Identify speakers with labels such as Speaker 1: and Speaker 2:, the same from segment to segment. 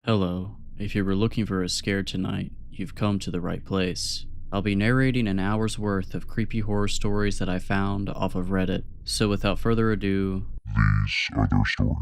Speaker 1: Hello. If you were looking for a scare tonight, you've come to the right place. I'll be narrating an hour's worth of creepy horror stories that I found off of Reddit. So without further ado,
Speaker 2: These are their stories.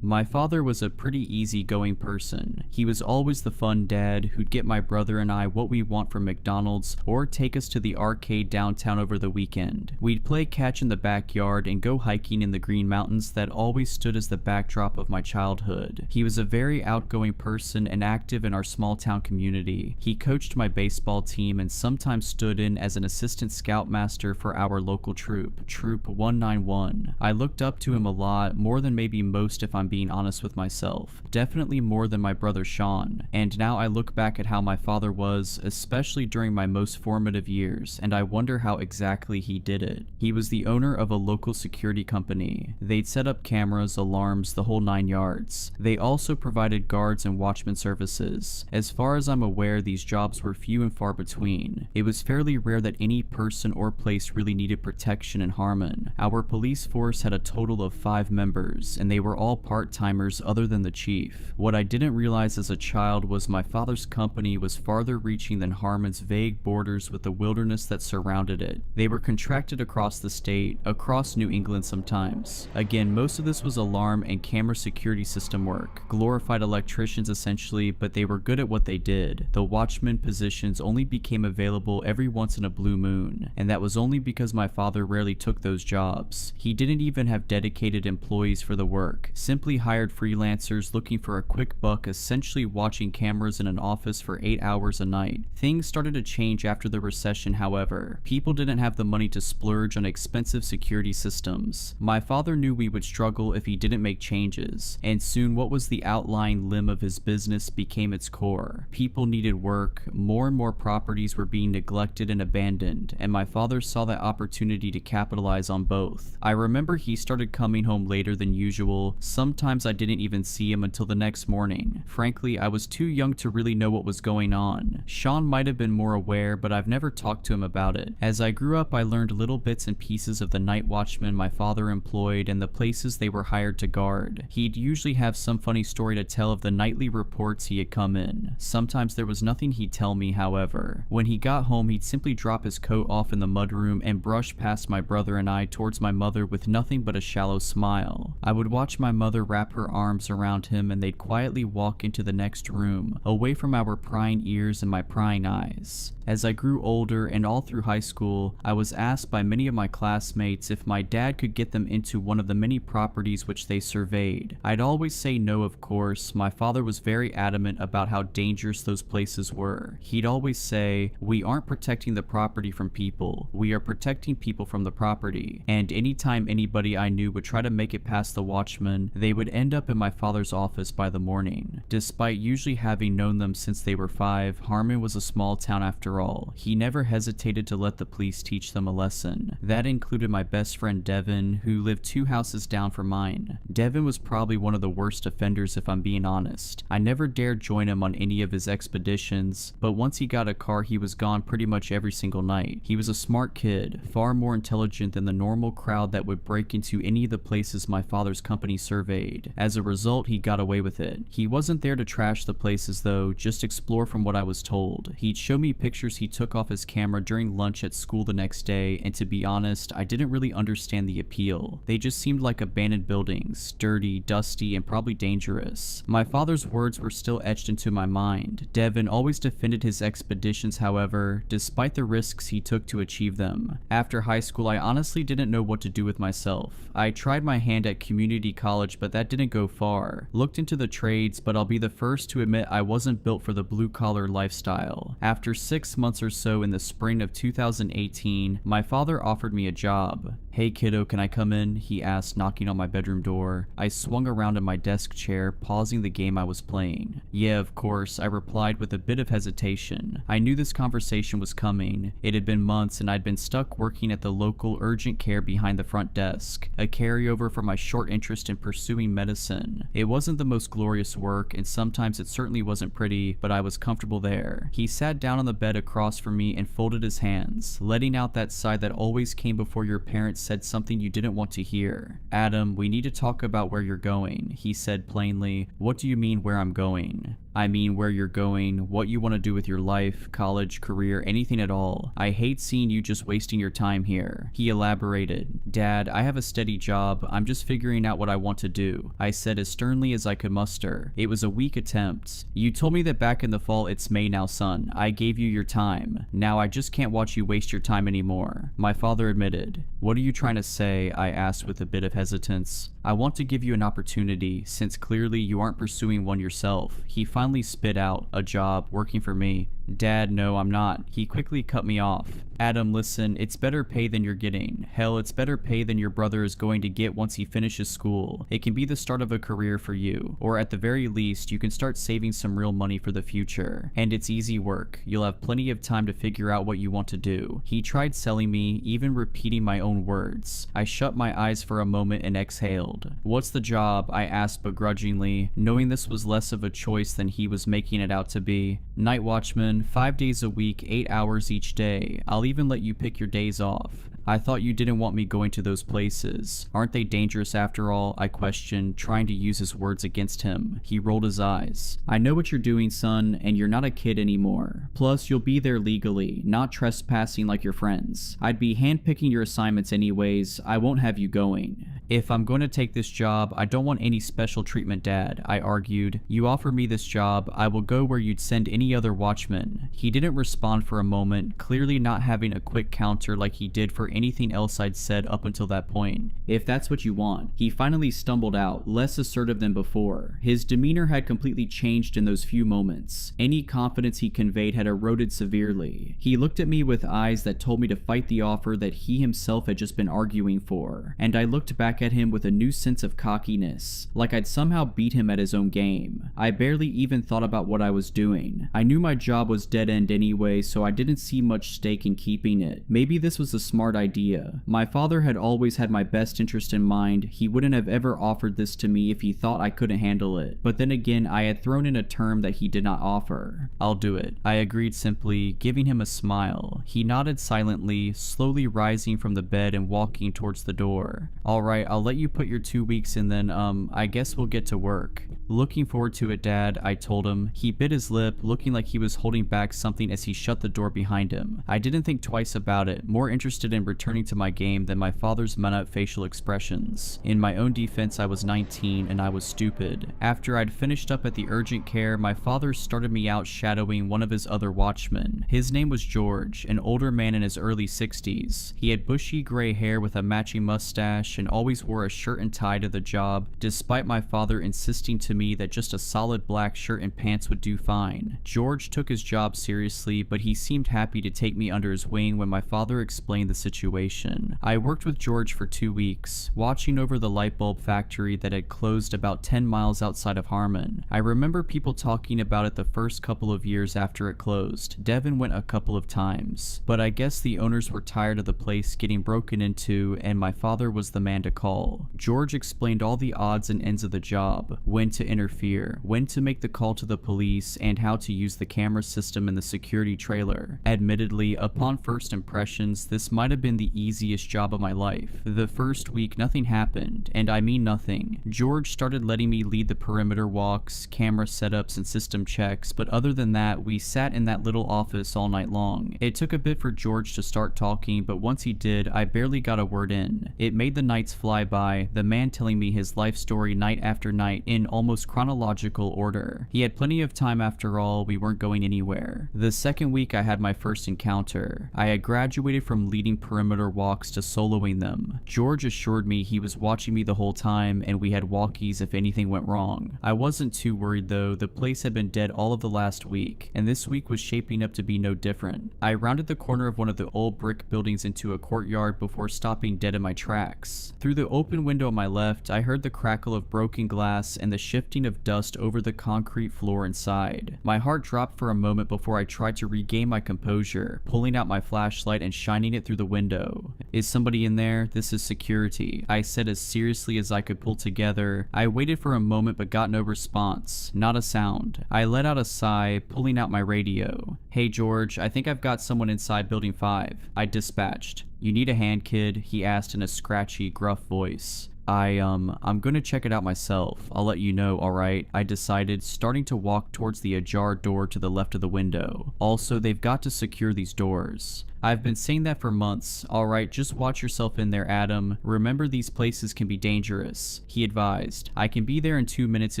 Speaker 3: My father was a pretty easygoing person. He was always the fun dad who'd get my brother and I what we want from McDonald's or take us to the arcade downtown over the weekend. We'd play catch in the backyard and go hiking in the Green Mountains that always stood as the backdrop of my childhood. He was a very outgoing person and active in our small town community. He coached my baseball team and sometimes stood in as an assistant scoutmaster for our local troop, Troop 191. I looked up to him a lot, more than maybe most if I'm being honest with myself. Definitely more than my brother Sean. And now I look back at how my father was, especially during my most formative years, and I wonder how exactly he did it. He was the owner of a local security company. They'd set up cameras, alarms, the whole 9 yards. They also provided guards and watchman services. As far as I'm aware, these jobs were few and far between. It was fairly rare that any person or place really needed protection in Harmon. Our police force had a total of 5 members, and they were all part-timers other than the chief. What I didn't realize as a child was my father's company was farther reaching than Harmon's vague borders with the wilderness that surrounded it. They were contracted across the state, across New England sometimes. Again, most of this was alarm and camera security system work. Glorified electricians essentially, but they were good at what they did. The watchman positions only became available every once in a blue moon, and that was only because my father rarely took those jobs. He didn't even have dedicated employees for the work, simply hired freelancers looking for a quick buck, essentially watching cameras in an office for 8 hours a night. Things started to change after the recession, however. People didn't have the money to splurge on expensive security systems. My father knew we would struggle if he didn't make changes, and soon what was the outlying limb of his business became its core. People needed work, more and more properties were being neglected and abandoned, and my father saw that opportunity to capitalize on both. I remember he started coming home later than usual. Sometimes I didn't even see him until the next morning. Frankly, I was too young to really know what was going on. Sean might have been more aware, but I've never talked to him about it. As I grew up, I learned little bits and pieces of the night watchmen my father employed and the places they were hired to guard. He'd usually have some funny story to tell of the nightly reports he had come in. Sometimes there was nothing he'd tell me, however. When he got home, he'd simply drop his coat off in the mudroom and brush past my brother and I towards my mother with nothing but a shallow smile. I would watch my mother wrap her arms around him and they'd quietly walk into the next room, away from our prying ears and my prying eyes. As I grew older and all through high school, I was asked by many of my classmates if my dad could get them into one of the many properties which they surveyed. I'd always say no, of course. My father was very adamant about how dangerous those places were. He'd always say, "We aren't protecting the property from people, we are protecting people from the property." And anytime anybody I knew would try to make it past the watchman, they would end up in my father's office by the morning. Despite usually having known them since they were 5, Harmon was a small town after all. He never hesitated to let the police teach them a lesson. That included my best friend Devin, who lived 2 houses down from mine. Devin was probably one of the worst offenders if I'm being honest. I never dared join him on any of his expeditions, but once he got a car he was gone pretty much every single night. He was a smart kid, far more intelligent than the normal crowd that would break into any of the places my father's company surveyed. As a result, he got away with it. He wasn't there to trash the places though, just explore from what I was told. He'd show me pictures he took off his camera during lunch at school the next day, and to be honest, I didn't really understand the appeal. They just seemed like abandoned buildings, dirty, dusty, and probably dangerous. My father's words were still etched into my mind. Devin always defended his expeditions, however, despite the risks he took to achieve them. After high school, I honestly didn't know what to do with myself. I tried my hand at community college, but that didn't go far. Looked into the trades, but I'll be the first to admit I wasn't built for the blue-collar lifestyle. After 6 months or so in the spring of 2018, my father offered me a job. "Hey kiddo, can I come in?" he asked, knocking on my bedroom door. I swung around in my desk chair, pausing the game I was playing. "Yeah, of course," I replied with a bit of hesitation. I knew this conversation was coming. It had been months and I'd been stuck working at the local urgent care behind the front desk, a carryover from my short interest in pursuing medicine. It wasn't the most glorious work, and sometimes it certainly wasn't pretty, but I was comfortable there. He sat down on the bed across from me and folded his hands, letting out that sigh that always came before your parents said something you didn't want to hear. Adam, we need to talk about where you're going, he said plainly. What do you mean where I'm going? I mean where you're going, what you want to do with your life, college, career, anything at all. I hate seeing you just wasting your time here. He elaborated. Dad, I have a steady job. I'm just figuring out what I want to do, I said as sternly as I could muster. It was a weak attempt. You told me that back in the fall. It's May now, son. I gave you your time. Now I just can't watch you waste your time anymore, my father admitted. What are you trying to say? I asked with a bit of hesitance. I want to give you an opportunity, since clearly you aren't pursuing one yourself. He finally spit out, a job, working for me. Dad, no, I'm not. He quickly cut me off. Adam, listen, it's better pay than you're getting. Hell, it's better pay than your brother is going to get once he finishes school. It can be the start of a career for you, or at the very least, you can start saving some real money for the future. And it's easy work. You'll have plenty of time to figure out what you want to do. He tried selling me, even repeating my own words. I shut my eyes for a moment and exhaled. What's the job? I asked begrudgingly, knowing this was less of a choice than he was making it out to be. Night watchman, 5 days a week, 8 hours each day. I'll even let you pick your days off. I thought you didn't want me going to those places. Aren't they dangerous after all? I questioned, trying to use his words against him. He rolled his eyes. I know what you're doing, son, and you're not a kid anymore. Plus, you'll be there legally, not trespassing like your friends. I'd be handpicking your assignments anyways. I won't have you going. If I'm going to take this job, I don't want any special treatment, Dad, I argued. You offer me this job, I will go where you'd send any other watchman. He didn't respond for a moment, clearly not having a quick counter like he did for anything else I'd said up until that point. If that's what you want. He finally stumbled out, less assertive than before. His demeanor had completely changed in those few moments. Any confidence he conveyed had eroded severely. He looked at me with eyes that told me to fight the offer that he himself had just been arguing for, and I looked back at him with a new sense of cockiness, like I'd somehow beat him at his own game. I barely even thought about what I was doing. I knew my job was dead end anyway, so I didn't see much stake in keeping it. Maybe this was a smart idea. My father had always had my best interest in mind. He wouldn't have ever offered this to me if he thought I couldn't handle it. But then again, I had thrown in a term that he did not offer. I'll do it, I agreed simply, giving him a smile. He nodded silently, slowly rising from the bed and walking towards the door. Alright, I'll let you put your 2 weeks in then, I guess we'll get to work. Looking forward to it, Dad, I told him. He bit his lip, looking like he was holding back something as he shut the door behind him. I didn't think twice about it, more interested in returning to my game than my father's minute facial expressions. In my own defense, I was 19 and I was stupid. After I'd finished up at the urgent care, my father started me out shadowing one of his other watchmen. His name was George, an older man in his early 60s. He had bushy gray hair with a matching mustache and always wore a shirt and tie to the job, despite my father insisting to me that just a solid black shirt and pants would do fine. George took his job seriously, but he seemed happy to take me under his wing when my father explained the situation. I worked with George for 2 weeks, watching over the light bulb factory that had closed about 10 miles outside of Harmon. I remember people talking about it the first couple of years after it closed. Devin went a couple of times, but I guess the owners were tired of the place getting broken into, and my father was the man to call. George explained all the odds and ends of the job, when to interfere, when to make the call to the police, and how to use the camera system in the security trailer. Admittedly, upon first impressions, this might have been the easiest job of my life. The first week, nothing happened, and I mean nothing. George started letting me lead the perimeter walks, camera setups, and system checks, but other than that, we sat in that little office all night long. It took a bit for George to start talking, but once he did, I barely got a word in. It made the nights fly by, the man telling me his life story night after night in almost chronological order. He had plenty of time after all, we weren't going anywhere. The second week I had my first encounter. I had graduated from leading perimeter walks to soloing them. George assured me he was watching me the whole time and we had walkies if anything went wrong. I wasn't too worried though, the place had been dead all of the last week, and this week was shaping up to be no different. I rounded the corner of one of the old brick buildings into a courtyard before stopping dead in my tracks. Through the open window on my left, I heard the crackle of broken glass and the shift shifting of dust over the concrete floor inside. My heart dropped for a moment before I tried to regain my composure, pulling out my flashlight and shining it through the window. "Is somebody in there? This is security," I said as seriously as I could pull together. I waited for a moment but got no response, not a sound. I let out a sigh, pulling out my radio. "Hey George, I think I've got someone inside building 5. I dispatched." "You need a hand, kid?" he asked in a scratchy, gruff voice. I'm gonna check it out myself. I'll let you know, alright?" I decided, starting to walk towards the ajar door to the left of the window. Also, they've got to secure these doors. "I've been saying that for months. Alright, just watch yourself in there, Adam. Remember, these places can be dangerous," he advised. "I can be there in 2 minutes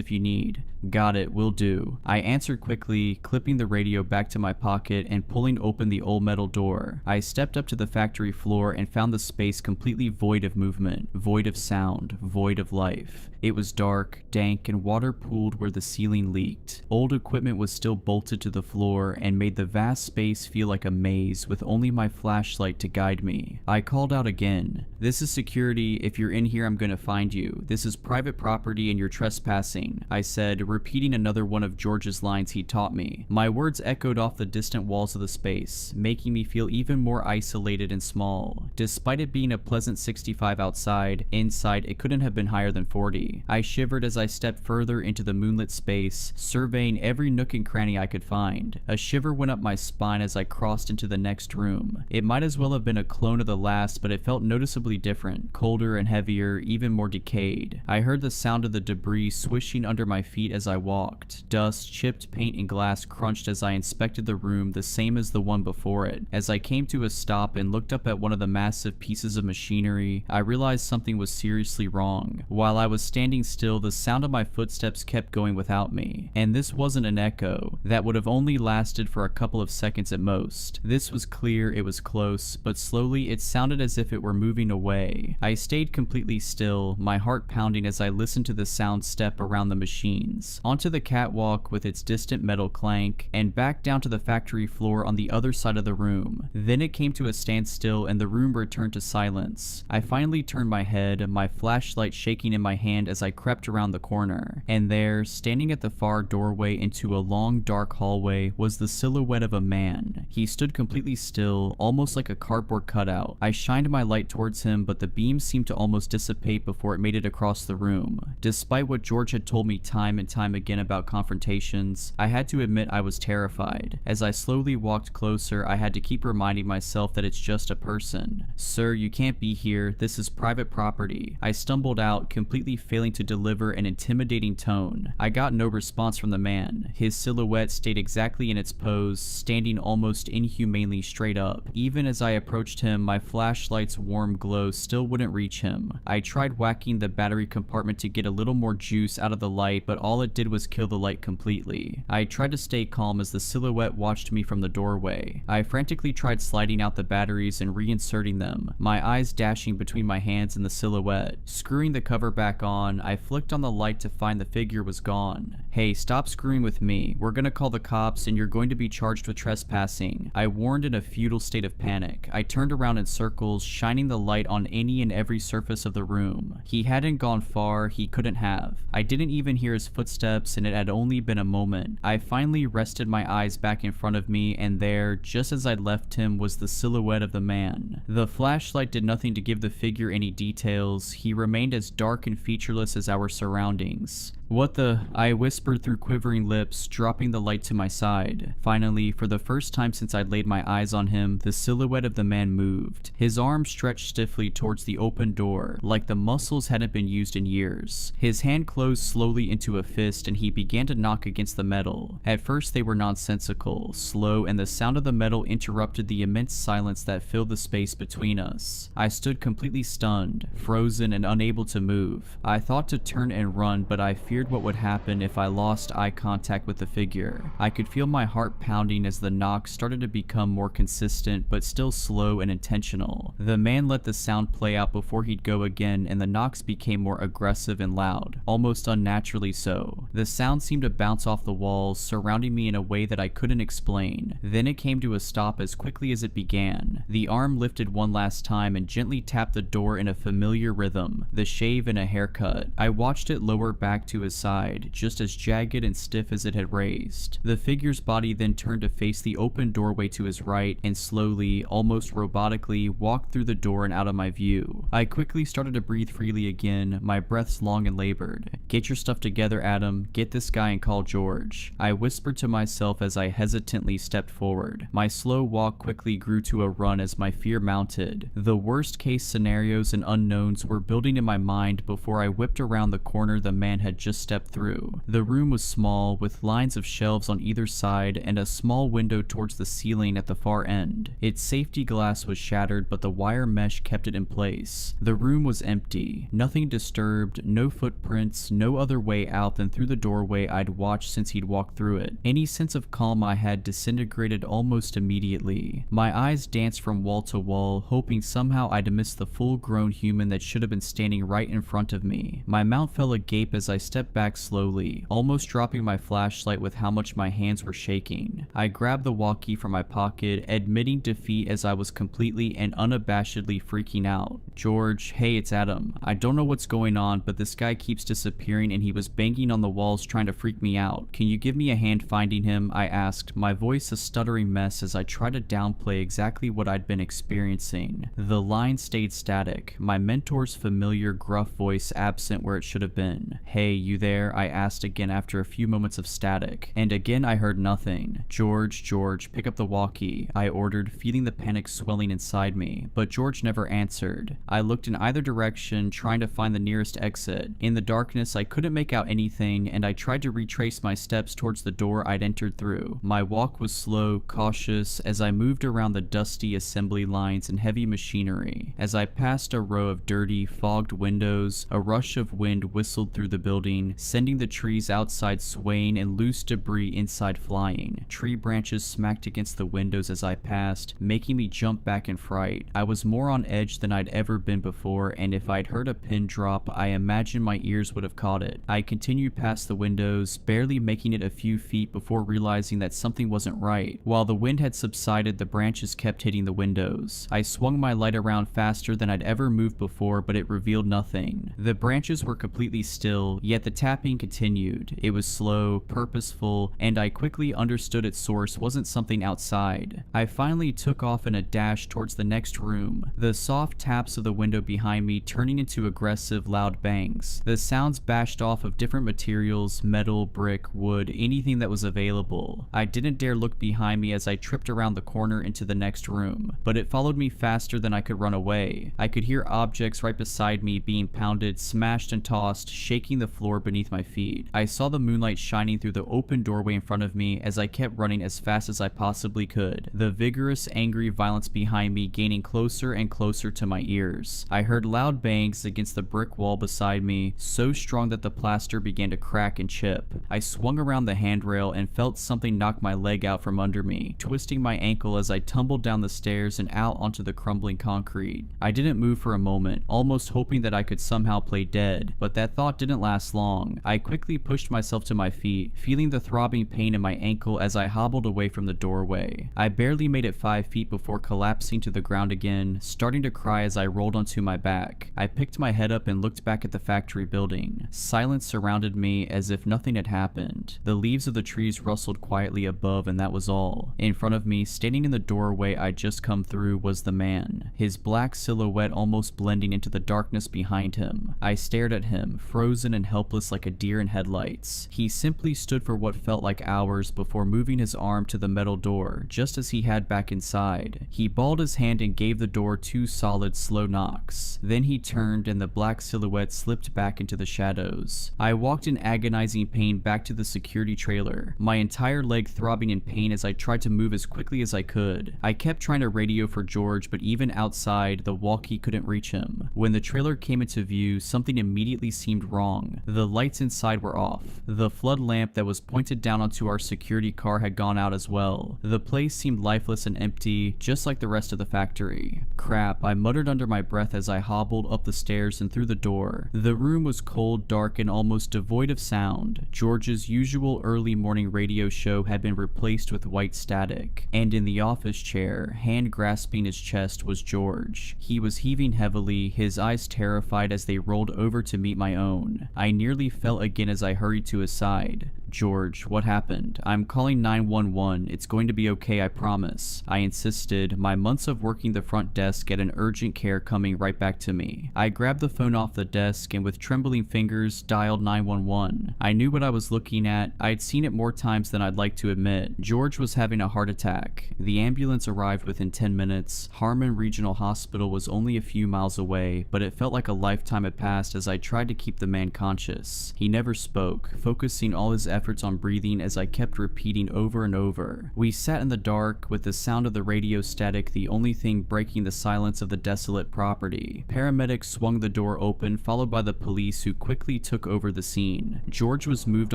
Speaker 3: if you need." "Got it, will do." I answered quickly, clipping the radio back to my pocket and pulling open the old metal door. I stepped up to the factory floor and found the space completely void of movement, void of sound, void of life. It was dark, dank, and water pooled where the ceiling leaked. Old equipment was still bolted to the floor and made the vast space feel like a maze with only my flashlight to guide me. I called out again. "This is security. If you're in here, I'm gonna find you. This is private property and you're trespassing," I said, repeating another one of George's lines he taught me. My words echoed off the distant walls of the space, making me feel even more isolated and small. Despite it being a pleasant 65 outside, inside it couldn't have been higher than 40. I shivered as I stepped further into the moonlit space, surveying every nook and cranny I could find. A shiver went up my spine as I crossed into the next room. It might as well have been a clone of the last, but it felt noticeably different, colder and heavier, even more decayed. I heard the sound of the debris swishing under my feet as I walked. Dust, chipped paint, and glass crunched as I inspected the room, the same as the one before it. As I came to a stop and looked up at one of the massive pieces of machinery, I realized something was seriously wrong. While I was standing still, the sound of my footsteps kept going without me. And this wasn't an echo. That would have only lasted for a couple of seconds at most. This was clear, it was close, but slowly it sounded as if it were moving away. I stayed completely still, my heart pounding as I listened to the sound step around the machines, onto the catwalk with its distant metal clank, and back down to the factory floor on the other side of the room. Then it came to a standstill and the room returned to silence. I finally turned my head, my flashlight shaking in my hand as I crept around the corner, and there, standing at the far doorway into a long dark hallway, was the silhouette of a man. He stood completely still, almost like a cardboard cutout. I shined my light towards him, but the beam seemed to almost dissipate before it made it across the room. Despite what George had told me time and time again about confrontations, I had to admit I was terrified. As I slowly walked closer, I had to keep reminding myself that it's just a person. "Sir, you can't be here. This is private property," I stumbled out, completely failing to deliver an intimidating tone. I got no response from the man. His silhouette stayed exactly in its pose, standing almost inhumanely straight up. Even as I approached him, my flashlight's warm glow still wouldn't reach him. I tried whacking the battery compartment to get a little more juice out of the light, but all it did was kill the light completely. I tried to stay calm as the silhouette watched me from the doorway. I frantically tried sliding out the batteries and reinserting them, my eyes dashing between my hands and the silhouette. Screwing the cover back on, I flicked on the light to find the figure was gone. "Hey, stop screwing with me. We're gonna call the cops and you're going to be charged with trespassing," I warned in a futile state of panic. I turned around in circles, shining the light on any and every surface of the room. He hadn't gone far, he couldn't have. I didn't even hear his footsteps and it had only been a moment. I finally rested my eyes back in front of me and there, just as I'd left him, was the silhouette of the man. The flashlight did nothing to give the figure any details. He remained as dark and featureless as our surroundings. "What the?" I whispered through quivering lips, dropping the light to my side. Finally, for the first time since I'd laid my eyes on him, the silhouette of the man moved. His arm stretched stiffly towards the open door, like the muscles hadn't been used in years. His hand closed slowly into a fist and he began to knock against the metal. At first they were nonsensical, slow, and the sound of the metal interrupted the immense silence that filled the space between us. I stood completely stunned, frozen, and unable to move. I thought to turn and run, but I feared what would happen if I lost eye contact with the figure. I could feel my heart pounding as the knocks started to become more consistent, but still slow and intentional. The man let the sound play out before he'd go again, and the knocks became more aggressive and loud, almost unnaturally so. The sound seemed to bounce off the walls, surrounding me in a way that I couldn't explain. Then it came to a stop as quickly as it began. The arm lifted one last time and gently tapped the door in a familiar rhythm, the shave and a haircut. I watched it lower back to to his side, just as jagged and stiff as it had raised. The figure's body then turned to face the open doorway to his right and slowly, almost robotically, walked through the door and out of my view. I quickly started to breathe freely again, my breaths long and labored. "Get your stuff together, Adam. Get this guy and call George," I whispered to myself as I hesitantly stepped forward. My slow walk quickly grew to a run as my fear mounted. The worst case scenarios and unknowns were building in my mind before I whipped around the corner the man had just stepped through. The room was small, with lines of shelves on either side and a small window towards the ceiling at the far end. Its safety glass was shattered, but the wire mesh kept it in place. The room was empty. Nothing disturbed, no footprints, no other way out than through the doorway I'd watched since he'd walked through it. Any sense of calm I had disintegrated almost immediately. My eyes danced from wall to wall, hoping somehow I'd missed the full-grown human that should have been standing right in front of me. My mouth fell agape as I stepped back slowly, almost dropping my flashlight with how much my hands were shaking. I grabbed the walkie from my pocket, admitting defeat as I was completely and unabashedly freaking out. "George, hey, it's Adam. I don't know what's going on, but this guy keeps disappearing and he was banging on the walls trying to freak me out. Can you give me a hand finding him?" I asked, my voice a stuttering mess as I tried to downplay exactly what I'd been experiencing. The line stayed static, my mentor's familiar gruff voice absent where it should have been. "Hey, you there?" I asked again after a few moments of static, and again I heard nothing. George, pick up the walkie," I ordered, feeling the panic swelling inside me, but George never answered. I looked in either direction, trying to find the nearest exit. In the darkness, I couldn't make out anything, and I tried to retrace my steps towards the door I'd entered through. My walk was slow, cautious, as I moved around the dusty assembly lines and heavy machinery. As I passed a row of dirty, fogged windows, a rush of wind whistled through the building, sending the trees outside swaying and loose debris inside flying. Tree branches smacked against the windows as I passed, making me jump back in fright. I was more on edge than I'd ever been before, and if I'd heard a pin drop, I imagine my ears would have caught it. I continued past the windows, barely making it a few feet before realizing that something wasn't right. While the wind had subsided, the branches kept hitting the windows. I swung my light around faster than I'd ever moved before, but it revealed nothing. The branches were completely still, yet the tapping continued. It was slow, purposeful, and I quickly understood its source wasn't something outside. I finally took off in a dash towards the next room, the soft taps of the window behind me turning into aggressive, loud bangs. The sounds bashed off of different materials, metal, brick, wood, anything that was available. I didn't dare look behind me as I tripped around the corner into the next room, but it followed me faster than I could run away. I could hear objects right beside me being pounded, smashed and tossed, shaking the floor beneath my feet. I saw the moonlight shining through the open doorway in front of me as I kept running as fast as I possibly could, the vigorous, angry violence behind me gaining closer and closer to my ears. I heard loud bangs against the brick wall beside me, so strong that the plaster began to crack and chip. I swung around the handrail and felt something knock my leg out from under me, twisting my ankle as I tumbled down the stairs and out onto the crumbling concrete. I didn't move for a moment, almost hoping that I could somehow play dead, but that thought didn't last long. I quickly pushed myself to my feet, feeling the throbbing pain in my ankle as I hobbled away from the doorway. I barely made it 5 feet before collapsing to the ground again, starting to cry as I rolled onto my back. I picked my head up and looked back at the factory building. Silence surrounded me as if nothing had happened. The leaves of the trees rustled quietly above, and that was all. In front of me, standing in the doorway I'd just come through, was the man, his black silhouette almost blending into the darkness behind him. I stared at him, frozen and helpless like a deer in headlights. He simply stood for what felt like hours before moving his arm to the metal door, just as he had back inside. He balled his hand and gave the door 2 solid, slow knocks. Then he turned and the black silhouette slipped back into the shadows. I walked in agonizing pain back to the security trailer, my entire leg throbbing in pain as I tried to move as quickly as I could. I kept trying to radio for George, but even outside, the walkie couldn't reach him. When the trailer came into view, something immediately seemed wrong. The lights inside were off. The flood lamp that was pointed down onto our security car had gone out as well. The place seemed lifeless and empty, just like the rest of the factory. Crap, I muttered under my breath as I hobbled up the stairs and through the door. The room was cold, dark, and almost devoid of sound. George's usual early morning radio show had been replaced with white static, and in the office chair, hand grasping his chest, was George. He was heaving heavily, his eyes terrified as they rolled over to meet my own. I nearly nearly fell again as I hurried to his side. "George, what happened? I'm calling 911. It's going to be okay, I promise," I insisted, my months of working the front desk at an urgent care coming right back to me. I grabbed the phone off the desk and with trembling fingers dialed 911. I knew what I was looking at. I'd seen it more times than I'd like to admit. George was having a heart attack. The ambulance arrived within 10 minutes. Harmon Regional Hospital was only a few miles away, but it felt like a lifetime had passed as I tried to keep the man conscious. He never spoke, focusing all his efforts on breathing as I kept repeating over and over. We sat in the dark, with the sound of the radio static the only thing breaking the silence of the desolate property. Paramedics swung the door open, followed by the police who quickly took over the scene. George was moved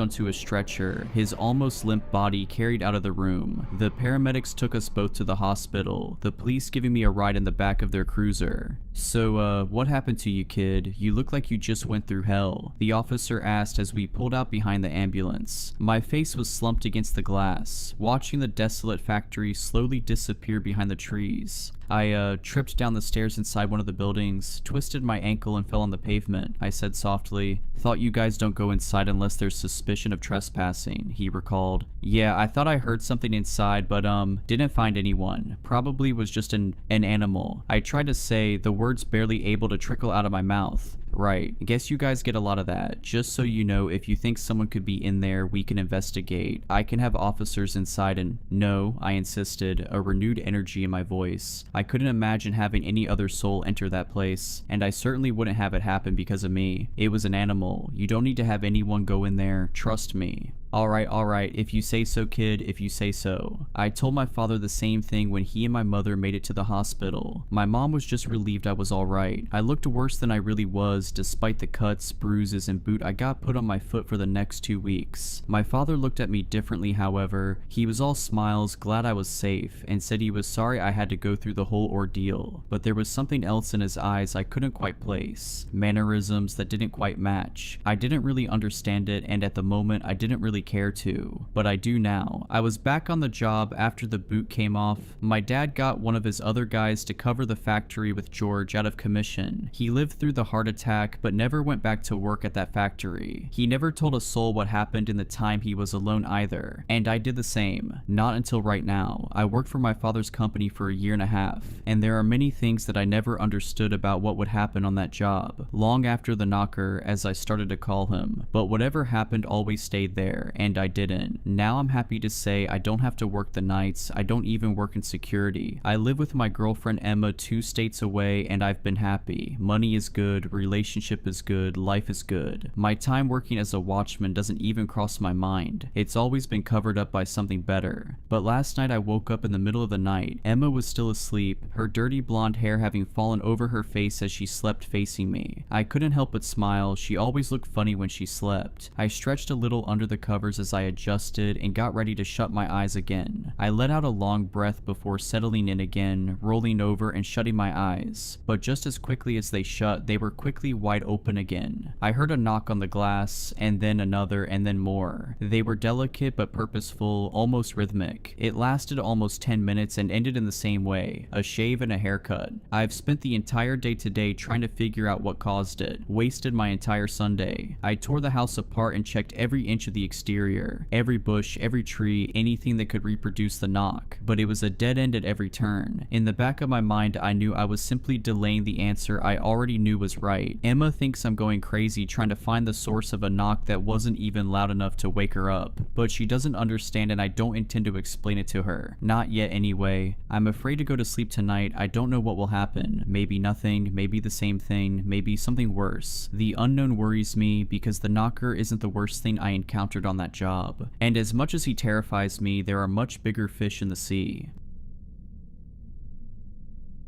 Speaker 3: onto a stretcher, his almost limp body carried out of the room. The paramedics took us both to the hospital, the police giving me a ride in the back of their cruiser. "So, what happened to you, kid? You look like you just went through hell," the officer asked as we pulled out behind the ambulance. My face was slumped against the glass, watching the desolate factory slowly disappear behind the trees. I tripped down the stairs inside one of the buildings, twisted my ankle and fell on the pavement, I said softly. "Thought you guys don't go inside unless there's suspicion of trespassing," he recalled. "Yeah, I thought I heard something inside, but didn't find anyone. Probably was just an animal," I tried to say, the words barely able to trickle out of my mouth. "Right, guess you guys get a lot of that. Just so you know, if you think someone could be in there, we can investigate. I can have officers inside and—" "No," I insisted, a renewed energy in my voice. I couldn't imagine having any other soul enter that place, and I certainly wouldn't have it happen because of me. It was an animal. You don't need to have anyone go in there. Trust me." Alright, if you say so, kid, if you say so. I told my father the same thing when he and my mother made it to the hospital. My mom was just relieved I was alright. I looked worse than I really was, despite the cuts, bruises, and boot I got put on my foot for the next 2 weeks. My father looked at me differently, however. He was all smiles, glad I was safe, and said he was sorry I had to go through the whole ordeal. But there was something else in his eyes I couldn't quite place. Mannerisms that didn't quite match. I didn't really understand it, and at the moment I didn't really care to, but I do now. I was back on the job after the boot came off. My dad got one of his other guys to cover the factory with George out of commission. He lived through the heart attack, but never went back to work at that factory. He never told a soul what happened in the time he was alone either, and I did the same. Not until right now. I worked for my father's company for a year and a half, and there are many things that I never understood about what would happen on that job. Long after the knocker, as I started to call him, but whatever happened always stayed there. And I didn't. Now I'm happy to say I don't have to work the nights. I don't even work in security. I live with my girlfriend Emma 2 states away, and I've been happy. Money is good, relationship is good, life is good. My time working as a watchman doesn't even cross my mind. It's always been covered up by something better. But last night I woke up in the middle of the night. Emma was still asleep, her dirty blonde hair having fallen over her face as she slept facing me. I couldn't help but smile. She always looked funny when she slept. I stretched a little under the covers as I adjusted and got ready to shut my eyes again. I let out a long breath before settling in again, rolling over and shutting my eyes. But just as quickly as they shut, they were quickly wide open again. I heard a knock on the glass, and then another, and then more. They were delicate but purposeful, almost rhythmic. It lasted almost 10 minutes and ended in the same way, a shave and a haircut. I've spent the entire day today trying to figure out what caused it. Wasted my entire Sunday. I tore the house apart and checked every inch of the exterior, every bush, every tree, anything that could reproduce the knock, but it was a dead end at every turn. In the back of my mind, I knew I was simply delaying the answer I already knew was right. Emma thinks I'm going crazy trying to find the source of a knock that wasn't even loud enough to wake her up, but she doesn't understand and I don't intend to explain it to her. Not yet anyway. I'm afraid to go to sleep tonight. I don't know what will happen. Maybe nothing, maybe the same thing, maybe something worse. The unknown worries me because the knocker isn't the worst thing I encountered on that job. And as much as he terrifies me, there are much bigger fish in the sea.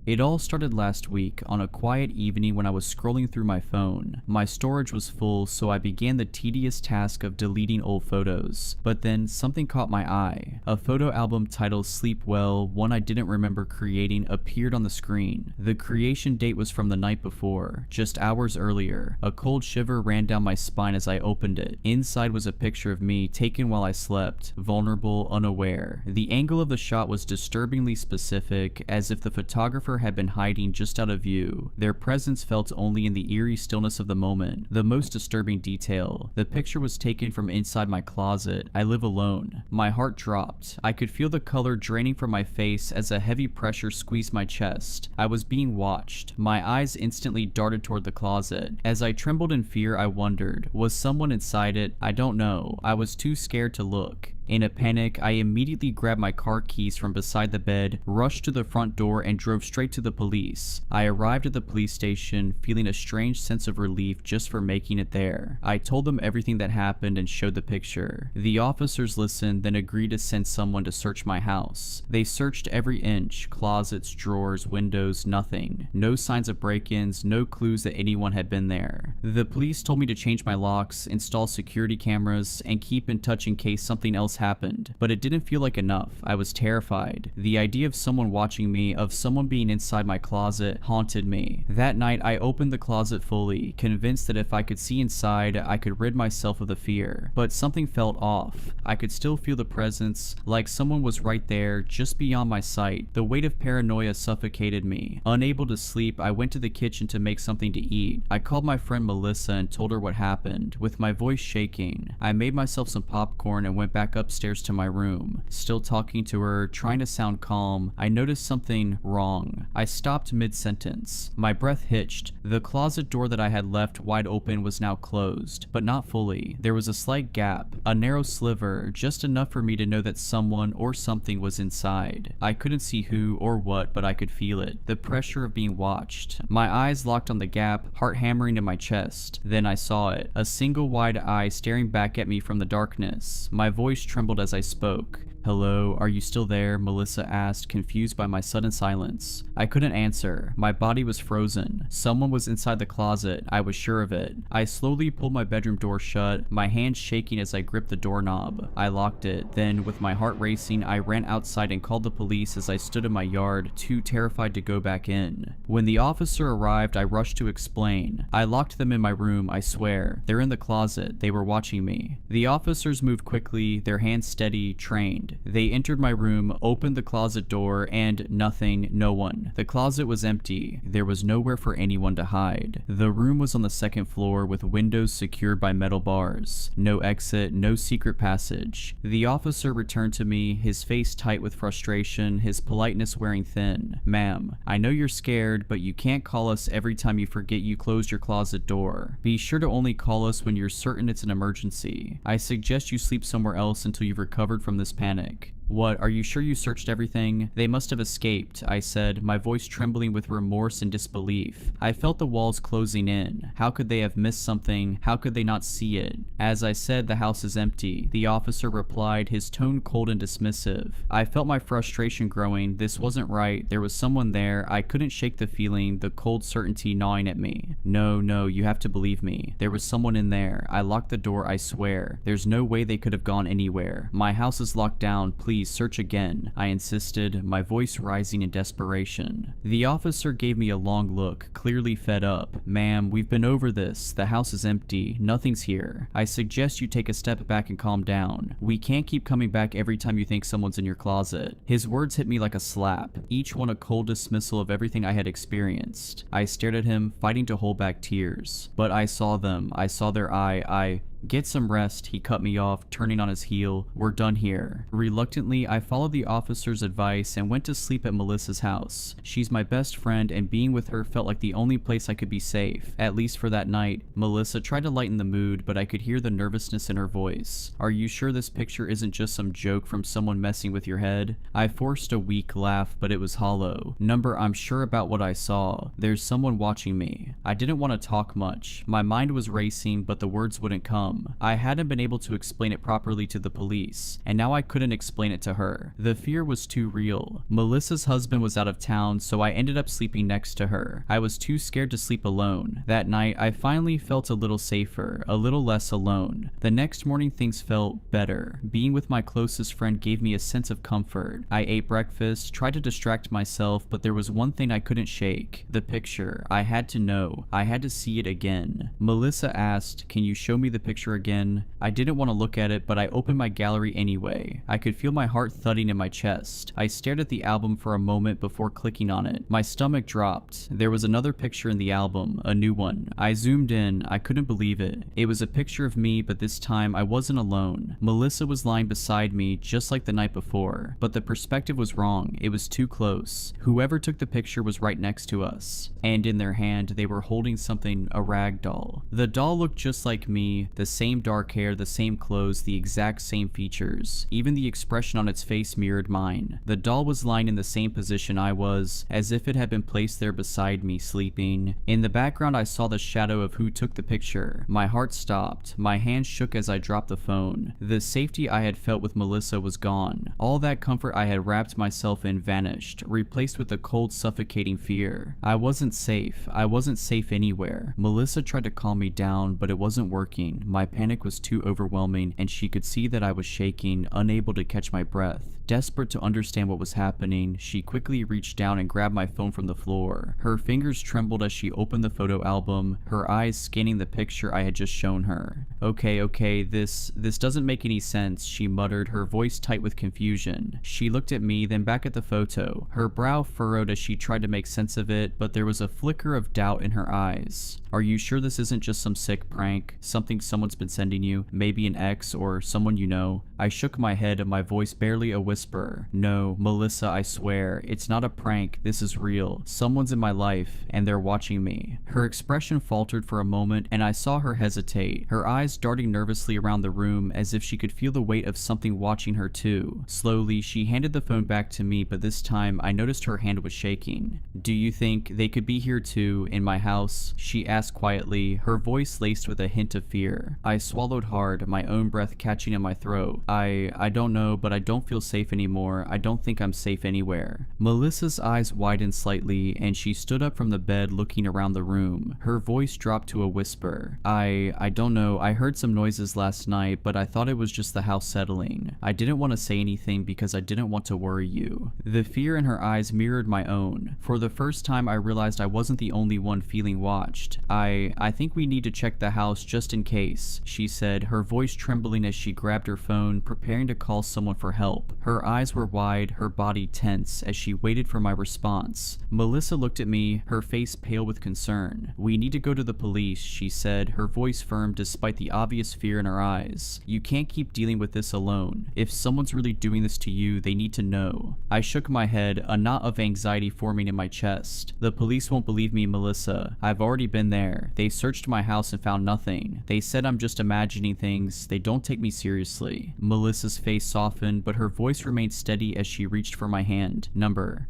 Speaker 3: It all started last week on a quiet evening when I was scrolling through my phone. My storage was full, so I began the tedious task of deleting old photos. But then something caught my eye. A photo album titled Sleep Well, one I didn't remember creating, appeared on the screen. The creation date was from the night before, just hours earlier. A cold shiver ran down my spine as I opened it. Inside was a picture of me taken while I slept, vulnerable, unaware. The angle of the shot was disturbingly specific, as if the photographer had been hiding just out of view. Their presence felt only in the eerie stillness of the moment. The most disturbing detail: the picture was taken from inside my closet. I live alone. My heart dropped. I could feel the color draining from my face as a heavy pressure squeezed my chest. I was being watched. My eyes instantly darted toward the closet. As I trembled in fear, I wondered, was someone inside it? I don't know. I was too scared to look. In a panic, I immediately grabbed my car keys from beside the bed, rushed to the front door, and drove straight to the police. I arrived at the police station, feeling a strange sense of relief just for making it there. I told them everything that happened and showed the picture. The officers listened, then agreed to send someone to search my house. They searched every inch: closets, drawers, windows, nothing. No signs of break-ins, no clues that anyone had been there. The police told me to change my locks, install security cameras, and keep in touch in case something else happened, but it didn't feel like enough. I was terrified. The idea of someone watching me, of someone being inside my closet, haunted me. That night, I opened the closet fully, convinced that if I could see inside, I could rid myself of the fear. But something felt off. I could still feel the presence, like someone was right there, just beyond my sight. The weight of paranoia suffocated me. Unable to sleep, I went to the kitchen to make something to eat. I called my friend Melissa and told her what happened. With my voice shaking, I made myself some popcorn and went back upstairs to my room. Still talking to her, trying to sound calm, I noticed something wrong. I stopped mid-sentence. My breath hitched. The closet door that I had left wide open was now closed, but not fully. There was a slight gap, a narrow sliver, just enough for me to know that someone or something was inside. I couldn't see who or what, but I could feel it. The pressure of being watched. My eyes locked on the gap, heart hammering in my chest. Then I saw it. A single wide eye staring back at me from the darkness. My voice trembled as I spoke. "Hello, are you still there?" Melissa asked, confused by my sudden silence. I couldn't answer. My body was frozen. Someone was inside the closet. I was sure of it. I slowly pulled my bedroom door shut, my hands shaking as I gripped the doorknob. I locked it. Then, with my heart racing, I ran outside and called the police as I stood in my yard, too terrified to go back in. When the officer arrived, I rushed to explain. I locked them in my room, I swear. They're in the closet. They were watching me. The officers moved quickly, their hands steady, trained. They entered my room, opened the closet door, and nothing, no one. The closet was empty. There was nowhere for anyone to hide. The room was on the second floor with windows secured by metal bars. No exit, no secret passage. The officer returned to me, his face tight with frustration, his politeness wearing thin. "Ma'am, I know you're scared, but you can't call us every time you forget you closed your closet door. Be sure to only call us when you're certain it's an emergency. I suggest you sleep somewhere else until you've recovered from this panic." "What, are you sure you searched everything?" "They must have escaped," I said, my voice trembling with remorse and disbelief. I felt the walls closing in. How could they have missed something? How could they not see it? "As I said, the house is empty," the officer replied, his tone cold and dismissive. I felt my frustration growing. This wasn't right. There was someone there. I couldn't shake the feeling, the cold certainty gnawing at me. No, you have to believe me. There was someone in there. I locked the door, I swear. There's no way they could have gone anywhere. My house is locked down. Please search again," I insisted, my voice rising in desperation. The officer gave me a long look, clearly fed up. "Ma'am, we've been over this. The house is empty. Nothing's here. I suggest you take a step back and calm down. We can't keep coming back every time you think someone's in your closet." His words hit me like a slap, each one a cold dismissal of everything I had experienced. I stared at him, fighting to hold back tears. But I saw them. I saw their eye. "Get some rest," he cut me off, turning on his heel. "We're done here." Reluctantly, I followed the officer's advice and went to sleep at Melissa's house. She's my best friend, and being with her felt like the only place I could be safe, at least for that night. Melissa tried to lighten the mood, but I could hear the nervousness in her voice. "Are you sure this picture isn't just some joke from someone messing with your head?" I forced a weak laugh, but it was hollow. "Number, I'm sure about what I saw. There's someone watching me." I didn't want to talk much. My mind was racing, but the words wouldn't come. I hadn't been able to explain it properly to the police, and now I couldn't explain it to her. The fear was too real. Melissa's husband was out of town, so I ended up sleeping next to her. I was too scared to sleep alone. That night, I finally felt a little safer, a little less alone. The next morning, things felt better. Being with my closest friend gave me a sense of comfort. I ate breakfast, tried to distract myself, but there was one thing I couldn't shake. The picture. I had to know. I had to see it again. Melissa asked, "Can you show me the picture picture again. I didn't want to look at it, but I opened my gallery anyway. I could feel my heart thudding in my chest. I stared at the album for a moment before clicking on it. My stomach dropped. There was another picture in the album, a new one. I zoomed in. I couldn't believe it. It was a picture of me, but this time I wasn't alone. Melissa was lying beside me, just like the night before, but the perspective was wrong. It was too close. Whoever took the picture was right next to us, and in their hand they were holding something, a rag doll. The doll looked just like me, the same dark hair, the same clothes, the exact same features. Even the expression on its face mirrored mine. The doll was lying in the same position I was, as if it had been placed there beside me, sleeping. In the background I saw the shadow of who took the picture. My heart stopped. My hand shook as I dropped the phone. The safety I had felt with Melissa was gone. All that comfort I had wrapped myself in vanished, replaced with a cold, suffocating fear. I wasn't safe. I wasn't safe anywhere. Melissa tried to calm me down, but it wasn't working. My panic was too overwhelming, and she could see that I was shaking, unable to catch my breath. Desperate to understand what was happening, she quickly reached down and grabbed my phone from the floor. Her fingers trembled as she opened the photo album, her eyes scanning the picture I had just shown her. Okay, this doesn't make any sense, she muttered, her voice tight with confusion. She looked at me, then back at the photo. Her brow furrowed as she tried to make sense of it, but there was a flicker of doubt in her eyes. Are you sure this isn't just some sick prank? Something someone's been sending you? Maybe an ex or someone you know? I shook my head, my voice barely a whisper. No, Melissa, I swear, it's not a prank, this is real. Someone's in my life, and they're watching me. Her expression faltered for a moment, and I saw her hesitate, her eyes darting nervously around the room as if she could feel the weight of something watching her too. Slowly, she handed the phone back to me, but this time I noticed her hand was shaking. Do you think they could be here too, in my house? She asked quietly, her voice laced with a hint of fear. I swallowed hard, my own breath catching in my throat. I don't know, but I don't feel safe anymore. I don't think I'm safe anywhere. Melissa's eyes widened slightly, and she stood up from the bed looking around the room. Her voice dropped to a whisper. I don't know, I heard some noises last night, but I thought it was just the house settling. I didn't want to say anything because I didn't want to worry you. The fear in her eyes mirrored my own. For the first time I realized I wasn't the only one feeling watched. I think we need to check the house just in case, she said, her voice trembling as she grabbed her phone, preparing to call someone for help. Her eyes were wide, her body tense, as she waited for my response. Melissa looked at me, her face pale with concern. We need to go to the police, she said, her voice firm despite the obvious fear in her eyes. You can't keep dealing with this alone. If someone's really doing this to you, they need to know. I shook my head, a knot of anxiety forming in my chest. The police won't believe me, Melissa. I've already been there. They searched my house and found nothing. They said I'm just imagining things. They don't take me seriously. Melissa's face softened, but her voice remained steady as she reached for my hand. Number.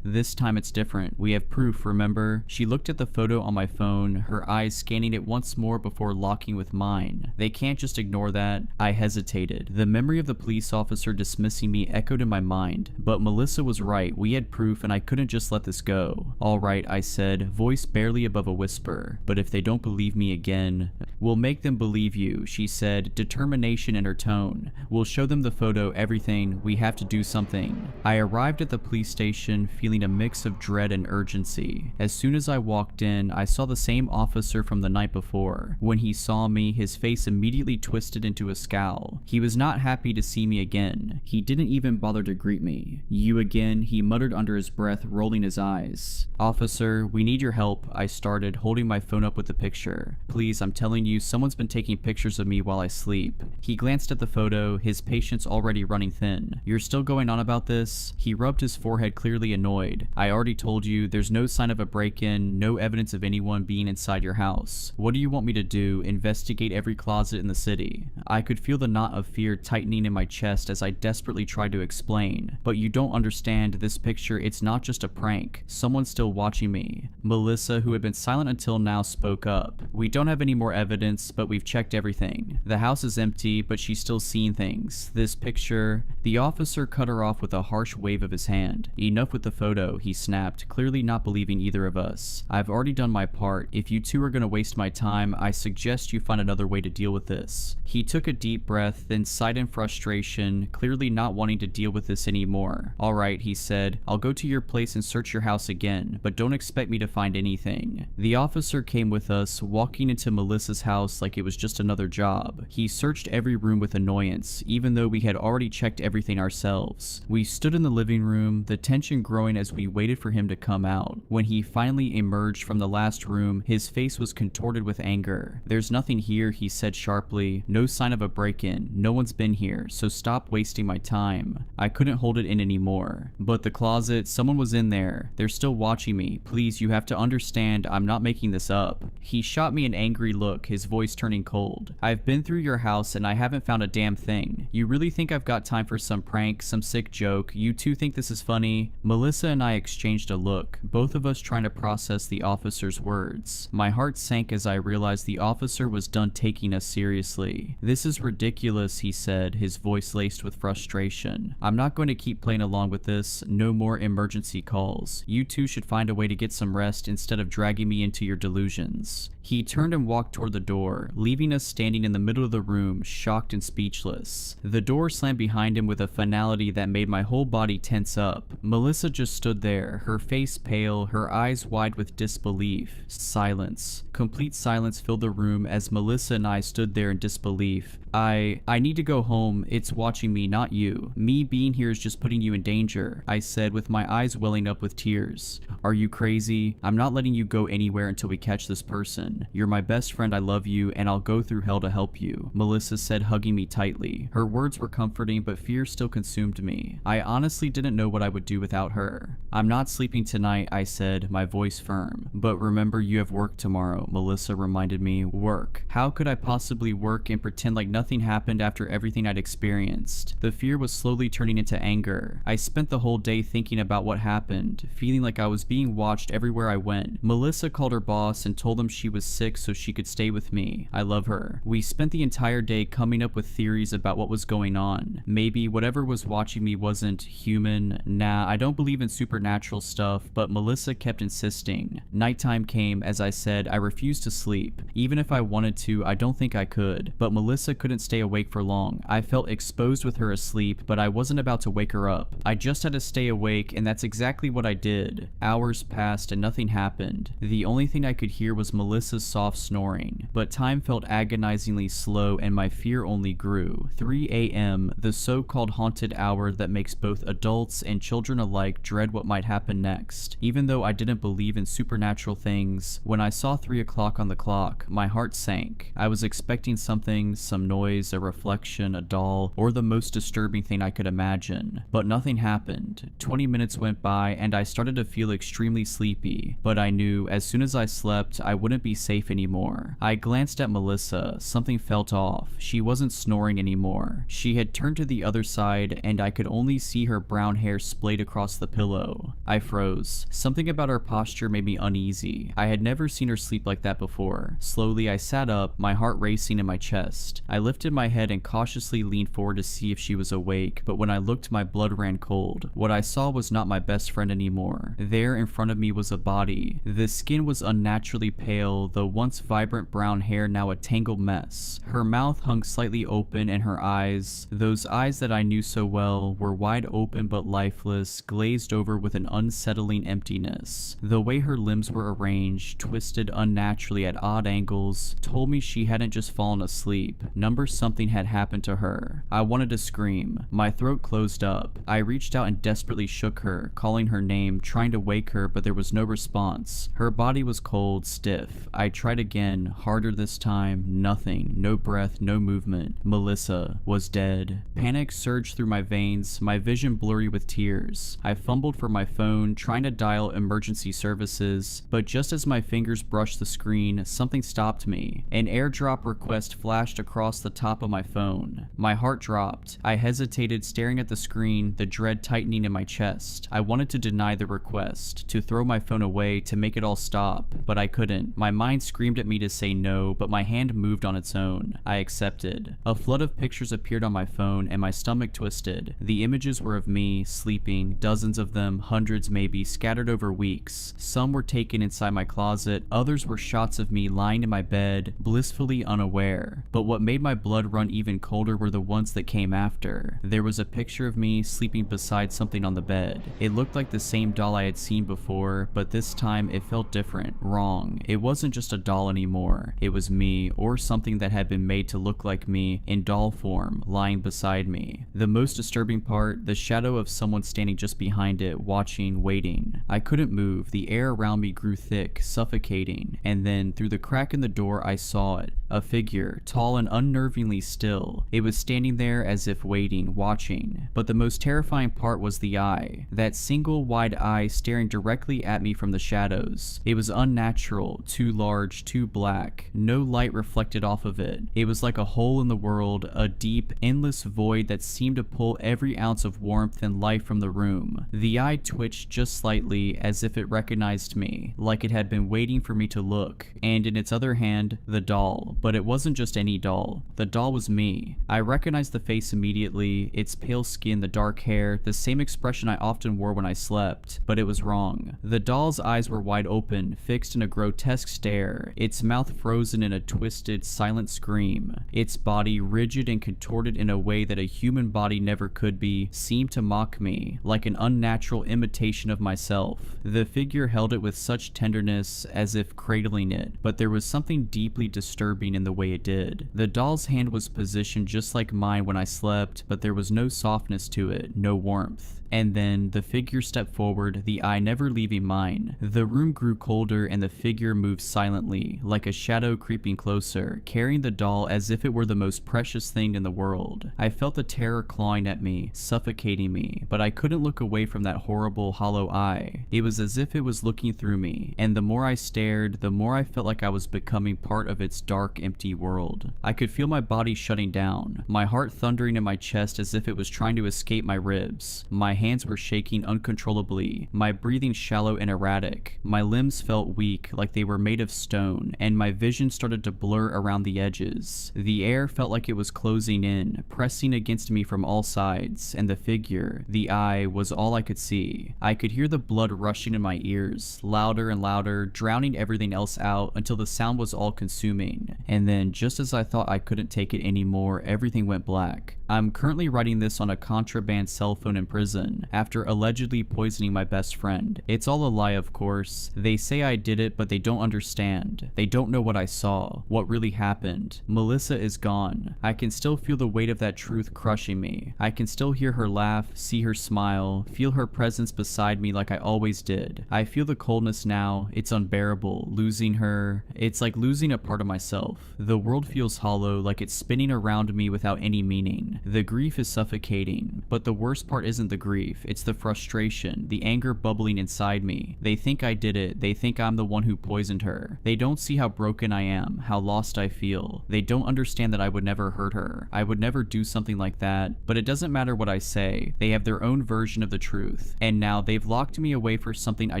Speaker 3: This time it's different. We have proof, remember? She looked at the photo on my phone, her eyes scanning it once more before locking with mine. They can't just ignore that. I hesitated. The memory of the police officer dismissing me echoed in my mind, but Melissa was right. We had proof and I couldn't just let this go. All right, I said, voice barely above a whisper. But if they don't believe me again, we'll make them believe you, she said, determination in her tone. We'll show them the photo, everything. We have to do something. I arrived at the police station feeling a mix of dread and urgency. As soon as I walked in, I saw the same officer from the night before. When he saw me, his face immediately twisted into a scowl. He was not happy to see me again. He didn't even bother to greet me. You again, he muttered under his breath, rolling his eyes. Officer, we need your help, I started, holding my phone up with the picture. Please, I'm telling you, someone's been taking pictures of me while I sleep. He glanced at the photo, his patience already running thin. You're still going on about this? He rubbed his forehead, clearly annoyed. I already told you, there's no sign of a break-in, no evidence of anyone being inside your house. What do you want me to do? Investigate every closet in the city? I could feel the knot of fear tightening in my chest as I desperately tried to explain. But you don't understand, this picture, it's not just a prank. Someone's still watching me. Melissa, who had been silent until now, spoke up. We don't have any more evidence, but we've checked everything. The house is empty, but she's still seeing things. This picture... The officer cut her off with a harsh wave of his hand. Enough with the photo. photo, he snapped, clearly not believing either of us. I've already done my part. If you two are gonna waste my time, I suggest you find another way to deal with this. He took a deep breath, then sighed in frustration, clearly not wanting to deal with this anymore. Alright, he said, I'll go to your place and search your house again, but don't expect me to find anything. The officer came with us, walking into Melissa's house like it was just another job. He searched every room with annoyance, even though we had already checked everything ourselves. We stood in the living room, the tension growing as we waited for him to come out. When he finally emerged from the last room, his face was contorted with anger. There's nothing here, he said sharply. No sign of a break-in. No one's been here, so stop wasting my time. I couldn't hold it in anymore. But the closet, someone was in there. They're still watching me. Please, you have to understand, I'm not making this up. He shot me an angry look, his voice turning cold. I've been through your house and I haven't found a damn thing. You really think I've got time for some prank, some sick joke? You two think this is funny? Melissa and I exchanged a look, both of us trying to process the officer's words. My heart sank as I realized the officer was done taking us seriously. This is ridiculous, he said, his voice laced with frustration. I'm not going to keep playing along with this. No more emergency calls. You two should find a way to get some rest instead of dragging me into your delusions. He turned and walked toward the door, leaving us standing in the middle of the room, shocked and speechless. The door slammed behind him with a finality that made my whole body tense up. Melissa just stood there, her face pale, her eyes wide with disbelief. Silence. Complete silence filled the room as Melissa and I stood there in disbelief. I need to go home. It's watching me, not you. Me being here is just putting you in danger, I said with my eyes welling up with tears. Are you crazy? I'm not letting you go anywhere until we catch this person. You're my best friend, I love you, and I'll go through hell to help you, Melissa said, hugging me tightly. Her words were comforting, but fear still consumed me. I honestly didn't know what I would do without her. I'm not sleeping tonight, I said, my voice firm. But remember, you have work tomorrow, Melissa reminded me. Work. How could I possibly work and pretend like nothing happened after everything I'd experienced? The fear was slowly turning into anger. I spent the whole day thinking about what happened, feeling like I was being watched everywhere I went. Melissa called her boss and told him she was sick so she could stay with me. I love her. We spent the entire day coming up with theories about what was going on. Maybe whatever was watching me wasn't human. Nah, I don't believe in supernatural stuff, but Melissa kept insisting. Nighttime came. As I said, I refused to sleep. Even if I wanted to, I don't think I could. But Melissa couldn't stay awake for long. I felt exposed with her asleep, but I wasn't about to wake her up. I just had to stay awake, and that's exactly what I did. Hours passed and nothing happened. The only thing I could hear was Melissa's soft snoring. But time felt agonizingly slow and my fear only grew. 3 a.m., the so-called haunted hour that makes both adults and children alike dread what might happen next. Even though I didn't believe in supernatural things, when I saw 3 o'clock on the clock, my heart sank. I was expecting something, some noise, a reflection, a doll, or the most disturbing thing I could imagine. But nothing happened. 20 minutes went by and I started to feel extremely sleepy, but I knew as soon as I slept, I wouldn't be safe anymore. I glanced at Melissa. Something felt off. She wasn't snoring anymore. She had turned to the other side and I could only see her brown hair splayed across the pillow. I froze. Something about her posture made me uneasy. I had never seen her sleep like that before. Slowly I sat up, my heart racing in my chest. I lifted my head and cautiously leaned forward to see if she was awake, but when I looked, my blood ran cold. What I saw was not my best friend anymore. There in front of me was a body. The skin was unnaturally pale, the once vibrant brown hair now a tangled mess. Her mouth hung slightly open and her eyes, those eyes that I knew so well, were wide open but lifeless, glazed over with an unsettling emptiness. The way her limbs were arranged, twisted unnaturally at odd angles, told me she hadn't just fallen asleep. Number something had happened to her. I wanted to scream. My throat closed up. I reached out and desperately shook her, calling her name, trying to wake her, but there was no response. Her body was cold, stiff. I tried again, harder this time. Nothing. No breath, no movement. Melissa was dead. Panic surged through my veins, my vision blurry with tears. I fumbled for my phone, trying to dial emergency services, but just as my fingers brushed the screen, something stopped me. An airdrop request flashed across the top of my phone. My heart dropped. I hesitated, staring at the screen, the dread tightening in my chest. I wanted to deny the request, to throw my phone away, to make it all stop, but I couldn't. My mind screamed at me to say no, but my hand moved on its own. I accepted. A flood of pictures appeared on my phone, and my stomach twisted. The images were of me, sleeping, dozens of them, hundreds maybe, scattered over weeks. Some were taken inside my closet, others were shots of me lying in my bed, blissfully unaware. But what made my blood run even colder were the ones that came after. There was a picture of me sleeping beside something on the bed. It looked like the same doll I had seen before, but this time it felt different, wrong. It wasn't just a doll anymore. It was me, or something that had been made to look like me, in doll form, lying beside me. The most disturbing part, the shadow of someone standing just behind it, watching, waiting. I couldn't move. The air around me grew thick, suffocating, and then, through the crack in the door, I saw it. A figure, tall and unnervingly still. It was standing there as if waiting, watching. But the most terrifying part was the eye. That single wide eye staring directly at me from the shadows. It was unnatural, too large, too black. No light reflected off of it. It was like a hole in the world, a deep, endless void that seemed to pull every ounce of warmth and life from the room. The eye twitched just slightly, as if it recognized me, like it had been waiting for me to look. And in its other hand, the doll. But it wasn't just any doll. The doll was me. I recognized the face immediately, its pale skin, the dark hair, the same expression I often wore when I slept. But it was wrong. The doll's eyes were wide open, fixed in a grotesque stare, its mouth frozen in a twisted, silent scream. Its body, rigid and contorted in a way that a human body never could be, seemed to mock me, like an unnatural imitation of myself. The figure held it with such tenderness, as if cradling it, but there was something deeply disturbing in the way it did. The doll's hand was positioned just like mine when I slept, but there was no softness to it, no warmth. And then, the figure stepped forward, the eye never leaving mine. The room grew colder and the figure moved silently, like a shadow creeping closer, carrying the doll as if it were the most precious thing in the world. I felt the terror clawing at me, suffocating me, but I couldn't look away from that horrible, hollow eye. It was as if it was looking through me, and the more I stared, the more I felt like I was becoming part of its dark, empty world. I could feel my body shutting down, my heart thundering in my chest as if it was trying to escape my ribs. My hands were shaking uncontrollably, my breathing shallow and erratic. My limbs felt weak, like they were made of stone, and my vision started to blur around the edges. The air felt like it was closing in, pressing against me from all sides, and the figure, the eye, was all I could see. I could hear the blood rushing in my ears, louder and louder, drowning everything else out until the sound was all-consuming. And then, just as I thought I couldn't take it anymore, everything went black. I'm currently writing this on a contraband cell phone in prison, after allegedly poisoning my best friend. It's all a lie, of course. They say I did it, but they don't understand. They don't know what I saw, what really happened. Melissa is gone. I can still feel the weight of that truth crushing me. I can still hear her laugh, see her smile, feel her presence beside me like I always did. I feel the coldness now. It's unbearable. Losing her, it's like losing a part of myself. The world feels hollow, like it's spinning around me without any meaning. The grief is suffocating, but the worst part isn't the grief, it's the frustration, the anger bubbling inside me. They think I did it, they think I'm the one who poisoned her. They don't see how broken I am, how lost I feel. They don't understand that I would never hurt her. I would never do something like that, but it doesn't matter what I say. They have their own version of the truth, and now they've locked me away for something I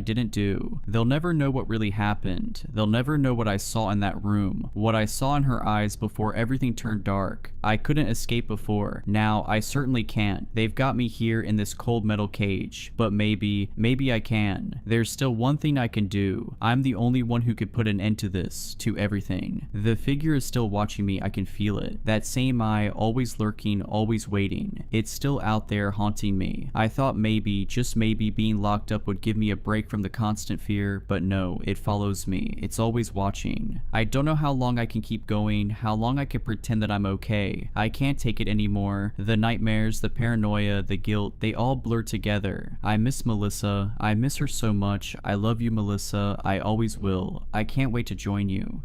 Speaker 3: didn't do. They'll never know what really happened. They'll never know what I saw in that room, what I saw in her eyes before everything turned dark. I couldn't escape before. Now, I certainly can't. They've got me here in this cold metal cage, but maybe I can. There's still one thing I can do. I'm the only one who could put an end to this, to everything. The figure is still watching me, I can feel it. That same eye, always lurking, always waiting. It's still out there haunting me. I thought maybe, just maybe, being locked up would give me a break from the constant fear, but no, it follows me. It's always watching. I don't know how long I can keep going, how long I can pretend that I'm okay. I can't take it anymore. The nightmares, the paranoia, the guilt, they all blur together. I miss Melissa. I miss her so much. I love you, Melissa. I always will. I can't wait to join you.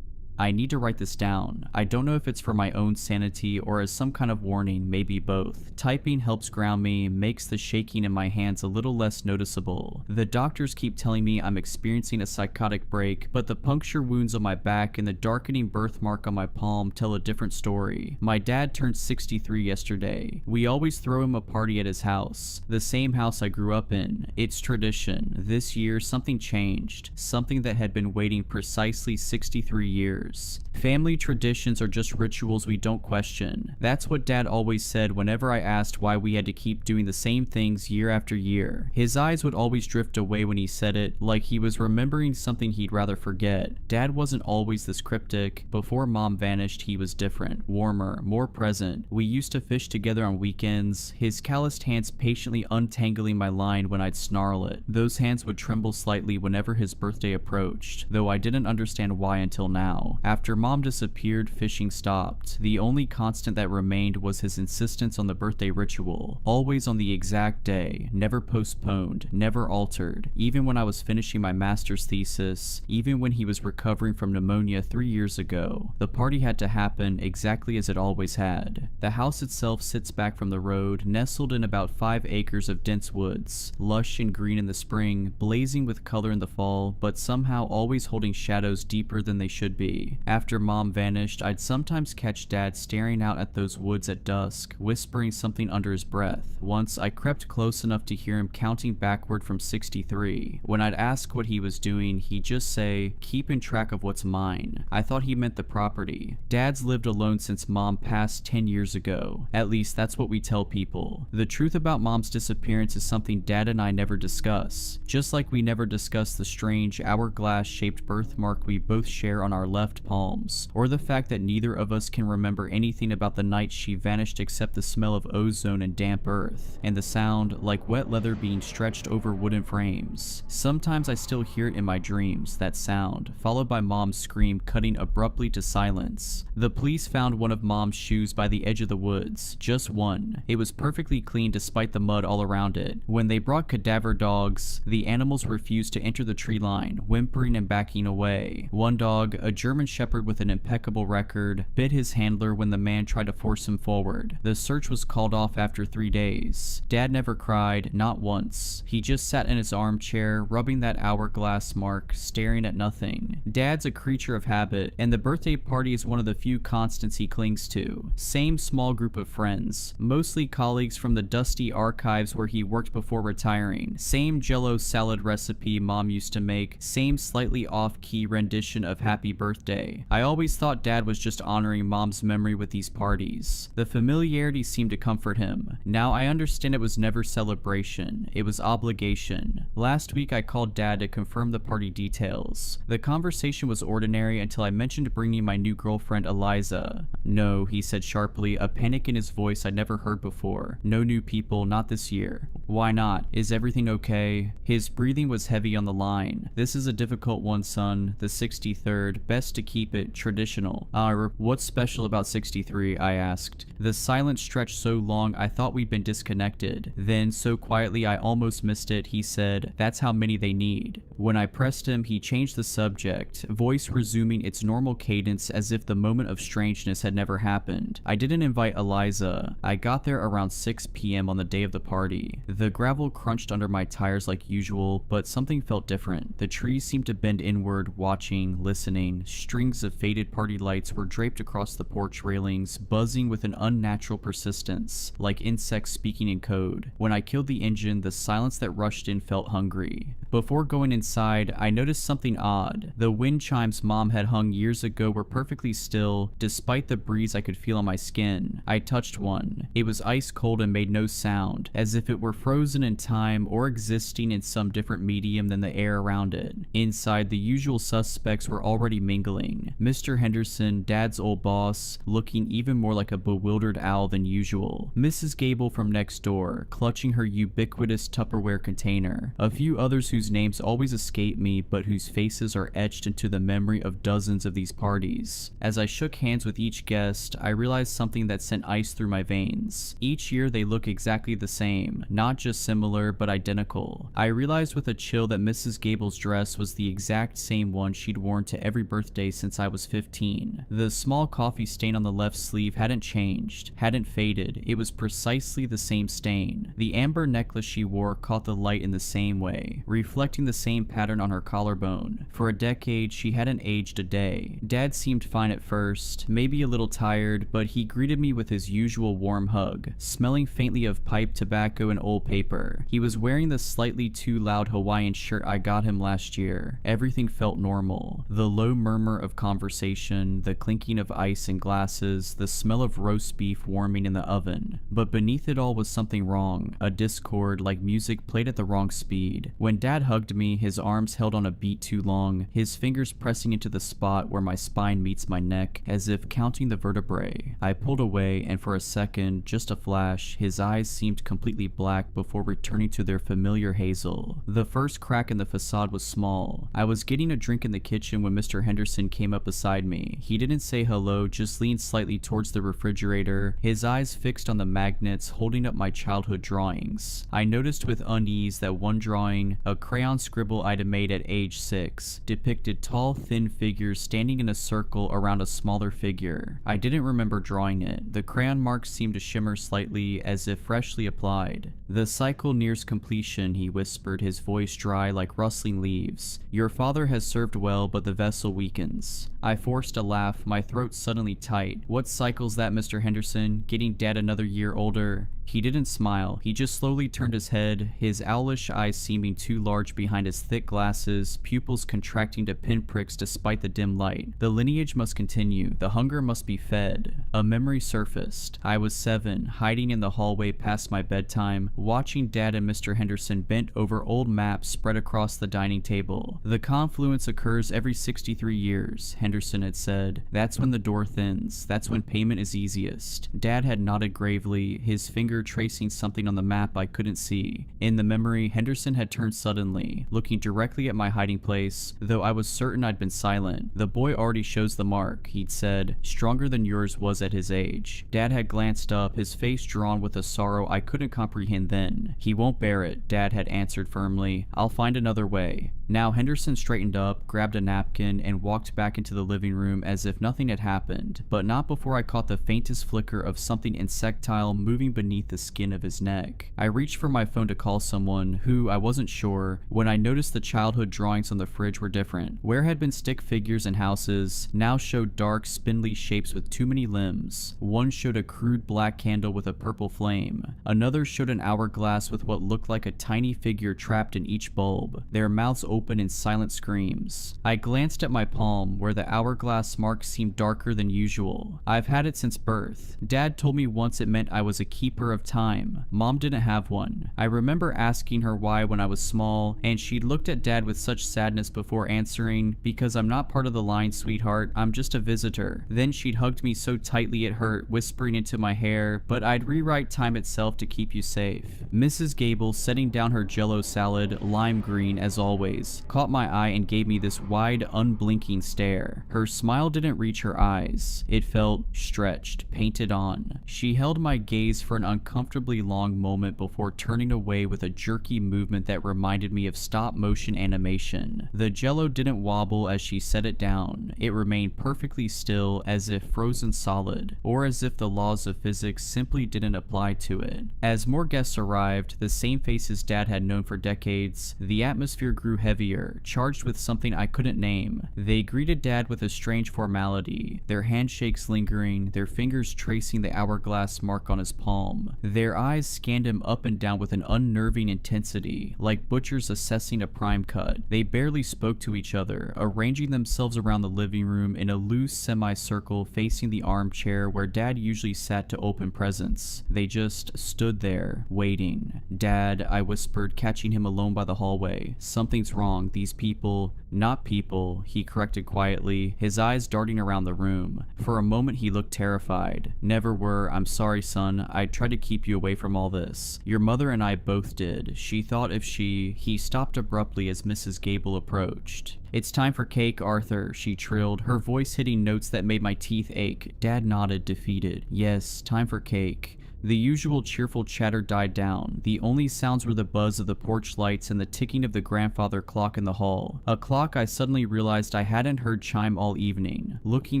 Speaker 3: I need to write this down. I don't know if it's for my own sanity or as some kind of warning, maybe both. Typing helps ground me, makes the shaking in my hands a little less noticeable. The doctors keep telling me I'm experiencing a psychotic break, but the puncture wounds on my back and the darkening birthmark on my palm tell a different story. My dad turned 63 yesterday. We always throw him a party at his house, the same house I grew up in. It's tradition. This year, something changed, something that had been waiting precisely 63 years. Family traditions are just rituals we don't question. That's what Dad always said whenever I asked why we had to keep doing the same things year after year. His eyes would always drift away when he said it, like he was remembering something he'd rather forget. Dad wasn't always this cryptic. Before Mom vanished, he was different, warmer, more present. We used to fish together on weekends, his calloused hands patiently untangling my line when I'd snarl it. Those hands would tremble slightly whenever his birthday approached, though I didn't understand why until now. After Mom disappeared, fishing stopped. The only constant that remained was his insistence on the birthday ritual, always on the exact day, never postponed, never altered. Even when I was finishing my master's thesis, even when he was recovering from pneumonia 3 years ago, the party had to happen exactly as it always had. The house itself sits back from the road, nestled in about 5 acres of dense woods, lush and green in the spring, blazing with color in the fall, but somehow always holding shadows deeper than they should be. After Mom vanished, I'd sometimes catch Dad staring out at those woods at dusk, whispering something under his breath. Once, I crept close enough to hear him counting backward from 63. When I'd ask what he was doing, he'd just say, "Keeping track of what's mine." I thought he meant the property. Dad's lived alone since Mom passed 10 years ago. At least that's what we tell people. The truth about Mom's disappearance is something Dad and I never discuss. Just like we never discuss the strange hourglass-shaped birthmark we both share on our left palms, or the fact that neither of us can remember anything about the night she vanished except the smell of ozone and damp earth, and the sound like wet leather being stretched over wooden frames. Sometimes I still hear it in my dreams, that sound, followed by Mom's scream cutting abruptly to silence. The police found one of Mom's shoes by the edge of the woods, just one. It was perfectly clean despite the mud all around it. When they brought cadaver dogs, the animals refused to enter the tree line, whimpering and backing away. One dog, a German Shepherd with an impeccable record, bit his handler when the man tried to force him forward. The search was called off after 3 days. Dad never cried, not once. He just sat in his armchair, rubbing that hourglass mark, staring at nothing. Dad's a creature of habit, and the birthday party is one of the few constants he clings to. Same small group of friends, mostly colleagues from the dusty archives where he worked before retiring. Same Jell-O salad recipe Mom used to make, same slightly off-key rendition of Happy Birthday. I always thought Dad was just honoring Mom's memory with these parties. The familiarity seemed to comfort him. Now I understand it was never celebration, it was obligation. Last week I called Dad to confirm the party details. The conversation was ordinary until I mentioned bringing my new girlfriend Eliza. "No," he said sharply, a panic in his voice I'd never heard before. "No new people, not this year." "Why not? Is everything okay?" His breathing was heavy on the line. "This is a difficult one, son. The 63rd. Best to keep it traditional." What's special about 63? I asked. The silence stretched so long I thought we'd been disconnected. Then, so quietly I almost missed it, he said, "That's how many they need." When I pressed him, he changed the subject, voice resuming its normal cadence as if the moment of strangeness had never happened. "I didn't invite Eliza. I got there around 6 p.m. on the day of the party. The gravel crunched under my tires like usual, but something felt different. The trees seemed to bend inward, watching, listening. Strings of faded party lights were draped across the porch railings, buzzing with an unnatural persistence, like insects speaking in code. When I killed the engine, the silence that rushed in felt hungry. Before going inside, I noticed something odd. The wind chimes Mom had hung years ago were perfectly still, despite the breeze I could feel on my skin. I touched one. It was ice cold and made no sound, as if it were frozen in time or existing in some different medium than the air around it. Inside, the usual suspects were already mingling. Mr. Henderson, Dad's old boss, looking even more like a bewildered owl than usual. Mrs. Gable from next door, clutching her ubiquitous Tupperware container. A few others whose names always escape me, but whose faces are etched into the memory of dozens of these parties. As I shook hands with each guest, I realized something that sent ice through my veins. Each year they look exactly the same, not not just similar, but identical. I realized with a chill that Mrs. Gable's dress was the exact same one she'd worn to every birthday since I was 15. The small coffee stain on the left sleeve hadn't changed, hadn't faded, it was precisely the same stain. The amber necklace she wore caught the light in the same way, reflecting the same pattern on her collarbone. For a decade, she hadn't aged a day. Dad seemed fine at first, maybe a little tired, but he greeted me with his usual warm hug, smelling faintly of pipe tobacco and old paper. He was wearing the slightly too loud Hawaiian shirt I got him last year. Everything felt normal. The low murmur of conversation, the clinking of ice in glasses, the smell of roast beef warming in the oven. But beneath it all was something wrong, a discord like music played at the wrong speed. When Dad hugged me, his arms held on a beat too long, his fingers pressing into the spot where my spine meets my neck, as if counting the vertebrae. I pulled away, and for a second, just a flash, his eyes seemed completely black before returning to their familiar hazel. The first crack in the facade was small. I was getting a drink in the kitchen when Mr. Henderson came up beside me. He didn't say hello, just leaned slightly towards the refrigerator, his eyes fixed on the magnets holding up my childhood drawings. I noticed with unease that one drawing, a crayon scribble I'd made at age 6, depicted tall, thin figures standing in a circle around a smaller figure. I didn't remember drawing it. The crayon marks seemed to shimmer slightly, as if freshly applied. "The cycle nears completion," he whispered, his voice dry like rustling leaves. "Your father has served well, but the vessel weakens." I forced a laugh, my throat suddenly tight. "What cycle's that, Mr. Henderson? Getting Dad another year older?" He didn't smile. He just slowly turned his head, his owlish eyes seeming too large behind his thick glasses, pupils contracting to pinpricks despite the dim light. The lineage must continue. The hunger must be fed. A memory surfaced. I was 7, hiding in the hallway past my bedtime, watching Dad and Mr. Henderson bent over old maps spread across the dining table. "The confluence occurs every 63 years, Henderson had said. "That's when the door thins. That's when payment is easiest." Dad had nodded gravely, his finger tracing something on the map I couldn't see. In the memory, Henderson had turned suddenly, looking directly at my hiding place, though I was certain I'd been silent. "The boy already shows the mark," he'd said, "stronger than yours was at his age." Dad had glanced up, his face drawn with a sorrow I couldn't comprehend then. "He won't bear it," Dad had answered firmly. "I'll find another way." Now Henderson straightened up, grabbed a napkin, and walked back into the living room as if nothing had happened, but not before I caught the faintest flicker of something insectile moving beneath the skin of his neck. I reached for my phone to call someone, who I wasn't sure, when I noticed the childhood drawings on the fridge were different. Where had been stick figures and houses, now showed dark, spindly shapes with too many limbs. One showed a crude black candle with a purple flame. Another showed an hourglass with what looked like a tiny figure trapped in each bulb, their mouths open in silent screams. I glanced at my palm, where the hourglass mark seemed darker than usual. I've had it since birth. Dad told me once it meant I was a keeper of time. Mom didn't have one. I remember asking her why when I was small, and she'd looked at Dad with such sadness before answering, "Because I'm not part of the line, sweetheart. I'm just a visitor." Then she'd hugged me so tightly it hurt, whispering into my hair, "But I'd rewrite time itself to keep you safe." Mrs. Gable, setting down her jello salad, lime green as always, caught my eye and gave me this wide, unblinking stare. Her smile didn't reach her eyes. It felt stretched, painted on. She held my gaze for an uncomfortably long moment before turning away with a jerky movement that reminded me of stop-motion animation. The jello didn't wobble as she set it down. It remained perfectly still, as if frozen solid, or as if the laws of physics simply didn't apply to it. As more guests arrived, the same faces Dad had known for decades, the atmosphere grew heavier, charged with something I couldn't name. They greeted Dad with a strange formality, their handshakes lingering, their fingers tracing the hourglass mark on his palm. Their eyes scanned him up and down with an unnerving intensity, like butchers assessing a prime cut. They barely spoke to each other, arranging themselves around the living room in a loose semicircle facing the armchair where Dad usually sat to open presents. They just stood there, waiting. "Dad," I whispered, catching him alone by the hallway. "Something's wrong. These people..." "Not people," he corrected quietly, his eyes darting around the room. For a moment he looked terrified. "Never were. I'm sorry, son. I tried to keep you away from all this. Your mother and I both did. She thought if she..." He stopped abruptly as Mrs. Gable approached. "It's time for cake, Arthur," she trilled, her voice hitting notes that made my teeth ache. Dad nodded, defeated. "Yes, time for cake." The usual cheerful chatter died down. The only sounds were the buzz of the porch lights and the ticking of the grandfather clock in the hall. A clock I suddenly realized I hadn't heard chime all evening. Looking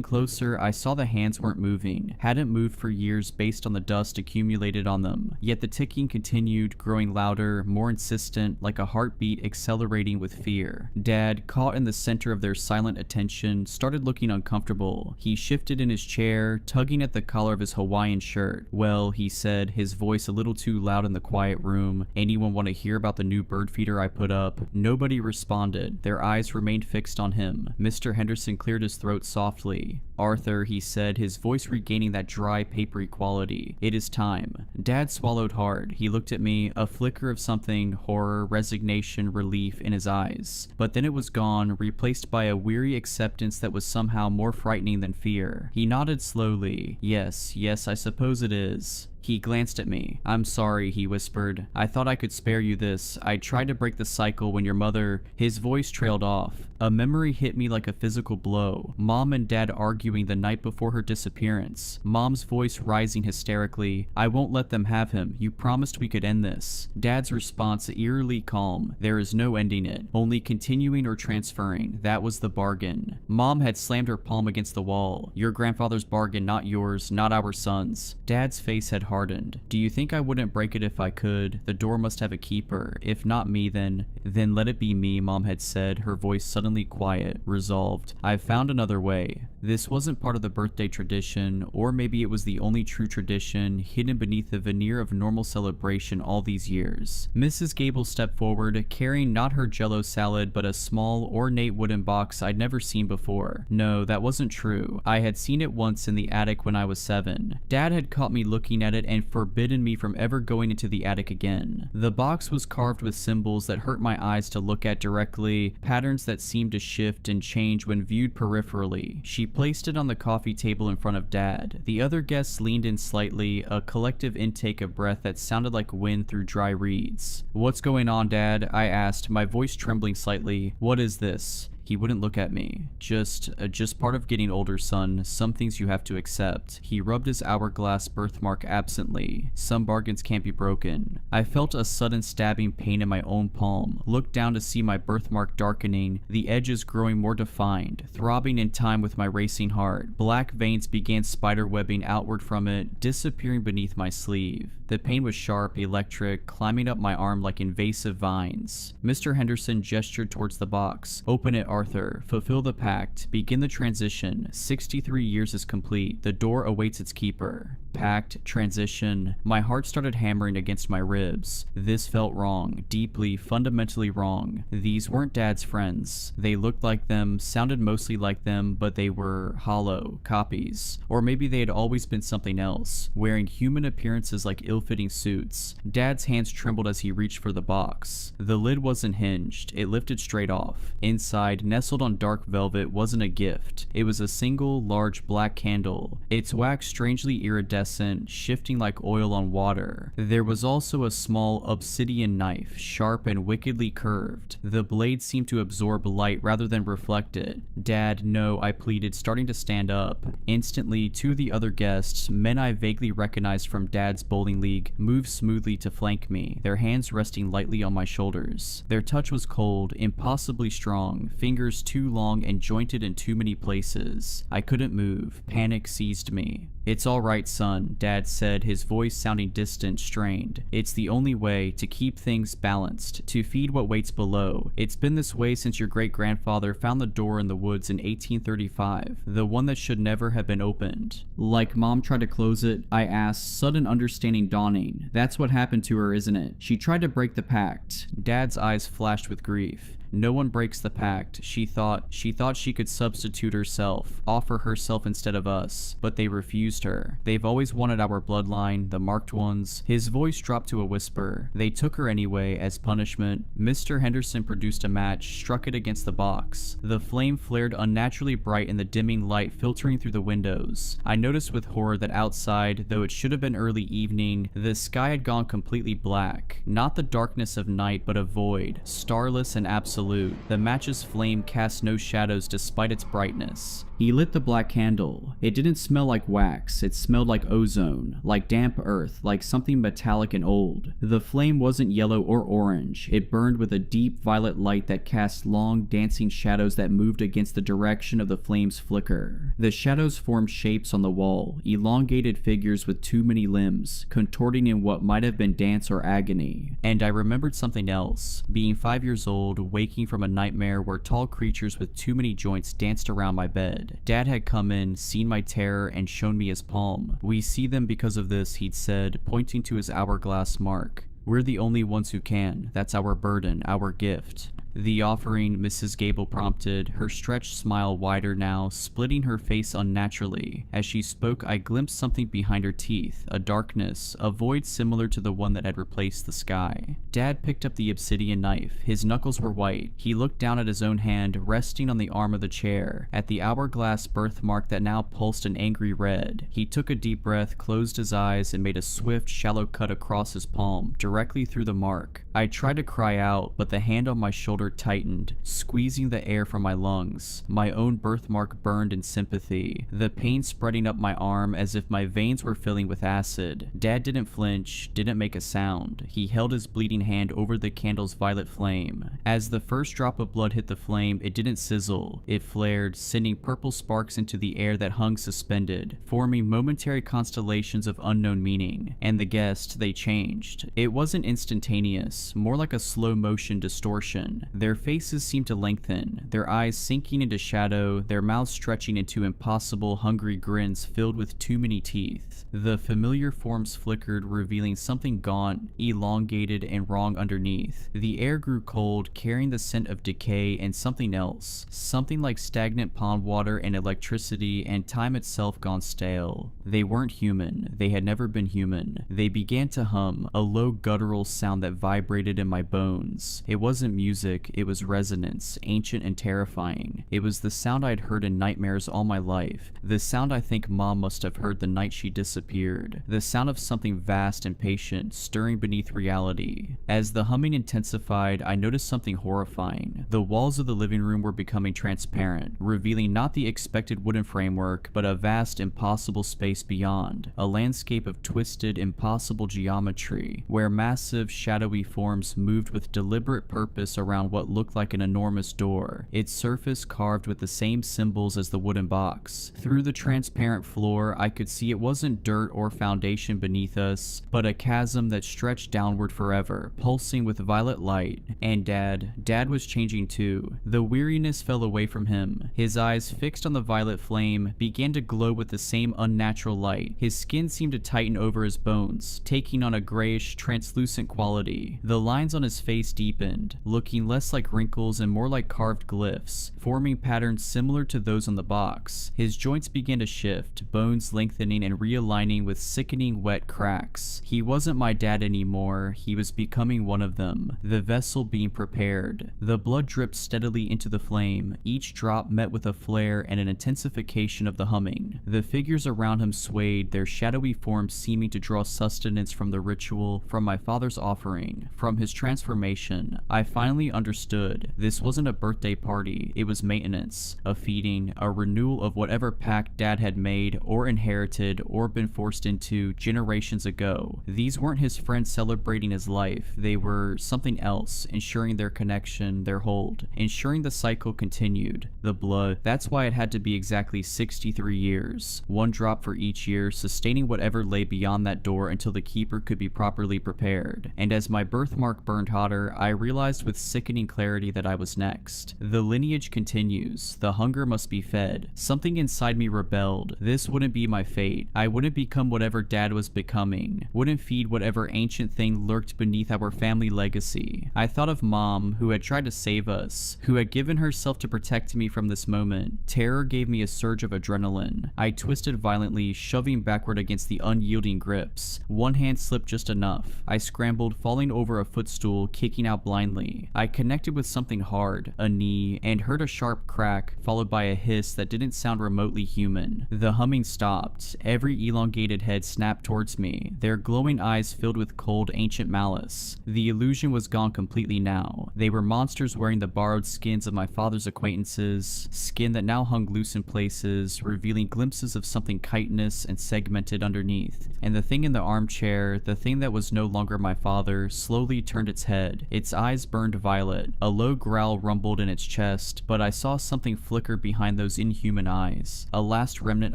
Speaker 3: closer, I saw the hands weren't moving, hadn't moved for years based on the dust accumulated on them. Yet the ticking continued, growing louder, more insistent, like a heartbeat accelerating with fear. Dad, caught in the center of their silent attention, started looking uncomfortable. He shifted in his chair, tugging at the collar of his Hawaiian shirt. "Well," he said, his voice a little too loud in the quiet room, "anyone want to hear about the new bird feeder I put up?" Nobody responded. Their eyes remained fixed on him. Mr. Henderson cleared his throat softly. "Arthur," he said, his voice regaining that dry, papery quality. "It is time." Dad swallowed hard. He looked at me, a flicker of something, horror, resignation, relief in his eyes. But then it was gone, replaced by a weary acceptance that was somehow more frightening than fear. He nodded slowly. Yes, I suppose it is." He glanced at me. "I'm sorry," he whispered. "I thought I could spare you this. I tried to break the cycle when your mother—" His voice trailed off. A memory hit me like a physical blow. Mom and Dad arguing the night before her disappearance. Mom's voice rising hysterically. "I won't let them have him. You promised we could end this." Dad's response eerily calm. "There is no ending it. Only continuing or transferring. That was the bargain." Mom had slammed her palm against the wall. "Your grandfather's bargain, not yours, not our son's." Dad's face had hardened. "Do you think I wouldn't break it if I could? The door must have a keeper. If not me, then let it be me," Mom had said, her voice suddenly quiet, resolved. "I've found another way." This wasn't part of the birthday tradition, or maybe it was the only true tradition, hidden beneath the veneer of normal celebration all these years. Mrs. Gable stepped forward, carrying not her jello salad, but a small, ornate wooden box I'd never seen before. No, that wasn't true. I had seen it once in the attic when I was 7. Dad had caught me looking at it and forbidden me from ever going into the attic again. The box was carved with symbols that hurt my eyes to look at directly, patterns that seemed to shift and change when viewed peripherally. She placed it on the coffee table in front of Dad. The other guests leaned in slightly, a collective intake of breath that sounded like wind through dry reeds. "What's going on, Dad?" I asked, my voice trembling slightly. "What is this?" He wouldn't look at me. Just part of getting older, son. Some things you have to accept." He rubbed his hourglass birthmark absently. "Some bargains can't be broken." I felt a sudden stabbing pain in my own palm, looked down to see my birthmark darkening, the edges growing more defined, throbbing in time with my racing heart. Black veins began spiderwebbing outward from it, disappearing beneath my sleeve. The pain was sharp, electric, climbing up my arm like invasive vines. Mr. Henderson gestured towards the box. "Open it, Arthur. Fulfill the pact. Begin the transition. 63 years is complete. The door awaits its keeper." Pact, transition. My heart started hammering against my ribs. This felt wrong. Deeply, fundamentally wrong. These weren't Dad's friends. They looked like them, sounded mostly like them, but they were hollow, copies. Or maybe they had always been something else, wearing human appearances like ill-fitting suits. Dad's hands trembled as he reached for the box. The lid wasn't hinged. It lifted straight off. Inside, nestled on dark velvet, wasn't a gift. It was a single, large black candle. Its wax strangely iridescent, shifting like oil on water. There was also a small obsidian knife, sharp and wickedly curved. The blade seemed to absorb light rather than reflect it. "Dad, no," I pleaded, starting to stand up. Instantly, two of the other guests, men I vaguely recognized from Dad's bowling league, moved smoothly to flank me, their hands resting lightly on my shoulders. Their touch was cold, impossibly strong, fingers too long and jointed in too many places. I couldn't move. Panic seized me. "It's all right, son," Dad said, his voice sounding distant, strained. "It's the only way to keep things balanced, to feed what waits below. It's been this way since your great-grandfather found the door in the woods in 1835, the one that should never have been opened." "Like Mom tried to close it?" I asked, sudden understanding dawning. "That's what happened to her, isn't it? She tried to break the pact." Dad's eyes flashed with grief. "No one breaks the pact. She thought she could substitute herself, offer herself instead of us, but they refused her. They've always wanted our bloodline, the marked ones." His voice dropped to a whisper. "They took her anyway, as punishment." Mr. Henderson produced a match, struck it against the box. The flame flared unnaturally bright in the dimming light filtering through the windows. I noticed with horror that outside, though it should have been early evening, the sky had gone completely black. Not the darkness of night, but a void, starless and absolute. The match's flame cast no shadows despite its brightness. He lit the black candle. It didn't smell like wax, it smelled like ozone, like damp earth, like something metallic and old. The flame wasn't yellow or orange, it burned with a deep violet light that cast long dancing shadows that moved against the direction of the flame's flicker. The shadows formed shapes on the wall, elongated figures with too many limbs, contorting in what might have been dance or agony. And I remembered something else. Being 5 years old, waking from a nightmare where tall creatures with too many joints danced around my bed. Dad had come in, seen my terror, and shown me his palm. "We see them because of this," he'd said, pointing to his hourglass mark. "We're the only ones who can. That's our burden, our gift." "The offering," Mrs. Gable prompted, her stretched smile wider now, splitting her face unnaturally. As she spoke, I glimpsed something behind her teeth, a darkness, a void similar to the one that had replaced the sky. Dad picked up the obsidian knife. His knuckles were white. He looked down at his own hand, resting on the arm of the chair, at the hourglass birthmark that now pulsed an angry red. He took a deep breath, closed his eyes, and made a swift, shallow cut across his palm, directly through the mark. I tried to cry out, but the hand on my shoulder tightened, squeezing the air from my lungs. My own birthmark burned in sympathy, the pain spreading up my arm as if my veins were filling with acid. Dad didn't flinch, didn't make a sound. He held his bleeding hand over the candle's violet flame. As the first drop of blood hit the flame, it didn't sizzle. It flared, sending purple sparks into the air that hung suspended, forming momentary constellations of unknown meaning. And the guessed, they changed. It wasn't instantaneous, more like a slow motion distortion. Their faces seemed to lengthen, their eyes sinking into shadow, their mouths stretching into impossible, hungry grins filled with too many teeth. The familiar forms flickered, revealing something gaunt, elongated, and wrong underneath. The air grew cold, carrying the scent of decay and something else. Something like stagnant pond water and electricity and time itself gone stale. They weren't human. They had never been human. They began to hum, a low guttural sound that vibrated in my bones. It wasn't music. It was resonance, ancient and terrifying. It was the sound I'd heard in nightmares all my life. The sound I think Mom must have heard the night she disappeared. The sound of something vast and patient, stirring beneath reality. As the humming intensified, I noticed something horrifying. The walls of the living room were becoming transparent, revealing not the expected wooden framework, but a vast, impossible space beyond. A landscape of twisted, impossible geometry, where massive, shadowy forms moved with deliberate purpose around what looked like an enormous door, its surface carved with the same symbols as the wooden box. Through the transparent floor, I could see it wasn't dirt or foundation beneath us, but a chasm that stretched downward forever, pulsing with violet light. And Dad was changing too. The weariness fell away from him. His eyes, fixed on the violet flame, began to glow with the same unnatural light. His skin seemed to tighten over his bones, taking on a grayish, translucent quality. The lines on his face deepened, looking less like wrinkles and more like carved glyphs, forming patterns similar to those on the box. His joints began to shift, bones lengthening and realigning with sickening wet cracks. He wasn't my dad anymore, he was becoming one of them, the vessel being prepared. The blood dripped steadily into the flame, each drop met with a flare and an intensification of the humming. The figures around him swayed, their shadowy forms seeming to draw sustenance from the ritual, from my father's offering, from his transformation. I finally understood. This wasn't a birthday party, it was maintenance, a feeding, a renewal of whatever pact Dad had made or inherited or been forced into generations ago. These weren't his friends celebrating his life, they were something else, ensuring their connection, their hold, ensuring the cycle continued. The blood, that's why it had to be exactly 63 years, one drop for each year, sustaining whatever lay beyond that door until the keeper could be properly prepared. And as my birthmark burned hotter, I realized with sickening clarity that I was next. The lineage continues. The hunger must be fed. Something inside me rebelled. This wouldn't be my fate. I wouldn't become whatever Dad was becoming. Wouldn't feed whatever ancient thing lurked beneath our family legacy. I thought of Mom, who had tried to save us, who had given herself to protect me from this moment. Terror gave me a surge of adrenaline. I twisted violently, shoving backward against the unyielding grips. One hand slipped just enough. I scrambled, falling over over a footstool, kicking out blindly. I connected with something hard, a knee, and heard a sharp crack, followed by a hiss that didn't sound remotely human. The humming stopped. Every elongated head snapped towards me, their glowing eyes filled with cold, ancient malice. The illusion was gone completely now. They were monsters wearing the borrowed skins of my father's acquaintances, skin that now hung loose in places, revealing glimpses of something chitinous and segmented underneath. And the thing in the armchair, the thing that was no longer my father, slowly turned its head. Its eyes burned violet. A low growl rumbled in its chest, but I saw something flicker behind those inhuman eyes. A last remnant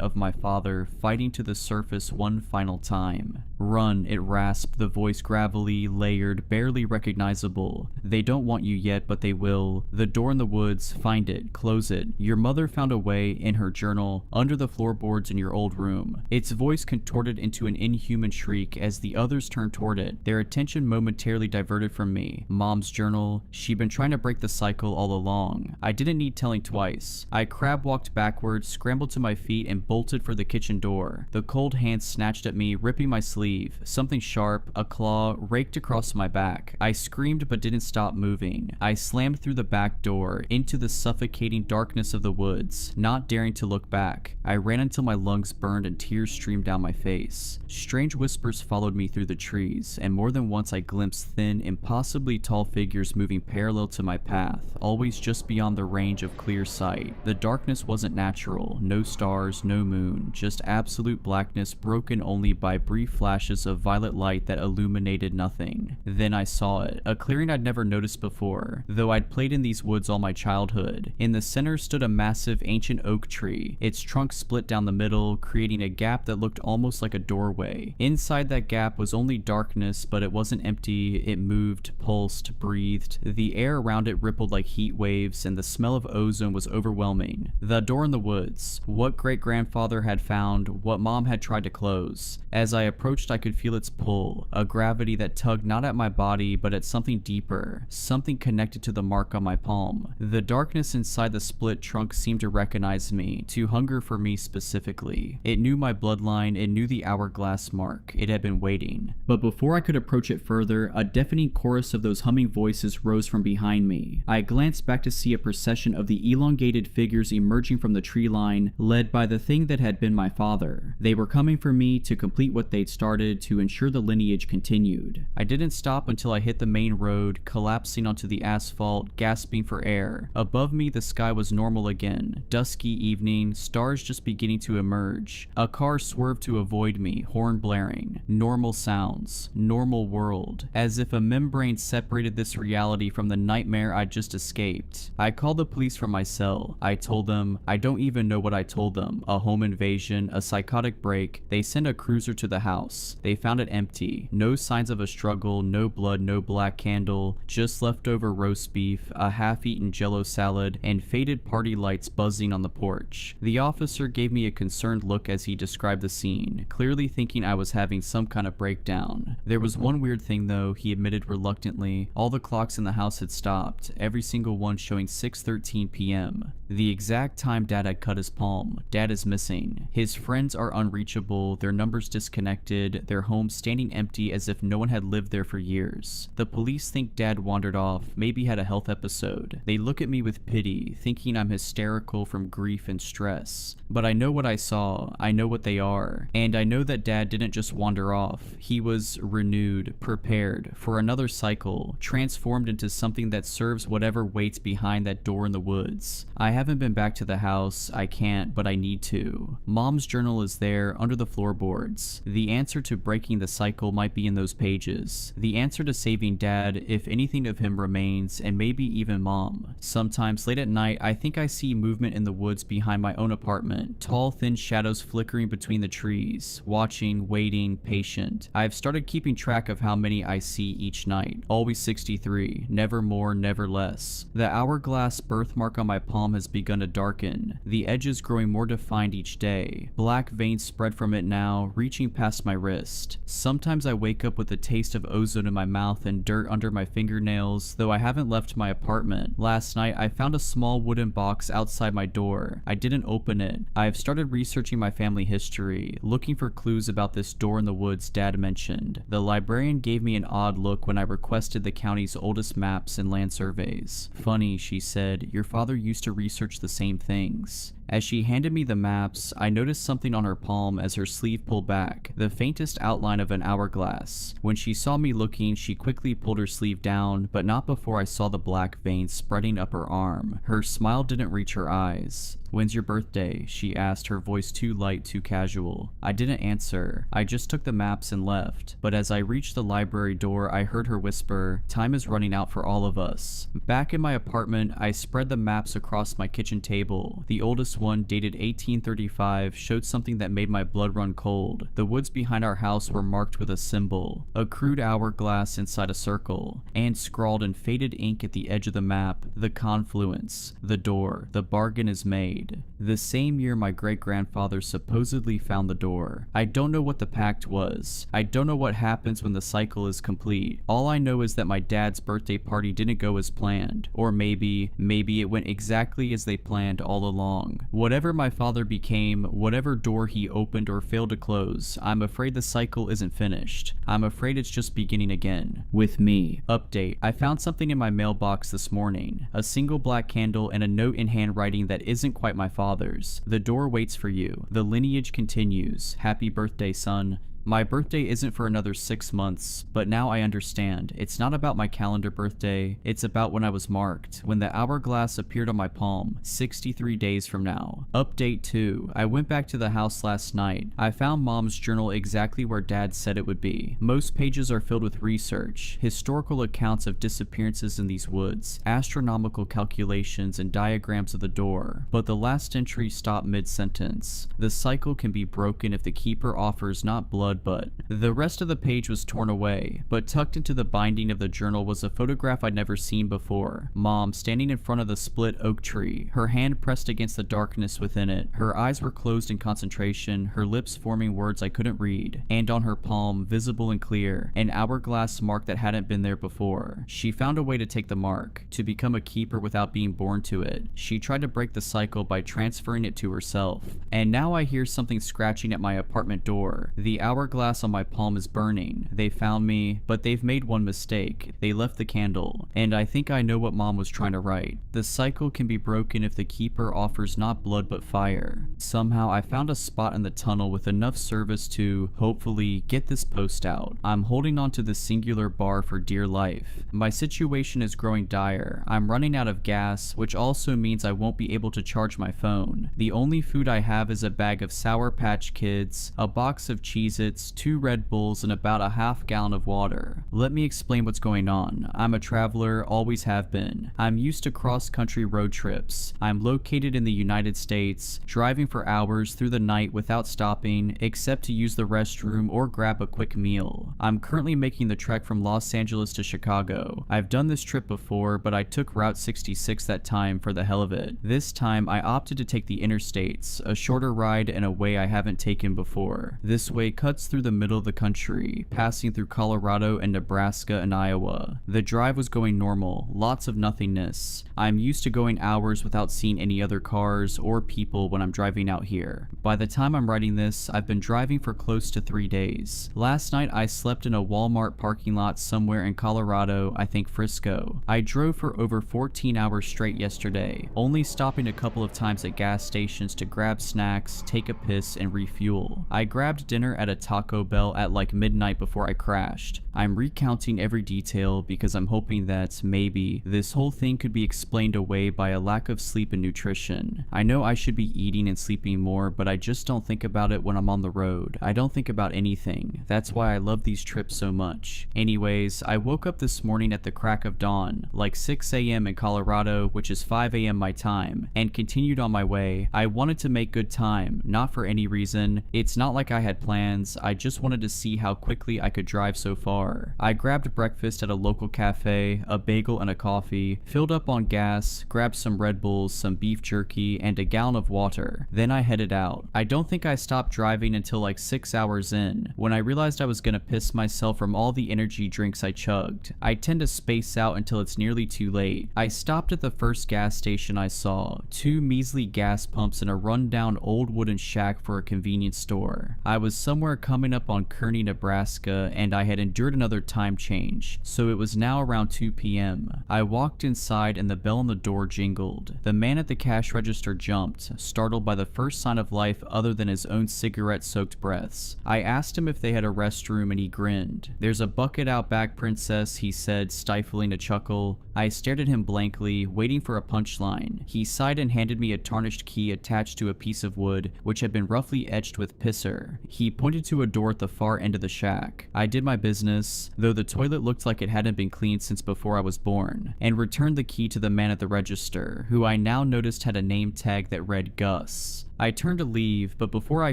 Speaker 3: of my father, fighting to the surface one final time. "Run," it rasped, the voice gravelly, layered, barely recognizable. "They don't want you yet, but they will. The door in the woods, find it, close it. Your mother found a way, in her journal, under the floorboards in your old room." Its voice contorted into an inhuman shriek as the others turned toward it, their attention momentarily diverted from me. Mom's journal. She'd been trying to break the cycle all along. I didn't need telling twice. I crab walked backwards, scrambled to my feet, and bolted for the kitchen door. The cold hand snatched at me, ripping my sleeve. Something sharp, a claw, raked across my back. I screamed but didn't stop moving. I slammed through the back door, into the suffocating darkness of the woods, not daring to look back. I ran until my lungs burned and tears streamed down my face. Strange whispers followed me through the trees, and more than once I glimpsed thin, impossibly tall figures moving parallel to my path, always just beyond the range of clear sight. The darkness wasn't natural, no stars, no moon, just absolute blackness broken only by brief flashes of violet light that illuminated nothing. Then I saw it, a clearing I'd never noticed before, though I'd played in these woods all my childhood. In the center stood a massive ancient oak tree, its trunk split down the middle, creating a gap that looked almost like a doorway. Inside that gap was only darkness, but it wasn't empty. It moved, pulsed, breathed. The air around it rippled like heat waves, and the smell of ozone was overwhelming. The door in the woods. What great-grandfather had found, what mom had tried to close. As I approached, I could feel its pull, a gravity that tugged not at my body, but at something deeper, something connected to the mark on my palm. The darkness inside the split trunk seemed to recognize me, to hunger for me specifically. It knew my bloodline, it knew the hourglass mark. It had been waiting. But before I could approach it further, a deafening chorus of those humming voices rose from behind me. I glanced back to see a procession of the elongated figures emerging from the tree line, led by the thing that had been my father. They were coming for me to complete what they'd started, to ensure the lineage continued. I didn't stop until I hit the main road, collapsing onto the asphalt, gasping for air. Above me, the sky was normal again. Dusky evening, stars just beginning to emerge. A car swerved to avoid me, horn blaring. Normal sounds. Normal world. As if a membrane separated this reality from the nightmare I'd just escaped. I called the police from my cell. I told them, I don't even know what I told them. A home invasion, a psychotic break. They sent a cruiser to the house. They found it empty. No signs of a struggle, no blood, no black candle, just leftover roast beef, a half-eaten jello salad, and faded party lights buzzing on the porch. The officer gave me a concerned look as he described the scene, clearly thinking I was having some kind of breakdown. There was one weird thing though, he admitted reluctantly. All the clocks in the house had stopped, every single one showing 6:13 p.m. The exact time Dad had cut his palm. Dad is missing. His friends are unreachable, their numbers disconnected, their home standing empty as if no one had lived there for years. The police think Dad wandered off, maybe had a health episode. They look at me with pity, thinking I'm hysterical from grief and stress. But I know what I saw, I know what they are, and I know that Dad didn't just wander off. He was renewed, prepared for another cycle, transformed into something that serves whatever waits behind that door in the woods. I haven't been back to the house, I can't, but I need to. Mom's journal is there, under the floorboards. The answer to breaking the cycle might be in those pages. The answer to saving Dad, if anything of him remains, and maybe even Mom. Sometimes late at night, I think I see movement in the woods behind my own apartment. Tall, thin shadows flickering between the trees. Watching, waiting, patient. I've started keeping track of how many I see each night. Always 63. Never more, never less. The hourglass birthmark on my palm has begun to darken, the edges growing more defined each day. Black veins spread from it now, reaching past my wrist. Sometimes I wake up with the taste of ozone in my mouth and dirt under my fingernails, though I haven't left my apartment. Last night, I found a small wooden box outside my door. I didn't open it. I have started researching my family history, looking for clues about this door in the woods Dad mentioned. The librarian gave me an odd look when I requested the county's oldest maps and land surveys. Funny, she said, your father used to research the same things. As she handed me the maps, I noticed something on her palm as her sleeve pulled back, the faintest outline of an hourglass. When she saw me looking, she quickly pulled her sleeve down, but not before I saw the black veins spreading up her arm. Her smile didn't reach her eyes. "When's your birthday?" she asked, her voice too light, too casual. I didn't answer. I just took the maps and left. But as I reached the library door, I heard her whisper, "Time is running out for all of us." Back in my apartment, I spread the maps across my kitchen table. The oldest one, dated 1835, showed something that made my blood run cold. The woods behind our house were marked with a symbol, a crude hourglass inside a circle, and scrawled in faded ink at the edge of the map, "The confluence, the door, the bargain is made." The same year my great-grandfather supposedly found the door. I don't know what the pact was. I don't know what happens when the cycle is complete. All I know is that my dad's birthday party didn't go as planned. Or maybe it went exactly as they planned all along. Whatever my father became, whatever door he opened or failed to close, I'm afraid the cycle isn't finished. I'm afraid it's just beginning again. With me. Update. I found something in my mailbox this morning. A single black candle and a note in handwriting that isn't quite my father's. "The door waits for you. The lineage continues. Happy birthday, son." My birthday isn't for another 6 months, but now I understand. It's not about my calendar birthday, it's about when I was marked, when the hourglass appeared on my palm, 63 days from now. Update 2. I went back to the house last night. I found Mom's journal exactly where Dad said it would be. Most pages are filled with research, historical accounts of disappearances in these woods, astronomical calculations, and diagrams of the door. But the last entry stopped mid-sentence. The cycle can be broken if the keeper offers not blood but the rest of the page was torn away, but tucked into the binding of the journal was a photograph I'd never seen before. Mom standing in front of the split oak tree, her hand pressed against the darkness within it. Her eyes were closed in concentration, her lips forming words I couldn't read, and on her palm, visible and clear, an hourglass mark that hadn't been there before. She found a way to take the mark, to become a keeper without being born to it. She tried to break the cycle by transferring it to herself. And now I hear something scratching at my apartment door. The hourglass on my palm is burning. They found me, but they've made one mistake. They left the candle, and I think I know what Mom was trying to write. The cycle can be broken if the keeper offers not blood but fire. Somehow I found a spot in the tunnel with enough service to, hopefully, get this post out. I'm holding onto the singular bar for dear life. My situation is growing dire. I'm running out of gas, which also means I won't be able to charge my phone. The only food I have is a bag of Sour Patch Kids, a box of Cheez-Its, 2 Red Bulls, and about a half gallon of water. Let me explain what's going on. I'm a traveler, always have been. I'm used to cross-country road trips. I'm located in the United States, driving for hours through the night without stopping, except to use the restroom or grab a quick meal. I'm currently making the trek from Los Angeles to Chicago. I've done this trip before, but I took Route 66 that time for the hell of it. This time, I opted to take the interstates, a shorter ride and a way I haven't taken before. This way cuts through the middle of the country, passing through Colorado and Nebraska and Iowa. The drive was going normal, lots of nothingness. I'm used to going hours without seeing any other cars or people when I'm driving out here. By the time I'm writing this, I've been driving for close to 3 days. Last night I slept in a Walmart parking lot somewhere in Colorado, I think Frisco. I drove for over 14 hours straight yesterday, only stopping a couple of times at gas stations to grab snacks, take a piss, and refuel. I grabbed dinner at a Taco Bell at like midnight before I crashed. I'm recounting every detail because I'm hoping that maybe this whole thing could be explained away by a lack of sleep and nutrition. I know I should be eating and sleeping more, but I just don't think about it when I'm on the road. I don't think about anything. That's why I love these trips so much. Anyways, I woke up this morning at the crack of dawn, like 6 a.m. in Colorado, which is 5 a.m. my time, and continued on my way. I wanted to make good time, not for any reason. It's not like I had plans. I just wanted to see how quickly I could drive so far. I grabbed breakfast at a local cafe, a bagel and a coffee, filled up on gas, grabbed some Red Bulls, some beef jerky, and a gallon of water. Then I headed out. I don't think I stopped driving until like 6 hours in, when I realized I was gonna piss myself from all the energy drinks I chugged. I tend to space out until it's nearly too late. I stopped at the first gas station I saw, 2 measly gas pumps and a rundown old wooden shack for a convenience store. I was somewhere coming up on Kearney, Nebraska, and I had endured another time change, so it was now around 2 p.m. I walked inside and the bell on the door jingled. The man at the cash register jumped, startled by the first sign of life other than his own cigarette-soaked breaths. I asked him if they had a restroom and he grinned. "There's a bucket out back, princess," he said, stifling a chuckle. I stared at him blankly, waiting for a punchline. He sighed and handed me a tarnished key attached to a piece of wood, which had been roughly etched with pisser. He pointed to a door at the far end of the shack. I did my business, though the toilet looked like it hadn't been cleaned since before I was born, and returned the key to the man at the register, who I now noticed had a name tag that read Gus. I turned to leave, but before I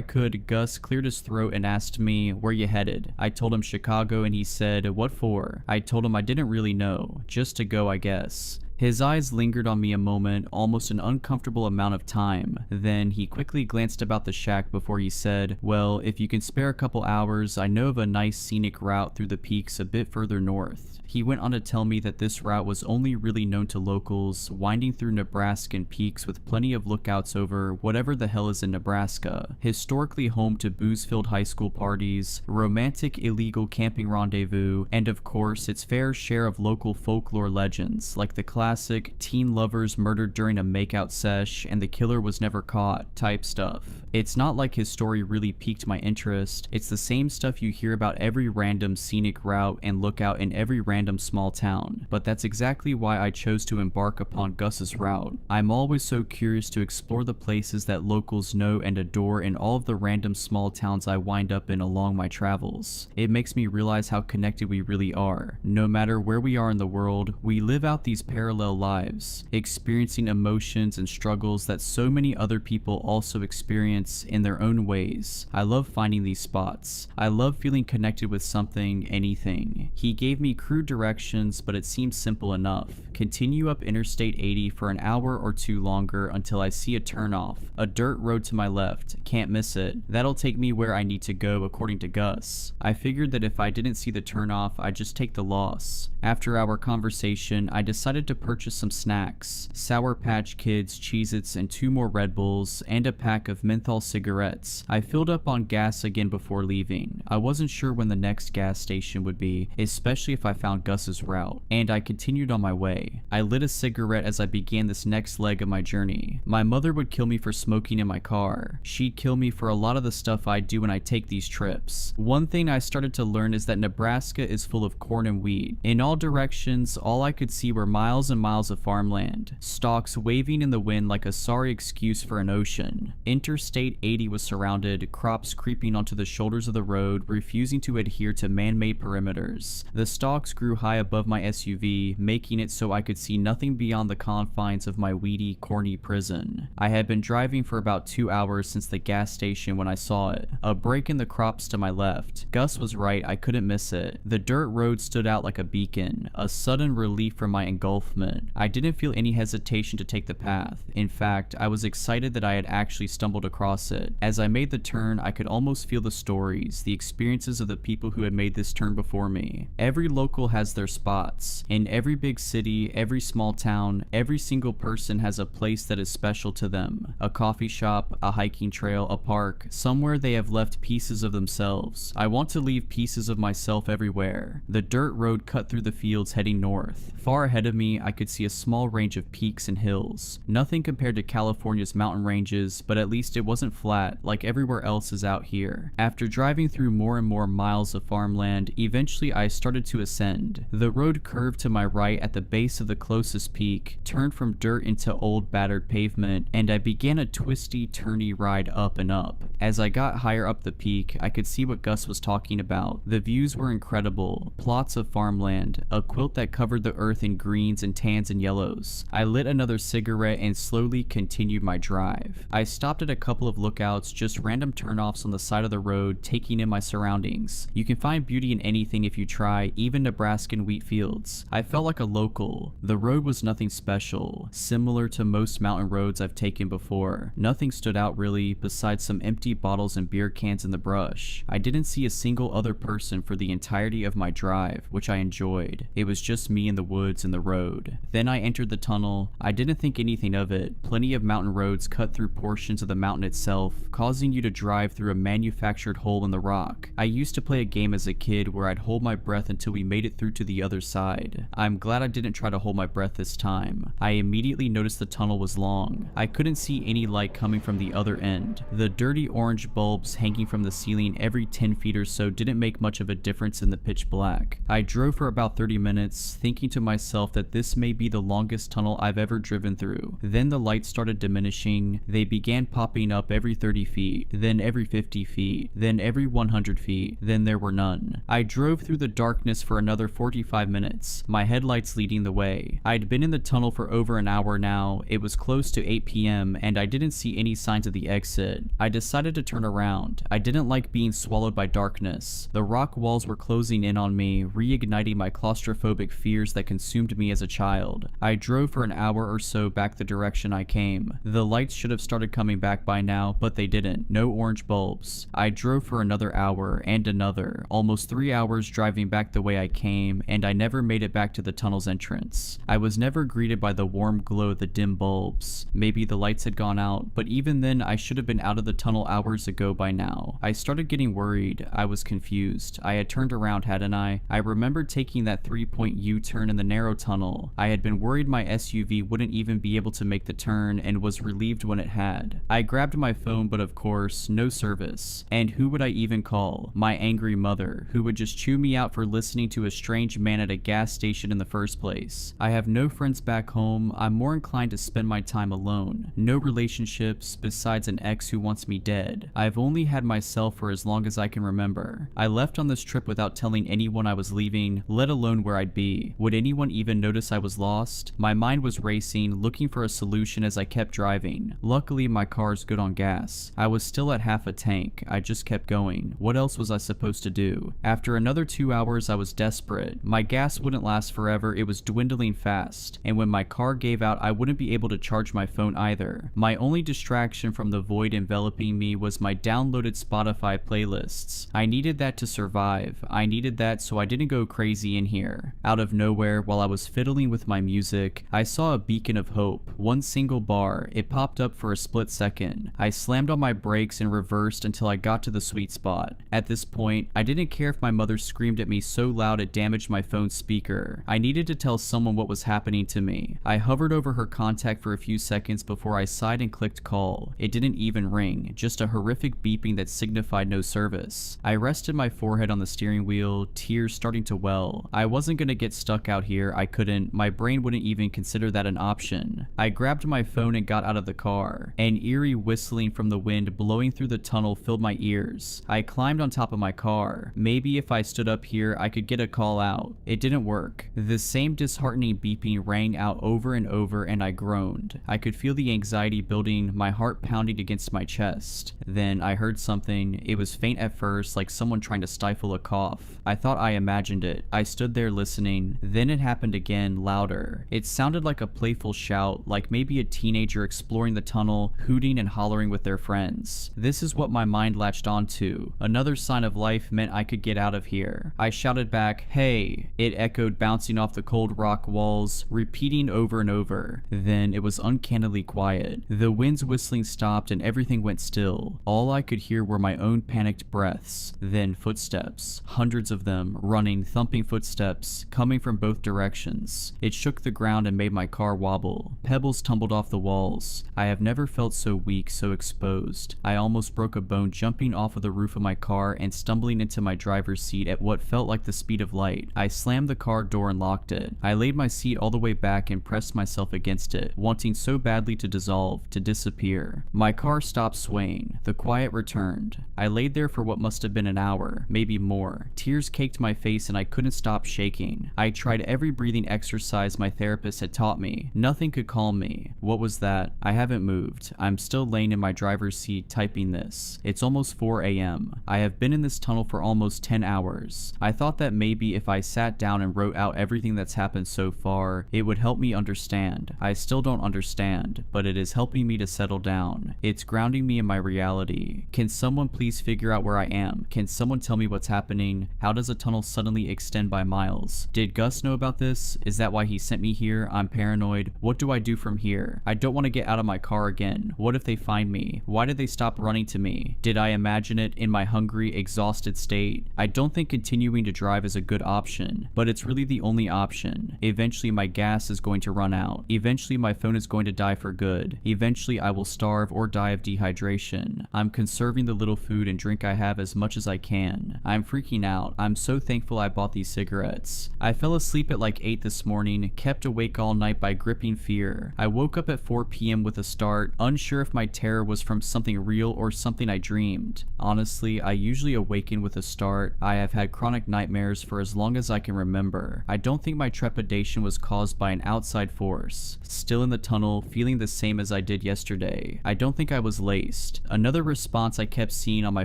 Speaker 3: could, Gus cleared his throat and asked me, "Where you headed?" I told him Chicago, and he said, "What for?" I told him I didn't really know, just to go, I guess. His eyes lingered on me a moment, almost an uncomfortable amount of time. Then he quickly glanced about the shack before he said, "Well, if you can spare a couple hours, I know of a nice scenic route through the peaks a bit further north." He went on to tell me that this route was only really known to locals, winding through Nebraskan peaks with plenty of lookouts over whatever the hell is in Nebraska. Historically home to booze-filled high school parties, romantic illegal camping rendezvous, and of course its fair share of local folklore legends, like the classic teen lovers murdered during a makeout sesh and the killer was never caught type stuff. It's not like his story really piqued my interest. It's the same stuff you hear about every random scenic route and lookout in every random small town, but that's exactly why I chose to embark upon Gus's route. I'm always so curious to explore the places that locals know and adore in all of the random small towns I wind up in along my travels. It makes me realize how connected we really are. No matter where we are in the world, we live out these parallel lives, experiencing emotions and struggles that so many other people also experience in their own ways. I love finding these spots. I love feeling connected with something, anything. He gave me crude directions, but it seems simple enough. Continue up Interstate 80 for an hour or two longer until I see a turnoff, a dirt road to my left. Can't miss it. That'll take me where I need to go, according to Gus. I figured that if I didn't see the turnoff, I'd just take the loss. After our conversation, I decided to purchase some snacks: Sour Patch Kids, Cheez-Its, and 2 more Red Bulls, and a pack of menthol cigarettes. I filled up on gas again before leaving. I wasn't sure when the next gas station would be, especially if I found Gus's route, and I continued on my way. I lit a cigarette as I began this next leg of my journey. My mother would kill me for smoking in my car. She'd kill me for a lot of the stuff I do when I take these trips. One thing I started to learn is that Nebraska is full of corn and wheat. In all directions, all I could see were miles and miles of farmland, stalks waving in the wind like a sorry excuse for an ocean. Interstate 80 was surrounded, crops creeping onto the shoulders of the road, refusing to adhere to man-made perimeters. The stalks grew high above my SUV, making it so I could see nothing beyond the confines of my weedy, corny prison. I had been driving for about 2 hours since the gas station when I saw it, a break in the crops to my left. Gus was right, I couldn't miss it. The dirt road stood out like a beacon, a sudden relief from my engulfment. I didn't feel any hesitation to take the path. In fact, I was excited that I had actually stumbled across it. As I made the turn, I could almost feel the stories, the experiences of the people who had made this turn before me. Every local has their spots. In every big city, every small town, every single person has a place that is special to them. A coffee shop, a hiking trail, a park, somewhere they have left pieces of themselves. I want to leave pieces of myself everywhere. The dirt road cut through the fields heading north. Far ahead of me, I could see a small range of peaks and hills. Nothing compared to California's mountain ranges, but at least it wasn't flat like everywhere else is out here. After driving through more and more miles of farmland, eventually I started to ascend. The road curved to my right at the base of the closest peak, turned from dirt into old battered pavement, and I began a twisty, turny ride up and up. As I got higher up the peak, I could see what Gus was talking about. The views were incredible. Plots of farmland, a quilt that covered the earth in greens and tans and yellows. I lit another cigarette and slowly continued my drive. I stopped at a couple of lookouts, just random turnoffs on the side of the road, taking in my surroundings. You can find beauty in anything if you try, even Nebraskan wheat fields. I felt like a local. The road was nothing special, similar to most mountain roads I've taken before. Nothing stood out really, besides some empty bottles and beer cans in the brush. I didn't see a single other person for the entirety of my drive, which I enjoyed. It was just me in the woods and the road. Then I entered the tunnel. I didn't think anything of it. Plenty of mountain roads cut through portions of the mountain itself, causing you to drive through a manufactured hole in the rock. I used to play a game as a kid where I'd hold my breath until we made it through to the other side. I'm glad I didn't try to hold my breath this time. I immediately noticed the tunnel was long. I couldn't see any light coming from the other end. The dirty orange bulbs hanging from the ceiling every 10 feet or so didn't make much of a difference in the pitch black. I drove for about 30 minutes, thinking to myself that this may be the longest tunnel I've ever driven through. Then the lights started diminishing. They began popping up every 30 feet, then every 50 feet, then every 100 feet, then there were none. I drove through the darkness for another 45 minutes, my headlights leading the way. I'd been in the tunnel for over an hour now. It was close to 8 p.m. and I didn't see any signs of the exit. I decided to turn around. I didn't like being swallowed by darkness. The rock walls were closing in on me, reigniting my claustrophobic fears that consumed me as a child. I drove for an hour or so back the direction I came. The lights should have started coming back by now, but they didn't. No orange bulbs. I drove for another hour and another, almost 3 hours driving back the way I came, and I never made it back to the tunnel's entrance. I was never greeted by the warm glow of the dim bulbs. Maybe the lights had gone out, but even then I should have been out of the tunnel hours ago by now. I started getting worried. I was confused. I had turned around, hadn't I? I remembered taking that 3-point U-turn in the narrow tunnel. I had been worried my SUV wouldn't even be able to make the turn and was relieved when it had. I grabbed my phone, but of course, no service. And who would I even call? My angry mother, who would just chew me out for listening to a strange man at a gas station in the first place. I have no friends back home. I'm more inclined to spend my time alone. No relationships besides an ex who wants me dead. I've only had myself for as long as I can remember. I left on this trip without telling anyone I was leaving, let alone where I'd be. Would anyone even notice I was lost? My mind was racing, looking for a solution as I kept driving. Luckily, my car's good on gas. I was still at half a tank. I just kept going. What else was I supposed to do? After another 2 hours, I was desperate. My gas wouldn't last forever. It was dwindling fast. And when my car gave out, I wouldn't be able to charge my phone either. My only distraction from the void enveloping me was my downloaded Spotify playlists. I needed that to survive. I needed that so I didn't go crazy in here. Out of nowhere, while I was fiddling with my music, I saw a beacon of hope. One single bar. It popped up for a split second. I slammed on my brakes and reversed until I got to the sweet spot. At this point, I didn't care if my mother screamed at me so loud it damaged my phone's speaker. I needed to tell someone what was happening to me. I hovered over her contact for a few seconds before I sighed and clicked call. It didn't even ring, just a horrific beeping that signified no service. I rested my forehead on the steering wheel, tears starting to well. I wasn't gonna get stuck out here. I couldn't. My brain wouldn't even consider that an option. I grabbed my phone and got out of the car. An eerie whistling from the wind blowing through the tunnel filled my ears. I climbed on top of my car. Maybe if I stood up here, I could get a call out. It didn't work. The same disheartening beeping rang out over and over, and I groaned. I could feel the anxiety building, my heart pounding against my chest. Then I heard something. It was faint at first, like someone trying to stifle a cough. I thought I imagined it. I stood there listening. Then it happened again, louder. It sounded like a playful shout, like maybe a teenager exploring the tunnel, hooting and hollering with their friends. This is what my mind latched onto. Another sign of life meant I could get out of here. I shouted back, "Hey!" It echoed, bouncing off the cold rock walls, repeating over and over. Then it was uncannily quiet. The wind's whistling stopped and everything went still. All I could hear were my own panicked breaths. Then footsteps. Hundreds of them, running, thumping footsteps, coming from both directions. It shook the ground and made my car wobble. Pebbles tumbled off the walls. I have never felt so weak, so exposed. I almost broke a bone jumping off of the roof of my car and stumbling into my driver's seat at what felt like the speed of light. I slammed the car door and locked it. I laid my seat all the way back and pressed myself against it, wanting so badly to dissolve, to disappear. My car stopped swaying. The quiet returned. I laid there for what must have been an hour, maybe more. Tears caked my face and I couldn't stop shaking. I tried every breathing exercise exercise my therapist had taught me. Nothing could calm me. What was that? I haven't moved. I'm still laying in my driver's seat typing this. It's almost 4 a.m. I have been in this tunnel for almost 10 hours. I thought that maybe if I sat down and wrote out everything that's happened so far, it would help me understand. I still don't understand, but it is helping me to settle down. It's grounding me in my reality. Can someone please figure out where I am? Can someone tell me what's happening? How does a tunnel suddenly extend by miles? Did Gus know about this? Is that why he sent me here? I'm paranoid. What do I do from here? I don't want to get out of my car again. What if they find me? Why did they stop running to me? Did I imagine it in my hungry, exhausted state? I don't think continuing to drive is a good option, but it's really the only option. Eventually my gas is going to run out. Eventually my phone is going to die for good. Eventually I will starve or die of dehydration. I'm conserving the little food and drink I have as much as I can. I'm freaking out. I'm so thankful I bought these cigarettes. I fell asleep at like 8 this morning, kept awake all night by gripping fear. I woke up at 4 p.m. with a start, unsure if my terror was from something real or something I dreamed. Honestly, I usually awaken with a start. I have had chronic nightmares for as long as I can remember. I don't think my trepidation was caused by an outside force. Still in the tunnel, feeling the same as I did yesterday. I don't think I was laced. Another response I kept seeing on my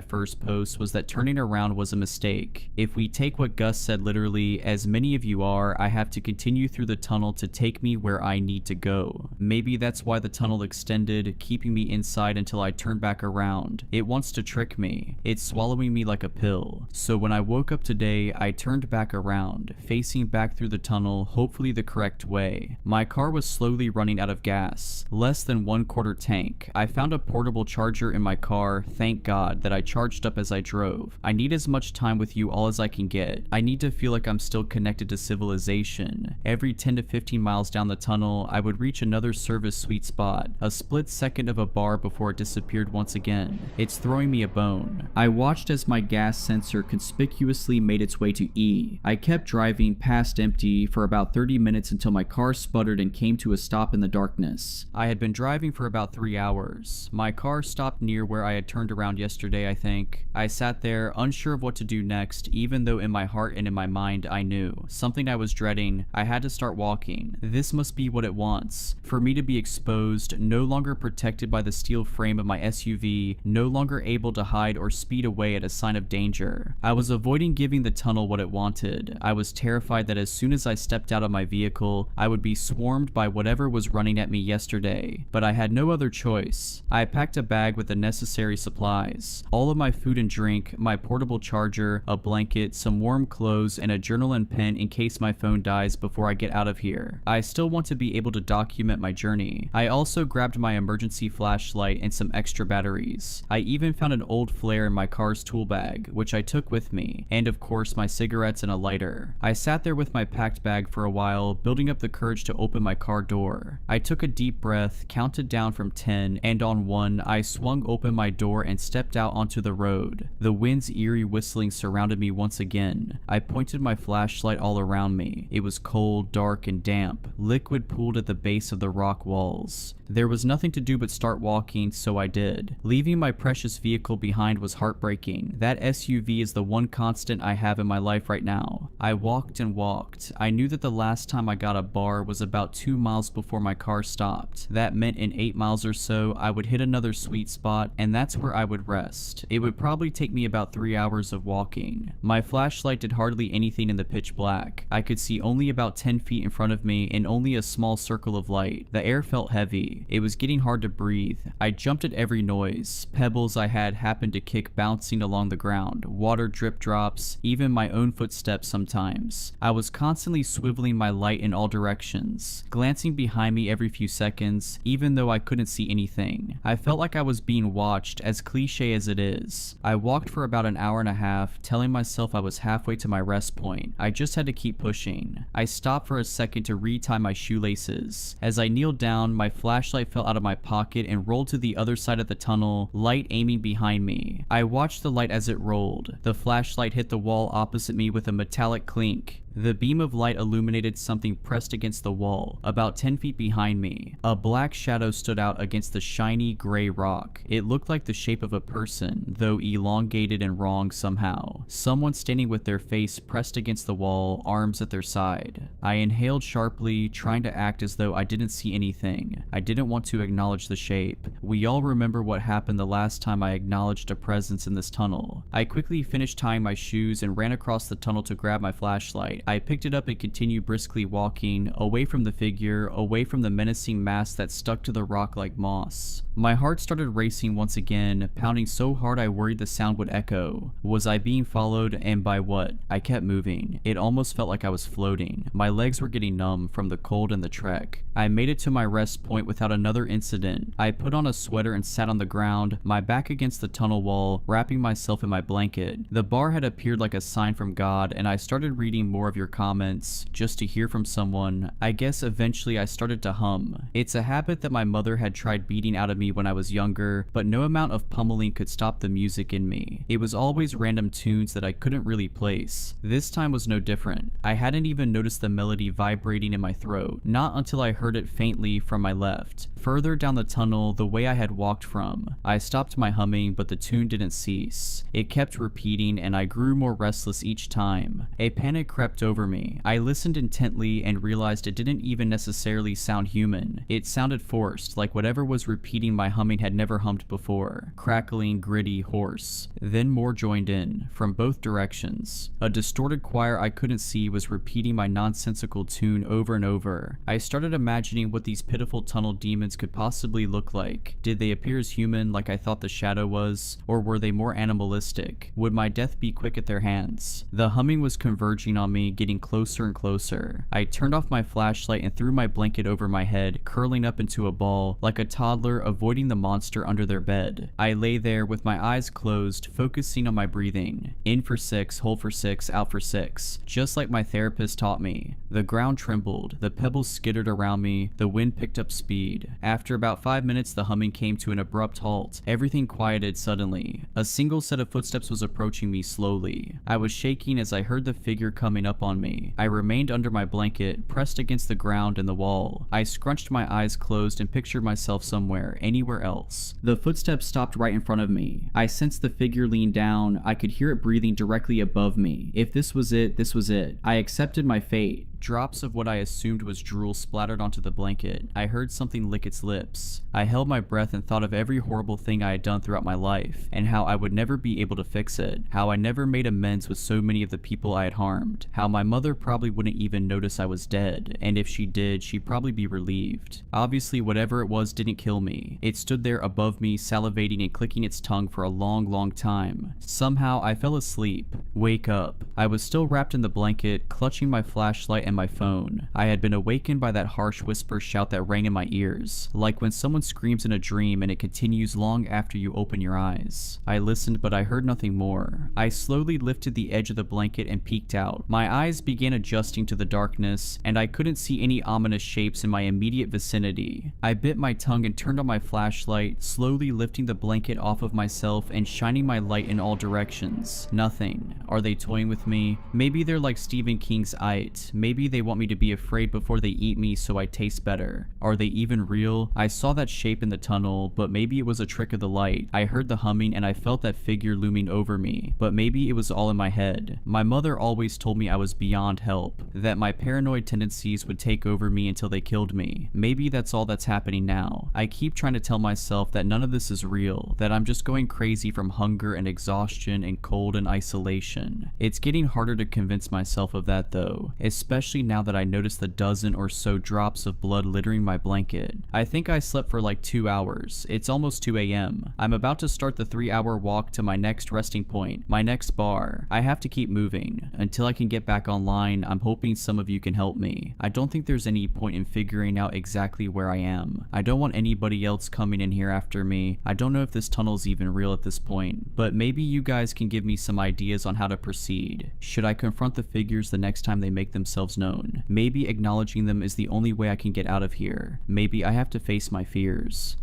Speaker 3: first post was that turning around was a mistake. If we take what Gus said literally, as many of you are, I have to continue through the tunnel to take me where I need to go. Maybe that's why the tunnel extended, keeping me inside until I turn back around. It wants to trick me. It's swallowing me like a pill. So when I woke up today, I turned back around, facing back through the tunnel, hopefully the correct way. My car was slowly running out of gas, less than 1/4 tank. I found a portable charger in my car, thank God, that I charged up as I drove. I need as much time with you all as I can get. I need to feel like I'm still connected to civilization. Every 10 to 15 miles down the tunnel, I would reach another service sweet spot, a split second of a bar before it disappeared once again. It's throwing me a bone. I watched as my gas sensor conspicuously made its way to E. I kept driving past empty for about 30 minutes until my car sputtered and came to a stop in the darkness. I had been driving for about 3 hours. My car stopped near where I had turned around yesterday, I think. I sat there, unsure of what to do next, even though in my heart and in my mind I knew. Something I was dreading. I had to start walking. This must be what it wants. For me to be exposed, no longer protected by the steel frame of my SUV, no longer able to hide or speed away at a sign of danger. I was avoiding giving the tunnel what it wanted. I was terrified that as soon as I stepped out of my vehicle, I would be swarmed by whatever was running at me yesterday. But I had no other choice. I packed a bag with the necessary supplies. All of my food and drink, my portable charger, a blanket, some warm clothes, and a journal and pen in case my phone dies before I get out of here. I still want to be able to document my journey. I also grabbed my emergency flashlight and some extra batteries. I even found an old flare in my car's tool bag, which I took with me, and of course my cigarettes and a lighter. I sat there with my packed bag for a while, building up the courage to open my car door. I took a deep breath, counted down from 10, and on 1, I swung open my door and stepped out onto the road. The wind's eerie whistling surrounded me once again. I pointed my flashlight all around me. It was cold, dark, and damp. Liquid pooled at the base of the rock walls. There was nothing to do but start walking, so I did. Leaving my precious vehicle behind was heartbreaking. That SUV is the one constant I have in my life right now. I walked and walked. I knew that the last time I got a bar was about 2 miles before my car stopped. That meant in 8 miles or so, I would hit another sweet spot, and that's where I would rest. It would probably take me about 3 hours of walking. My flashlight did hardly anything in the pitch black. I could see only about 10 feet in front of me and only a small circle of light. The air felt heavy. It was getting hard to breathe. I jumped at every noise. Pebbles I had happened to kick bouncing along the ground, water drip drops, even my own footsteps sometimes. I was constantly swiveling my light in all directions, glancing behind me every few seconds, even though I couldn't see anything. I felt like I was being watched, as cliche as it is. I walked for about an hour and a half, telling myself I was halfway to my rest point. I just had to keep pushing. I stopped for a second to retie my shoelaces. As I kneeled down, my flashlight fell out of my pocket and rolled to the other side of the tunnel, light aiming behind me. I watched the light as it rolled. The flashlight hit the wall opposite me with a metallic clink. The beam of light illuminated something pressed against the wall, about 10 feet behind me. A black shadow stood out against the shiny gray rock. It looked like the shape of a person, though elongated and wrong somehow. Someone standing with their face pressed against the wall, arms at their side. I inhaled sharply, trying to act as though I didn't see anything. I didn't want to acknowledge the shape. We all remember what happened the last time I acknowledged a presence in this tunnel. I quickly finished tying my shoes and ran across the tunnel to grab my flashlight. I picked it up and continued briskly walking, away from the figure, away from the menacing mass that stuck to the rock like moss. My heart started racing once again, pounding so hard I worried the sound would echo. Was I being followed, and by what? I kept moving. It almost felt like I was floating. My legs were getting numb from the cold and the trek. I made it to my rest point without another incident. I put on a sweater and sat on the ground, my back against the tunnel wall, wrapping myself in my blanket. The bar had appeared like a sign from God, and I started reading more of your comments, just to hear from someone. I guess eventually I started to hum. It's a habit that my mother had tried beating out of me when I was younger, but no amount of pummeling could stop the music in me. It was always random tunes that I couldn't really place. This time was no different. I hadn't even noticed the melody vibrating in my throat, not until I heard it faintly from my left. Further down the tunnel, the way I had walked from. I stopped my humming, but the tune didn't cease. It kept repeating, and I grew more restless each time. A panic crept over me. I listened intently and realized it didn't even necessarily sound human. It sounded forced, like whatever was repeating my humming had never hummed before. Crackling, gritty, hoarse. Then more joined in, from both directions. A distorted choir I couldn't see was repeating my nonsensical tune over and over. I started imagining what these pitiful tunnel demons could possibly look like. Did they appear as human like I thought the shadow was, or were they more animalistic? Would my death be quick at their hands? The humming was converging on me, getting closer and closer. I turned off my flashlight and threw my blanket over my head, curling up into a ball, like a toddler avoiding the monster under their bed. I lay there with my eyes closed, focusing on my breathing. In for 6, hold for 6, out for 6, just like my therapist taught me. The ground trembled, the pebbles skittered around me, the wind picked up speed. After about 5 minutes, the humming came to an abrupt halt. Everything quieted suddenly. A single set of footsteps was approaching me slowly. I was shaking as I heard the figure coming up on me. I remained under my blanket, pressed against the ground and the wall. I scrunched my eyes closed and pictured myself somewhere, anywhere else. The footsteps stopped right in front of me. I sensed the figure lean down. I could hear it breathing directly above me. If this was it, this was it. I accepted my fate. Drops of what I assumed was drool splattered onto the blanket. I heard something lick its lips. I held my breath and thought of every horrible thing I had done throughout my life, and how I would never be able to fix it. How I never made amends with so many of the people I had harmed. How my mother probably wouldn't even notice I was dead, and if she did, she'd probably be relieved. Obviously, whatever it was didn't kill me. It stood there above me, salivating and clicking its tongue for a long, long time. Somehow, I fell asleep. Wake up. I was still wrapped in the blanket, clutching my flashlight and my phone. I had been awakened by that harsh whisper shout that rang in my ears, like when someone screams in a dream and it continues long after you open your eyes. I listened, but I heard nothing more. I slowly lifted the edge of the blanket and peeked out. My eyes began adjusting to the darkness, and I couldn't see any ominous shapes in my immediate vicinity. I bit my tongue and turned on my flashlight, slowly lifting the blanket off of myself and shining my light in all directions. Nothing. Are they toying with me? Maybe they're like Stephen King's It. Maybe they want me to be afraid before they eat me so I taste better. Are they even real? I saw that shape in the tunnel, but maybe it was a trick of the light. I heard the humming and I felt that figure looming over me, but maybe it was all in my head. My mother always told me I was beyond help, that my paranoid tendencies would take over me until they killed me. Maybe that's all that's happening now. I keep trying to tell myself that none of this is real, that I'm just going crazy from hunger and exhaustion and cold and isolation. It's getting harder to convince myself of that though, especially now that I noticed the dozen or so drops of blood littering my blanket. I think I slept for like 2 hours. It's almost 2 a.m. I'm about to start the 3-hour walk to my next resting point, my next bar. I have to keep moving. Until I can get back online, I'm hoping some of you can help me. I don't think there's any point in figuring out exactly where I am. I don't want anybody else coming in here after me. I don't know if this tunnel's even real at this point, but maybe you guys can give me some ideas on how to proceed. Should I confront the figures the next time they make themselves known? Maybe acknowledging them is the only way I can get out of here. Maybe I have to face my fears.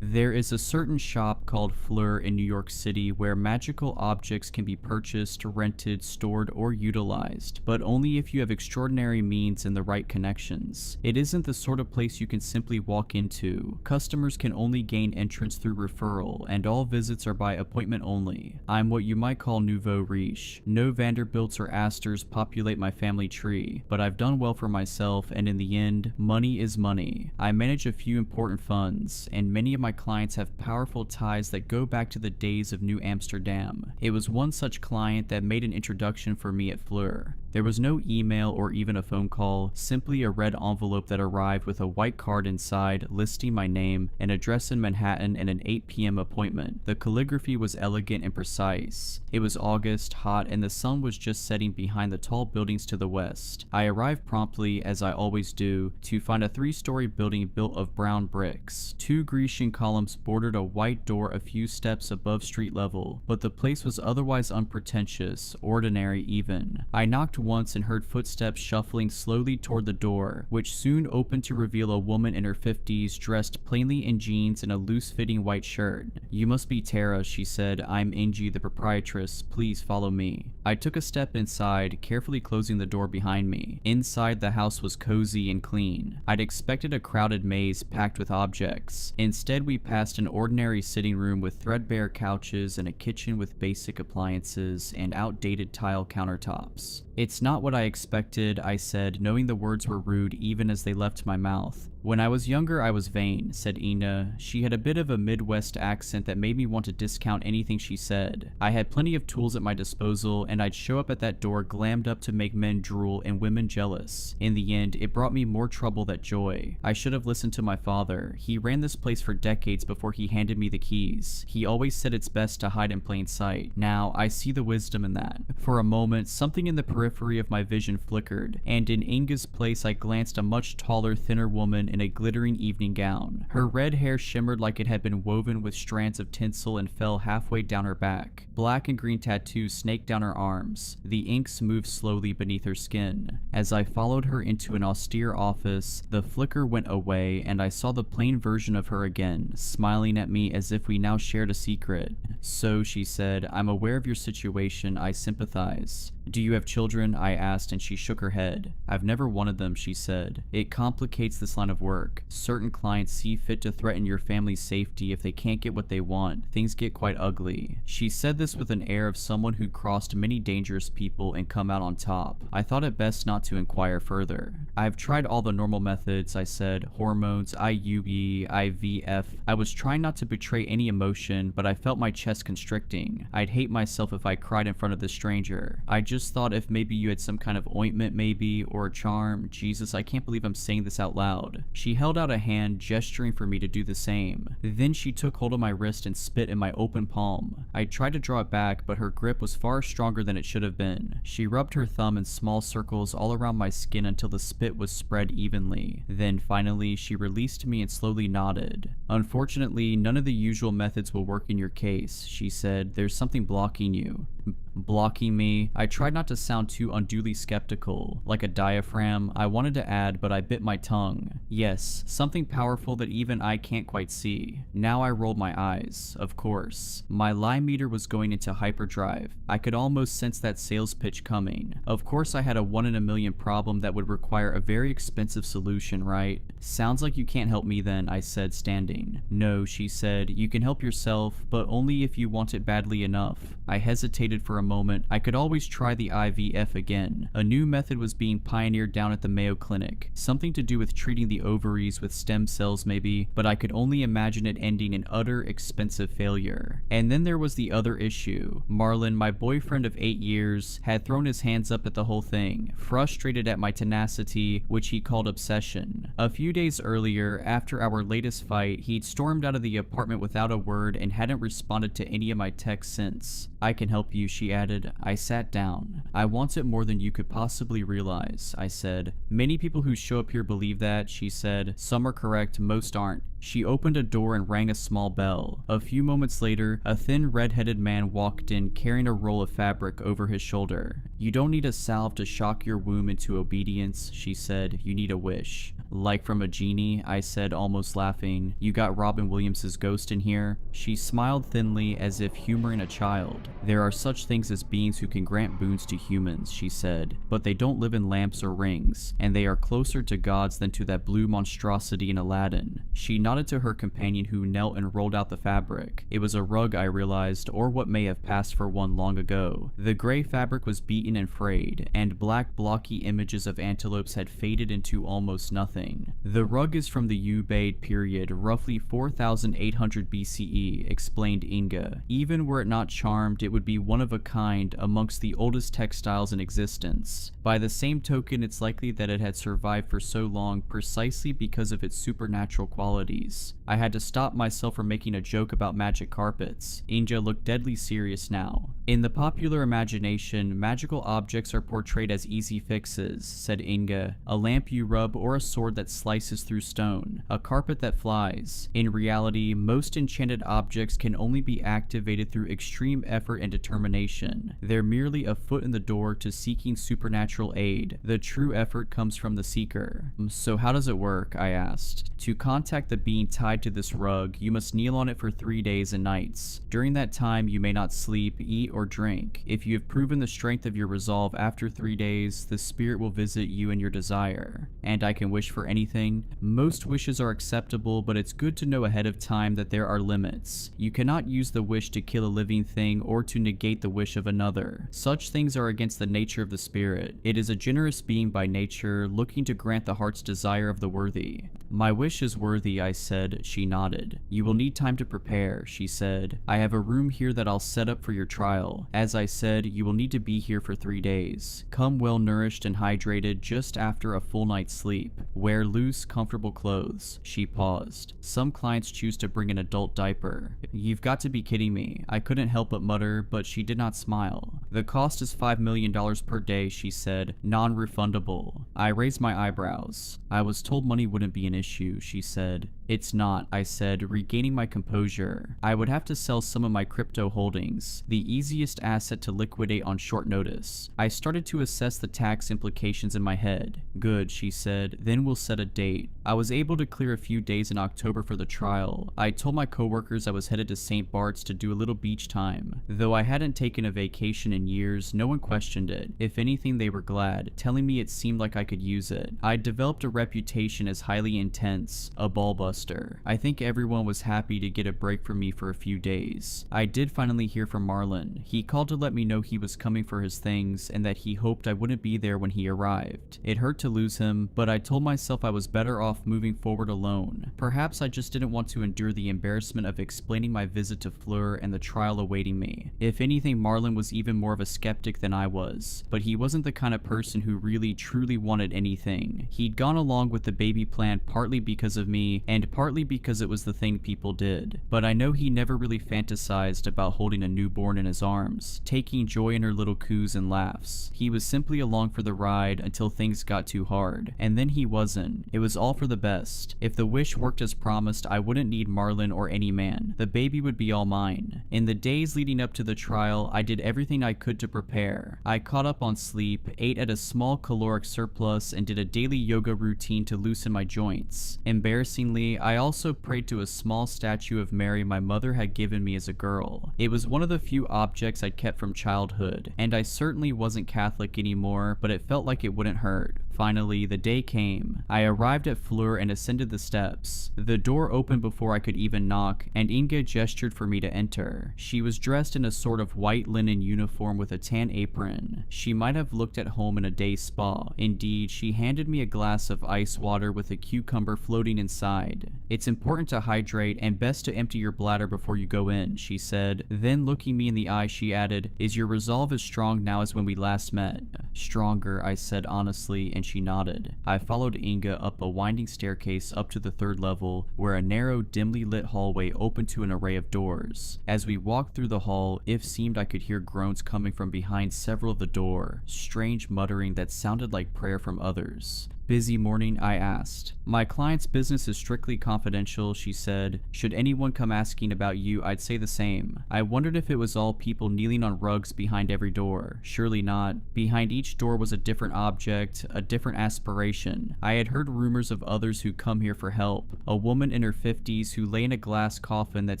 Speaker 3: There is a certain shop called Fleur in New York City where magical objects can be purchased, rented, stored, or utilized, but only if you have extraordinary means and the right connections. It isn't the sort of place you can simply walk into. Customers can only gain entrance through referral, and all visits are by appointment only. I'm what you might call nouveau riche. No Vanderbilts or Astors populate my family tree, but I've done well for myself, and in the end, money is money. I manage a few important funds, and many of my clients have powerful ties that go back to the days of New Amsterdam. It was one such client that made an introduction for me at Fleur. There was no email or even a phone call, simply a red envelope that arrived with a white card inside listing my name, an address in Manhattan, and an 8 p.m. appointment. The calligraphy was elegant and precise. It was August, hot, and the sun was just setting behind the tall buildings to the west. I arrived promptly, as I always do, to find a 3-story building built of brown bricks. 2 Grecian columns bordered a white door a few steps above street level, but the place was otherwise unpretentious, ordinary even. I knocked once and heard footsteps shuffling slowly toward the door, which soon opened to reveal a woman in her 50s dressed plainly in jeans and a loose-fitting white shirt. "You must be Tara," she said. "I'm Angie, the proprietress. Please follow me." I took a step inside, carefully closing the door behind me. Inside, the house was cozy and clean. I'd expected a crowded maze packed with objects. Instead, we passed an ordinary sitting room with threadbare couches and a kitchen with basic appliances and outdated tile countertops. "It's not what I expected," I said, knowing the words were rude even as they left my mouth. "When I was younger, I was vain," said Ina. She had a bit of a Midwest accent that made me want to discount anything she said. I had plenty of tools at my disposal, and I'd show up at that door glammed up to make men drool and women jealous. In the end, it brought me more trouble than joy. I should have listened to my father. He ran this place for decades before he handed me the keys. He always said it's best to hide in plain sight. Now, I see the wisdom in that. For a moment, something in the periphery of my vision flickered, and in Inga's place I glanced a much taller, thinner woman in a glittering evening gown. Her red hair shimmered like it had been woven with strands of tinsel and fell halfway down her back. Black and green tattoos snaked down her arms. The inks moved slowly beneath her skin. As I followed her into an austere office, the flicker went away and I saw the plain version of her again, smiling at me as if we now shared a secret. "So," she said, "I'm aware of your situation. I sympathize." "Do you have children?" I asked, and she shook her head. "I've never wanted them," she said. "It complicates this line of work. Certain clients see fit to threaten your family's safety if they can't get what they want. Things get quite ugly." She said this with an air of someone who'd crossed many dangerous people and come out on top. I thought it best not to inquire further. "I've tried all the normal methods," I said. "Hormones, IUE, IVF. I was trying not to betray any emotion, but I felt my chest constricting. I'd hate myself if I cried in front of this stranger. I just thought if maybe you had some kind of ointment maybe, or a charm." Jesus, I can't believe I'm saying this out loud. She held out a hand, gesturing for me to do the same. Then she took hold of my wrist and spit in my open palm. I tried to draw it back, but her grip was far stronger than it should have been. She rubbed her thumb in small circles all around my skin until the spit was spread evenly. Then finally, she released me and slowly nodded. "Unfortunately, none of the usual methods will work in your case," she said. "There's something blocking you." Blocking me? I tried not to sound too unduly skeptical. Like a diaphragm, I wanted to add, but I bit my tongue. "Yes, something powerful that even I can't quite see." Now I rolled my eyes. Of course. My lie meter was going into hyperdrive. I could almost sense that sales pitch coming. Of course I had a 1 in a million problem that would require a very expensive solution, right? "Sounds like you can't help me then," I said, standing. "No," she said, "you can help yourself, but only if you want it badly enough." I hesitated for a moment. I could always try the IVF again. A new method was being pioneered down at the Mayo Clinic. Something to do with treating the ovaries with stem cells maybe, but I could only imagine it ending in utter expensive failure. And then there was the other issue. Marlon, my boyfriend of 8 years, had thrown his hands up at the whole thing, frustrated at my tenacity, which he called obsession. A few days earlier, after our latest fight, he'd stormed out of the apartment without a word and hadn't responded to any of my texts since. "I can help you," she added. I sat down. "I want it more than you could possibly realize," I said. Many people who show up here believe that, she said. Some are correct, most aren't. She opened a door and rang a small bell. A few moments later, a thin red-headed man walked in carrying a roll of fabric over his shoulder. You don't need a salve to shock your womb into obedience, she said. You need a wish. Like from a genie, I said, almost laughing. You got Robin Williams' ghost in here? She smiled thinly as if humoring a child. There are such things as beings who can grant boons to humans, she said, but they don't live in lamps or rings, and they are closer to gods than to that blue monstrosity in Aladdin. She nodded to her companion who knelt and rolled out the fabric. It was a rug, I realized, or what may have passed for one long ago. The gray fabric was beaten and frayed, and black blocky images of antelopes had faded into almost nothing. The rug is from the Ubaid period, roughly 4800 BCE, explained Inga. Even were it not charmed, it would be one of a kind amongst the oldest textiles in existence. By the same token, it's likely that it had survived for so long precisely because of its supernatural qualities. I had to stop myself from making a joke about magic carpets. Inga looked deadly serious now. In the popular imagination, magical objects are portrayed as easy fixes, said Inga. A lamp you rub or a sword that slices through stone, a carpet that flies. In reality, most enchanted objects can only be activated through extreme effort and determination. They're merely a foot in the door to seeking supernatural aid. The true effort comes from the seeker. So how does it work? I asked. To contact the being tied to this rug, you must kneel on it for 3 days and nights. During that time, you may not sleep, eat, or drink. If you have proven the strength of your resolve after 3 days, the spirit will visit you in your desire. And I can wish for anything. Most wishes are acceptable, but it's good to know ahead of time that there are limits. You cannot use the wish to kill a living thing or to negate the wish of another. Such things are against the nature of the spirit. It is a generous being by nature, looking to grant the heart's desire of the worthy. My wish is worthy, I said. She nodded. You will need time to prepare, she said. I have a room here that I'll set up for your trial. As I said, you will need to be here for 3 days. Come well nourished and hydrated just after a full night's sleep. Wear loose, comfortable clothes. She paused. Some clients choose to bring an adult diaper. You've got to be kidding me. I couldn't help but mutter, but she did not smile. The cost is $5 million per day, she said, non-refundable. I raised my eyebrows. I was told money wouldn't be an issue, she said. It's not, I said, regaining my composure. I would have to sell some of my crypto holdings, the easiest asset to liquidate on short notice. I started to assess the tax implications in my head. Good, she said, then we'll set a date. I was able to clear a few days in October for the trial. I told my coworkers I was headed to St. Bart's to do a little beach time. Though I hadn't taken a vacation in years, no one questioned it. If anything, they were glad, telling me it seemed like I could use it. I'd developed a reputation as highly intense, a ball buster. I think everyone was happy to get a break from me for a few days. I did finally hear from Marlon. He called to let me know he was coming for his things and that he hoped I wouldn't be there when he arrived. It hurt to lose him, but I told myself I was better off moving forward alone. Perhaps I just didn't want to endure the embarrassment of explaining my visit to Fleur and the trial awaiting me. If anything, Marlon was even more of a skeptic than I was, but he wasn't the kind of person who really truly wanted anything. He'd gone along with the baby plan partly because of me and partly because it was the thing people did. But I know he never really fantasized about holding a newborn in his arms, taking joy in her little coos and laughs. He was simply along for the ride until things got too hard, and then he wasn't. It was all for the best. If the wish worked as promised, I wouldn't need Marlon or any man. The baby would be all mine. In the days leading up to the trial, I did everything I could to prepare. I caught up on sleep, ate at a small caloric surplus, and did a daily yoga routine to loosen my joints. Embarrassingly, I also prayed to a small statue of Mary my mother had given me as a girl. It was one of the few objects I'd kept from childhood, and I certainly wasn't Catholic anymore, but it felt like it wouldn't hurt. Finally, the day came. I arrived at Fleur and ascended the steps. The door opened before I could even knock, and Inga gestured for me to enter. She was dressed in a sort of white linen uniform with a tan apron. She might have looked at home in a day spa. Indeed, she handed me a glass of ice water with a cucumber floating inside. It's important to hydrate and best to empty your bladder before you go in, she said. Then looking me in the eye, she added, Is your resolve as strong now as when we last met? Stronger, I said honestly, and she nodded. I followed Inga up a winding staircase up to the 3rd level, where a narrow, dimly lit hallway opened to an array of doors. As we walked through the hall, it seemed I could hear groans coming from behind several of the door, strange muttering that sounded like prayer from others. Busy morning, I asked. My client's business is strictly confidential, she said. Should anyone come asking about you, I'd say the same. I wondered if it was all people kneeling on rugs behind every door. Surely not. Behind each door was a different object, a different aspiration. I had heard rumors of others who come here for help. A woman in her 50s who lay in a glass coffin that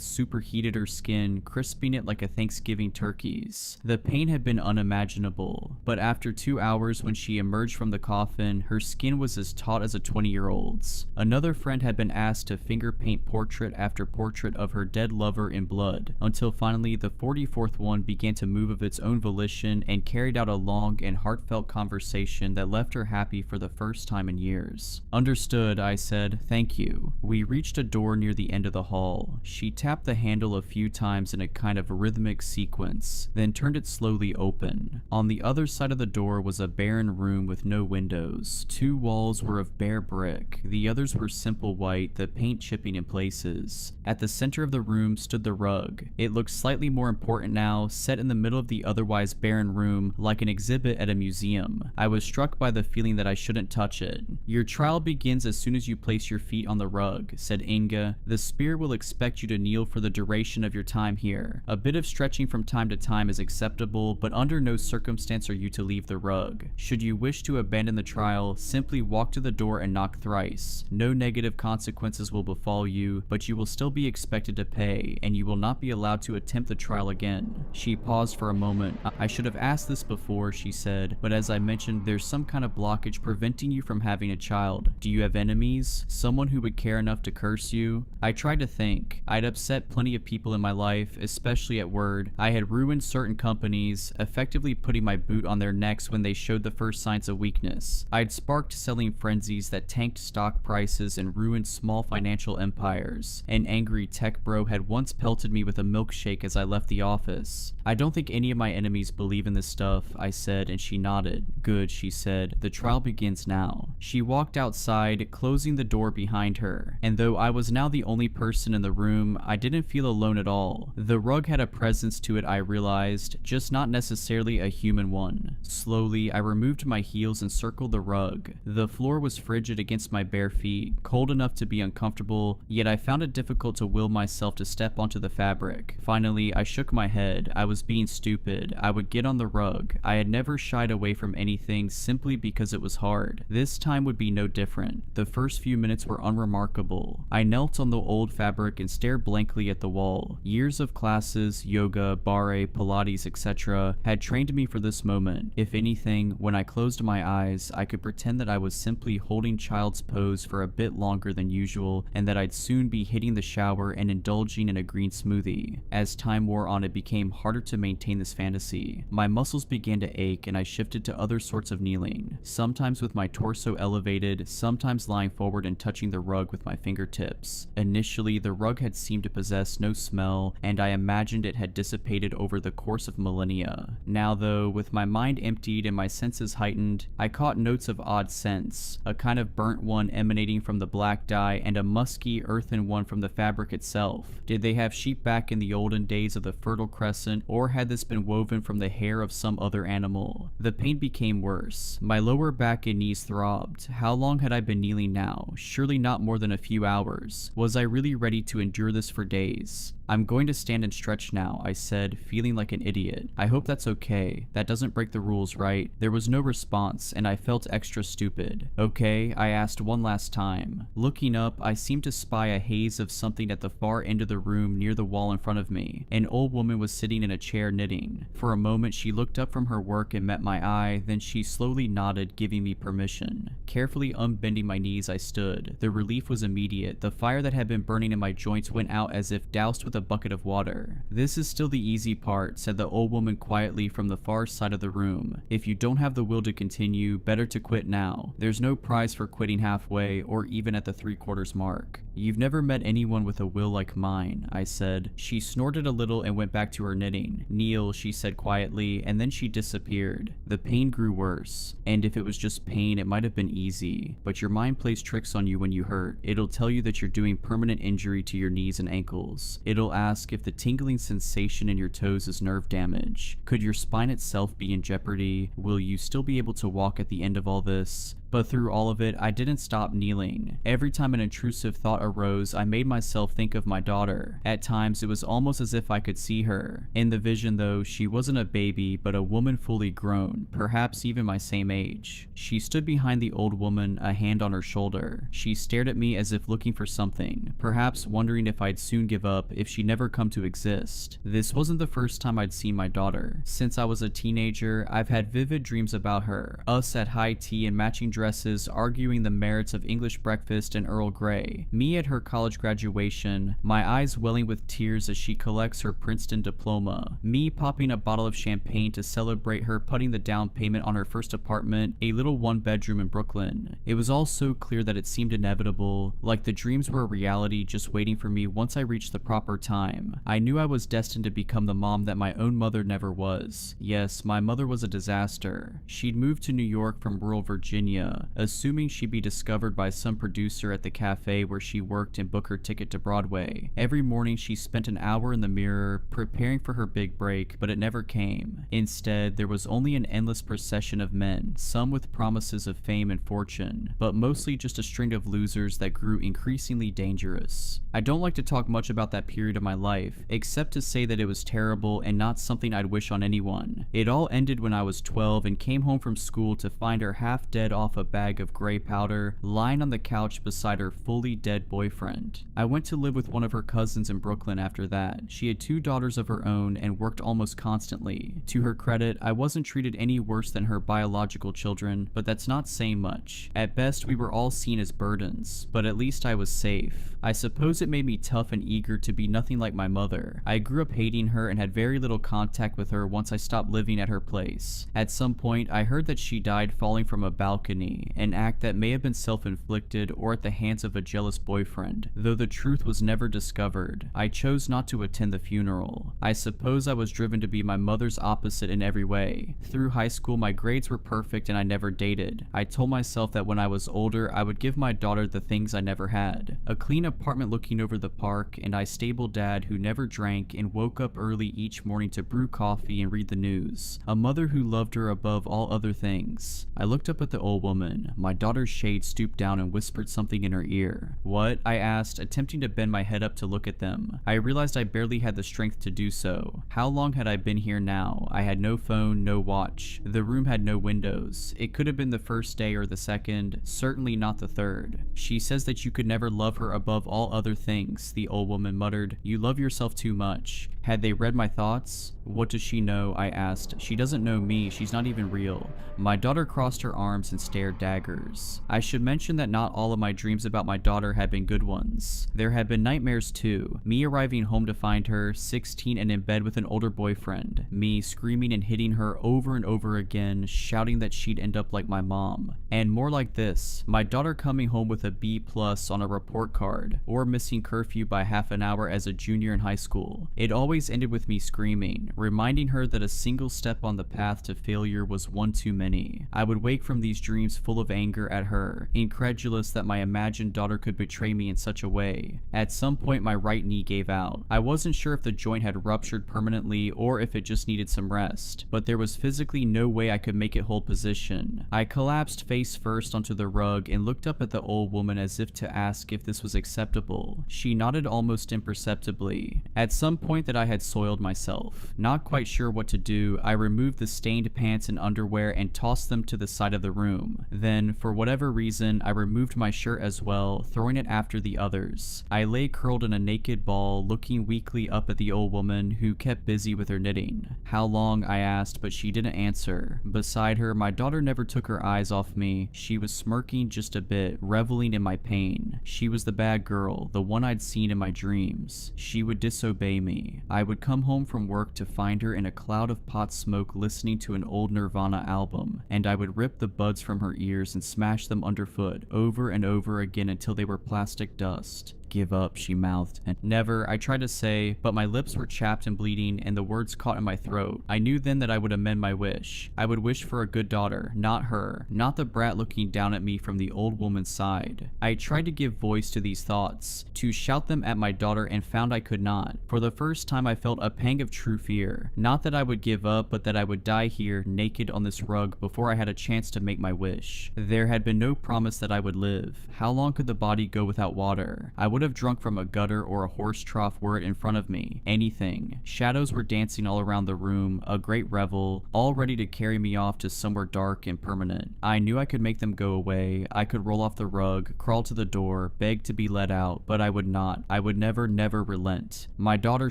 Speaker 3: superheated her skin, crisping it like a Thanksgiving turkey's. The pain had been unimaginable, but after 2 hours when she emerged from the coffin, her skin was as taut as a 20-year-old's. Another friend had been asked to finger paint portrait after portrait of her dead lover in blood, until finally the 44th one began to move of its own volition and carried out a long and heartfelt conversation that left her happy for the first time in years. Understood, I said. Thank you. We reached a door near the end of the hall. She tapped the handle a few times in a kind of rhythmic sequence, then turned it slowly open. On the other side of the door was a barren room with no windows. 2 walls were of bare brick, the others were simple white, the paint chipping in places. At the center of the room stood the rug. It looked slightly more important now, set in the middle of the otherwise barren room, like an exhibit at a museum. I was struck by the feeling that I shouldn't touch it. Your trial begins as soon as you place your feet on the rug, said Inga. The spirit will expect you to kneel for the duration of your time here. A bit of stretching from time to time is acceptable, but under no circumstance are you to leave the rug. Should you wish to abandon the trial, simply walk to the door and knock thrice. No negative consequences will befall you, but you will still be expected to pay, and you will not be allowed to attempt the trial again. She paused for a moment. I should have asked this before, she said, but as I mentioned, there's some kind of blockage preventing you from having a child. Do you have enemies? Someone who would care enough to curse you? I tried to think. I'd upset plenty of people in my life, especially at Word. I had ruined certain companies, effectively putting my boot on their necks when they showed the first signs of weakness. I'd sparked selling frenzies that tanked stock prices and ruined small financial empires. An angry tech bro had once pelted me with a milkshake as I left the office. I don't think any of my enemies believe in this stuff, I said, and she nodded. Good, she said. The trial begins now. She walked outside, closing the door behind her, and though I was now the only person in the room, I didn't feel alone at all. The rug had a presence to it, I realized, just not necessarily a human one. Slowly, I removed my heels and circled the rug. The floor was frigid against my bare feet, cold enough to be uncomfortable, yet I found it difficult to will myself to step onto the fabric. Finally, I shook my head. I was being stupid. I would get on the rug. I had never shied away from anything simply because it was hard. This time would be no different. The first few minutes were unremarkable. I knelt on the old fabric and stared blankly at the wall. Years of classes, yoga, barre, Pilates, etc. had trained me for this moment. If anything, when I closed my eyes, I could pretend that I was simply holding child's pose for a bit longer than usual, and that I'd soon be hitting the shower and indulging in a green smoothie. As time wore on, it became harder to maintain this fantasy. My muscles began to ache, and I shifted to other sorts of kneeling, sometimes with my torso elevated, sometimes lying forward and touching the rug with my fingertips. Initially, the rug had seemed to possess no smell, and I imagined it had dissipated over the course of millennia. Now though, with my mind emptied and my senses heightened, I caught notes of odd scents, a kind of burnt one emanating from the black dye and a musky, earthen one from the fabric itself. Did they have sheep back in the olden days of the Fertile Crescent, or had this been woven from the hair of some other animal? The pain became worse. My lower back and knees throbbed. How long had I been kneeling now? Surely not more than a few hours. Was I really ready to endure this for days? I'm going to stand and stretch now, I said, feeling like an idiot. I hope that's okay. That doesn't break the rules, right? There was no response, and I felt extra stupid. Okay, I asked one last time. Looking up, I seemed to spy a haze of something at the far end of the room near the wall in front of me. An old woman was sitting in a chair knitting. For a moment, she looked up from her work and met my eye, then she slowly nodded, giving me permission. Carefully unbending my knees, I stood. The relief was immediate. The fire that had been burning in my joints went out as if doused with a bucket of water. This is still the easy part, said the old woman quietly from the far side of the room. If you don't have the will to continue, better to quit now. There's no prize for quitting halfway or even at the 3/4 mark. You've never met anyone with a will like mine, I said. She snorted a little and went back to her knitting. Kneel, she said quietly, and then she disappeared. The pain grew worse, and if it was just pain, it might have been easy, but your mind plays tricks on you when you hurt. It'll tell you that you're doing permanent injury to your knees and ankles. It'll ask if the tingling sensation in your toes is nerve damage. Could your spine itself be in jeopardy? Will you still be able to walk at the end of all this? But through all of it, I didn't stop kneeling. Every time an intrusive thought arose, I made myself think of my daughter. At times, it was almost as if I could see her. In the vision though, she wasn't a baby, but a woman fully grown, perhaps even my same age. She stood behind the old woman, a hand on her shoulder. She stared at me as if looking for something, perhaps wondering if I'd soon give up, if she'd never come to exist. This wasn't the first time I'd seen my daughter. Since I was a teenager, I've had vivid dreams about her, us at high tea in matching dresses, arguing the merits of English breakfast and Earl Grey, me at her college graduation, my eyes welling with tears as she collects her Princeton diploma, me popping a bottle of champagne to celebrate her putting the down payment on her first apartment, a little one-bedroom in Brooklyn. It was all so clear that it seemed inevitable, like the dreams were a reality just waiting for me once I reached the proper time. I knew I was destined to become the mom that my own mother never was. Yes, my mother was a disaster. She'd moved to New York from rural Virginia, assuming she'd be discovered by some producer at the cafe where she worked and book her ticket to Broadway. Every morning she spent an hour in the mirror, preparing for her big break, but it never came. Instead, there was only an endless procession of men, some with promises of fame and fortune, but mostly just a string of losers that grew increasingly dangerous. I don't like to talk much about that period of my life, except to say that it was terrible and not something I'd wish on anyone. It all ended when I was 12 and came home from school to find her half dead off a bag of gray powder, lying on the couch beside her fully dead boyfriend. I went to live with one of her cousins in Brooklyn after that. She had 2 daughters of her own and worked almost constantly. To her credit, I wasn't treated any worse than her biological children, but that's not saying much. At best, we were all seen as burdens, but at least I was safe. I suppose it made me tough and eager to be nothing like my mother. I grew up hating her and had very little contact with her once I stopped living at her place. At some point, I heard that she died falling from a balcony, an act that may have been self-inflicted or at the hands of a jealous boyfriend, though the truth was never discovered. I chose not to attend the funeral. I suppose I was driven to be my mother's opposite in every way. Through high school, my grades were perfect and I never dated. I told myself that when I was older, I would give my daughter the things I never had. A clean apartment looking over the park, and a stable dad who never drank and woke up early each morning to brew coffee and read the news. A mother who loved her above all other things. I looked up at the old woman. My daughter's shade stooped down and whispered something in her ear. "What?" I asked, attempting to bend my head up to look at them. I realized I barely had the strength to do so. How long had I been here now? I had no phone, no watch. The room had no windows. It could have been the first day or the second, certainly not the third. "She says that you could never love her above all other things," the old woman muttered. "You love yourself too much." Had they read my thoughts? "What does she know?" I asked. "She doesn't know me. She's not even real." My daughter crossed her arms and stared daggers. I should mention that not all of my dreams about my daughter had been good ones. There had been nightmares too. Me arriving home to find her, 16 and in bed with an older boyfriend. Me screaming and hitting her over and over again, shouting that she'd end up like my mom. And more like this. My daughter coming home with a B+ on a report card, or missing curfew by half an hour as a junior in high school. It always ended with me screaming, reminding her that a single step on the path to failure was one too many. I would wake from these dreams full of anger at her, incredulous that my imagined daughter could betray me in such a way. At some point, my right knee gave out. I wasn't sure if the joint had ruptured permanently or if it just needed some rest, but there was physically no way I could make it hold position. I collapsed face first onto the rug and looked up at the old woman as if to ask if this was acceptable. She nodded almost imperceptibly. At some point that I had soiled myself. Not quite sure what to do, I removed the stained pants and underwear and tossed them to the side of the room. Then, for whatever reason, I removed my shirt as well, throwing it after the others. I lay curled in a naked ball, looking weakly up at the old woman, who kept busy with her knitting. "How long?" I asked, but she didn't answer. Beside her, my daughter never took her eyes off me. She was smirking just a bit, reveling in my pain. She was the bad girl, the one I'd seen in my dreams. She would disobey me. I would come home from work to find her in a cloud of pot smoke listening to an old Nirvana album, and I would rip the buds from her ears and smash them underfoot over and over again until they were plastic dust. "Give up," she mouthed. And never, I tried to say, but my lips were chapped and bleeding and the words caught in my throat. I knew then that I would amend my wish. I would wish for a good daughter, not her, not the brat looking down at me from the old woman's side. I tried to give voice to these thoughts, to shout them at my daughter, and found I could not. For the first time I felt a pang of true fear. Not that I would give up, but that I would die here, naked on this rug, before I had a chance to make my wish. There had been no promise that I would live. How long could the body go without water? I would have drunk from a gutter or a horse trough were it in front of me. Anything. Shadows were dancing all around the room, a great revel, all ready to carry me off to somewhere dark and permanent. I knew I could make them go away. I could roll off the rug, crawl to the door, beg to be let out, but I would not. I would never relent. My daughter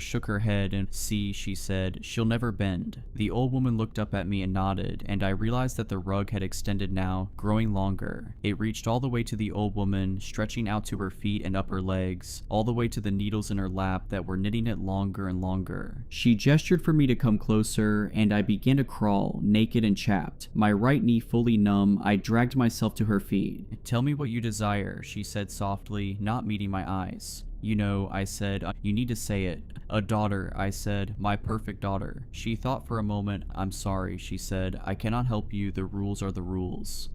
Speaker 3: shook her head and, "See," she said, "she'll never bend." The old woman looked up at me and nodded, and I realized that the rug had extended now, growing longer. It reached all the way to the old woman, stretching out to her feet and upper legs, all the way to the needles in her lap that were knitting it longer and longer. She gestured for me to come closer, and I began to crawl, naked and chapped. My right knee fully numb, I dragged myself to her feet. "Tell me what you desire," she said softly, not meeting my eyes. "You know," I said, "you need to say it." "A daughter," I said, "my perfect daughter." She thought for a moment. "I'm sorry," she said, "I cannot help you, the rules are the rules."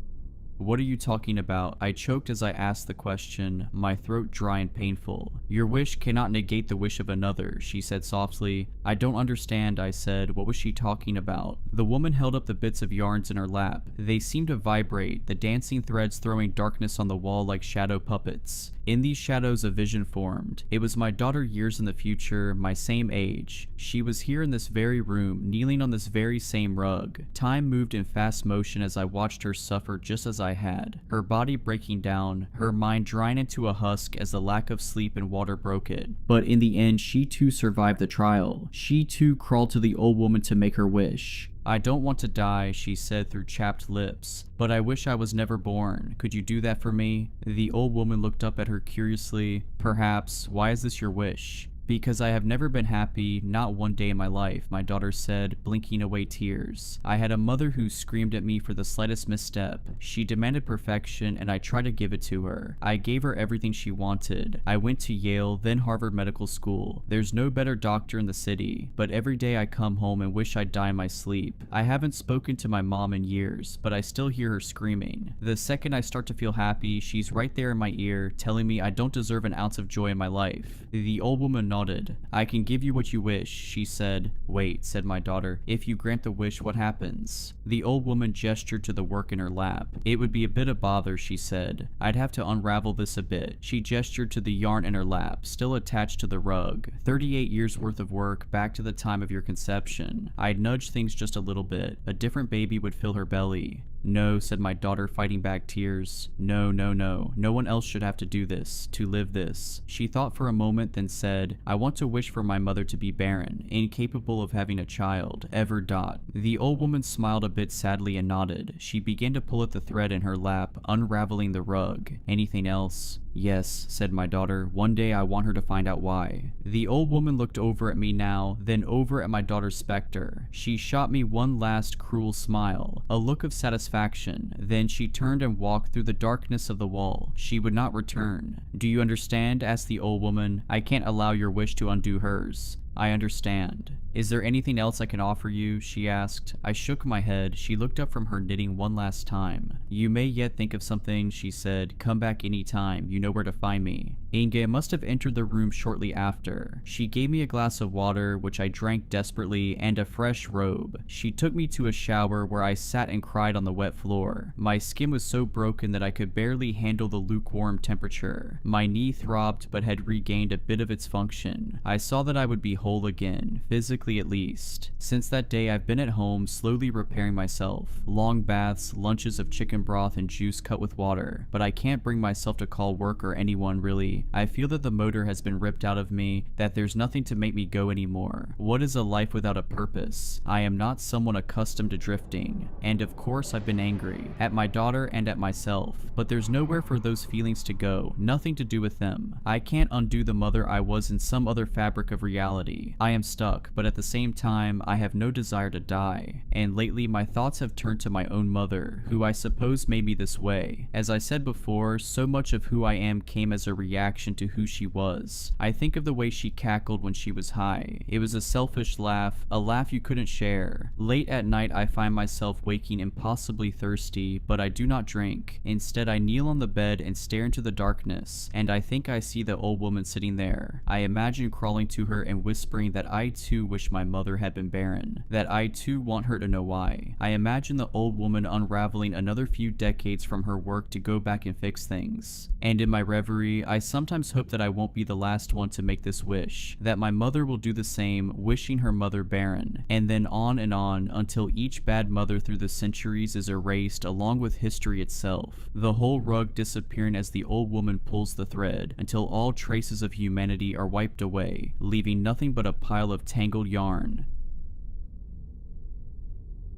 Speaker 3: "What are you talking about?" I choked as I asked the question, my throat dry and painful. "Your wish cannot negate the wish of another," she said softly. "I don't understand," I said. What was she talking about? The woman held up the bits of yarns in her lap. They seemed to vibrate, the dancing threads throwing darkness on the wall like shadow puppets. In these shadows a vision formed. It was my daughter years in the future, my same age. She was here in this very room, kneeling on this very same rug. Time moved in fast motion as I watched her suffer just as I had. Her body breaking down, her mind drying into a husk as the lack of sleep and water broke it. But in the end, she too survived the trial. She too crawled to the old woman to make her wish. "I don't want to die," she said through chapped lips, "but I wish I was never born. Could you do that for me?" The old woman looked up at her curiously. "Perhaps. Why is this your wish?" "Because I have never been happy, not one day in my life," my daughter said, blinking away tears. "I had a mother who screamed at me for the slightest misstep. She demanded perfection, and I tried to give it to her. I gave her everything she wanted. I went to Yale, then Harvard Medical School. There's no better doctor in the city, but every day I come home and wish I'd die in my sleep. I haven't spoken to my mom in years, but I still hear her screaming. The second I start to feel happy, she's right there in my ear, telling me I don't deserve an ounce of joy in my life." The old woman nodded. "I can give you what you wish," she said. "Wait," said my daughter. "If you grant the wish, what happens?" The old woman gestured to the work in her lap. "It would be a bit of bother," she said. "I'd have to unravel this a bit." She gestured to the yarn in her lap, still attached to the rug. 38 years worth of work, back to the time of your conception. I'd nudge things just a little bit. A different baby would fill her belly. "No," said my daughter, fighting back tears. "No, no, no. No one else should have to do this, to live this." She thought for a moment, then said, "I want to wish for my mother to be barren, incapable of having a child, ever dot." The old woman smiled a bit sadly and nodded. She began to pull at the thread in her lap, unraveling the rug. "Anything else?" "Yes," said my daughter. "One day I want her to find out why." The old woman looked over at me now, then over at my daughter's specter. She shot me one last cruel smile, a look of satisfaction. Then she turned and walked through the darkness of the wall. She would not return. "Do you understand?" asked the old woman. "I can't allow your wish to undo hers." "I understand." "Is there anything else I can offer you?" she asked. I shook my head. She looked up from her knitting one last time. "You may yet think of something," she said. "Come back any time. You know where to find me." Inge must have entered the room shortly after. She gave me a glass of water, which I drank desperately, and a fresh robe. She took me to a shower where I sat and cried on the wet floor. My skin was so broken that I could barely handle the lukewarm temperature. My knee throbbed but had regained a bit of its function. I saw that I would be whole again, physically at least. Since that day I've been at home, slowly repairing myself. Long baths, lunches of chicken broth and juice cut with water. But I can't bring myself to call work or anyone really. I feel that the motor has been ripped out of me, that there's nothing to make me go anymore. What is a life without a purpose? I am not someone accustomed to drifting. And of course I've been angry. At my daughter and at myself. But there's nowhere for those feelings to go. Nothing to do with them. I can't undo the mother I was in some other fabric of reality. I am stuck, but at at the same time, I have no desire to die. And lately, my thoughts have turned to my own mother, who I suppose made me this way. As I said before, so much of who I am came as a reaction to who she was. I think of the way she cackled when she was high. It was a selfish laugh, a laugh you couldn't share. Late at night, I find myself waking impossibly thirsty, but I do not drink. Instead, I kneel on the bed and stare into the darkness, and I think I see the old woman sitting there. I imagine crawling to her and whispering that I too wish my mother had been barren, that I too want her to know why. I imagine the old woman unraveling another few decades from her work to go back and fix things. And in my reverie, I sometimes hope that I won't be the last one to make this wish, that my mother will do the same, wishing her mother barren, and then on until each bad mother through the centuries is erased along with history itself, the whole rug disappearing as the old woman pulls the thread, until all traces of humanity are wiped away, leaving nothing but a pile of tangled yarn.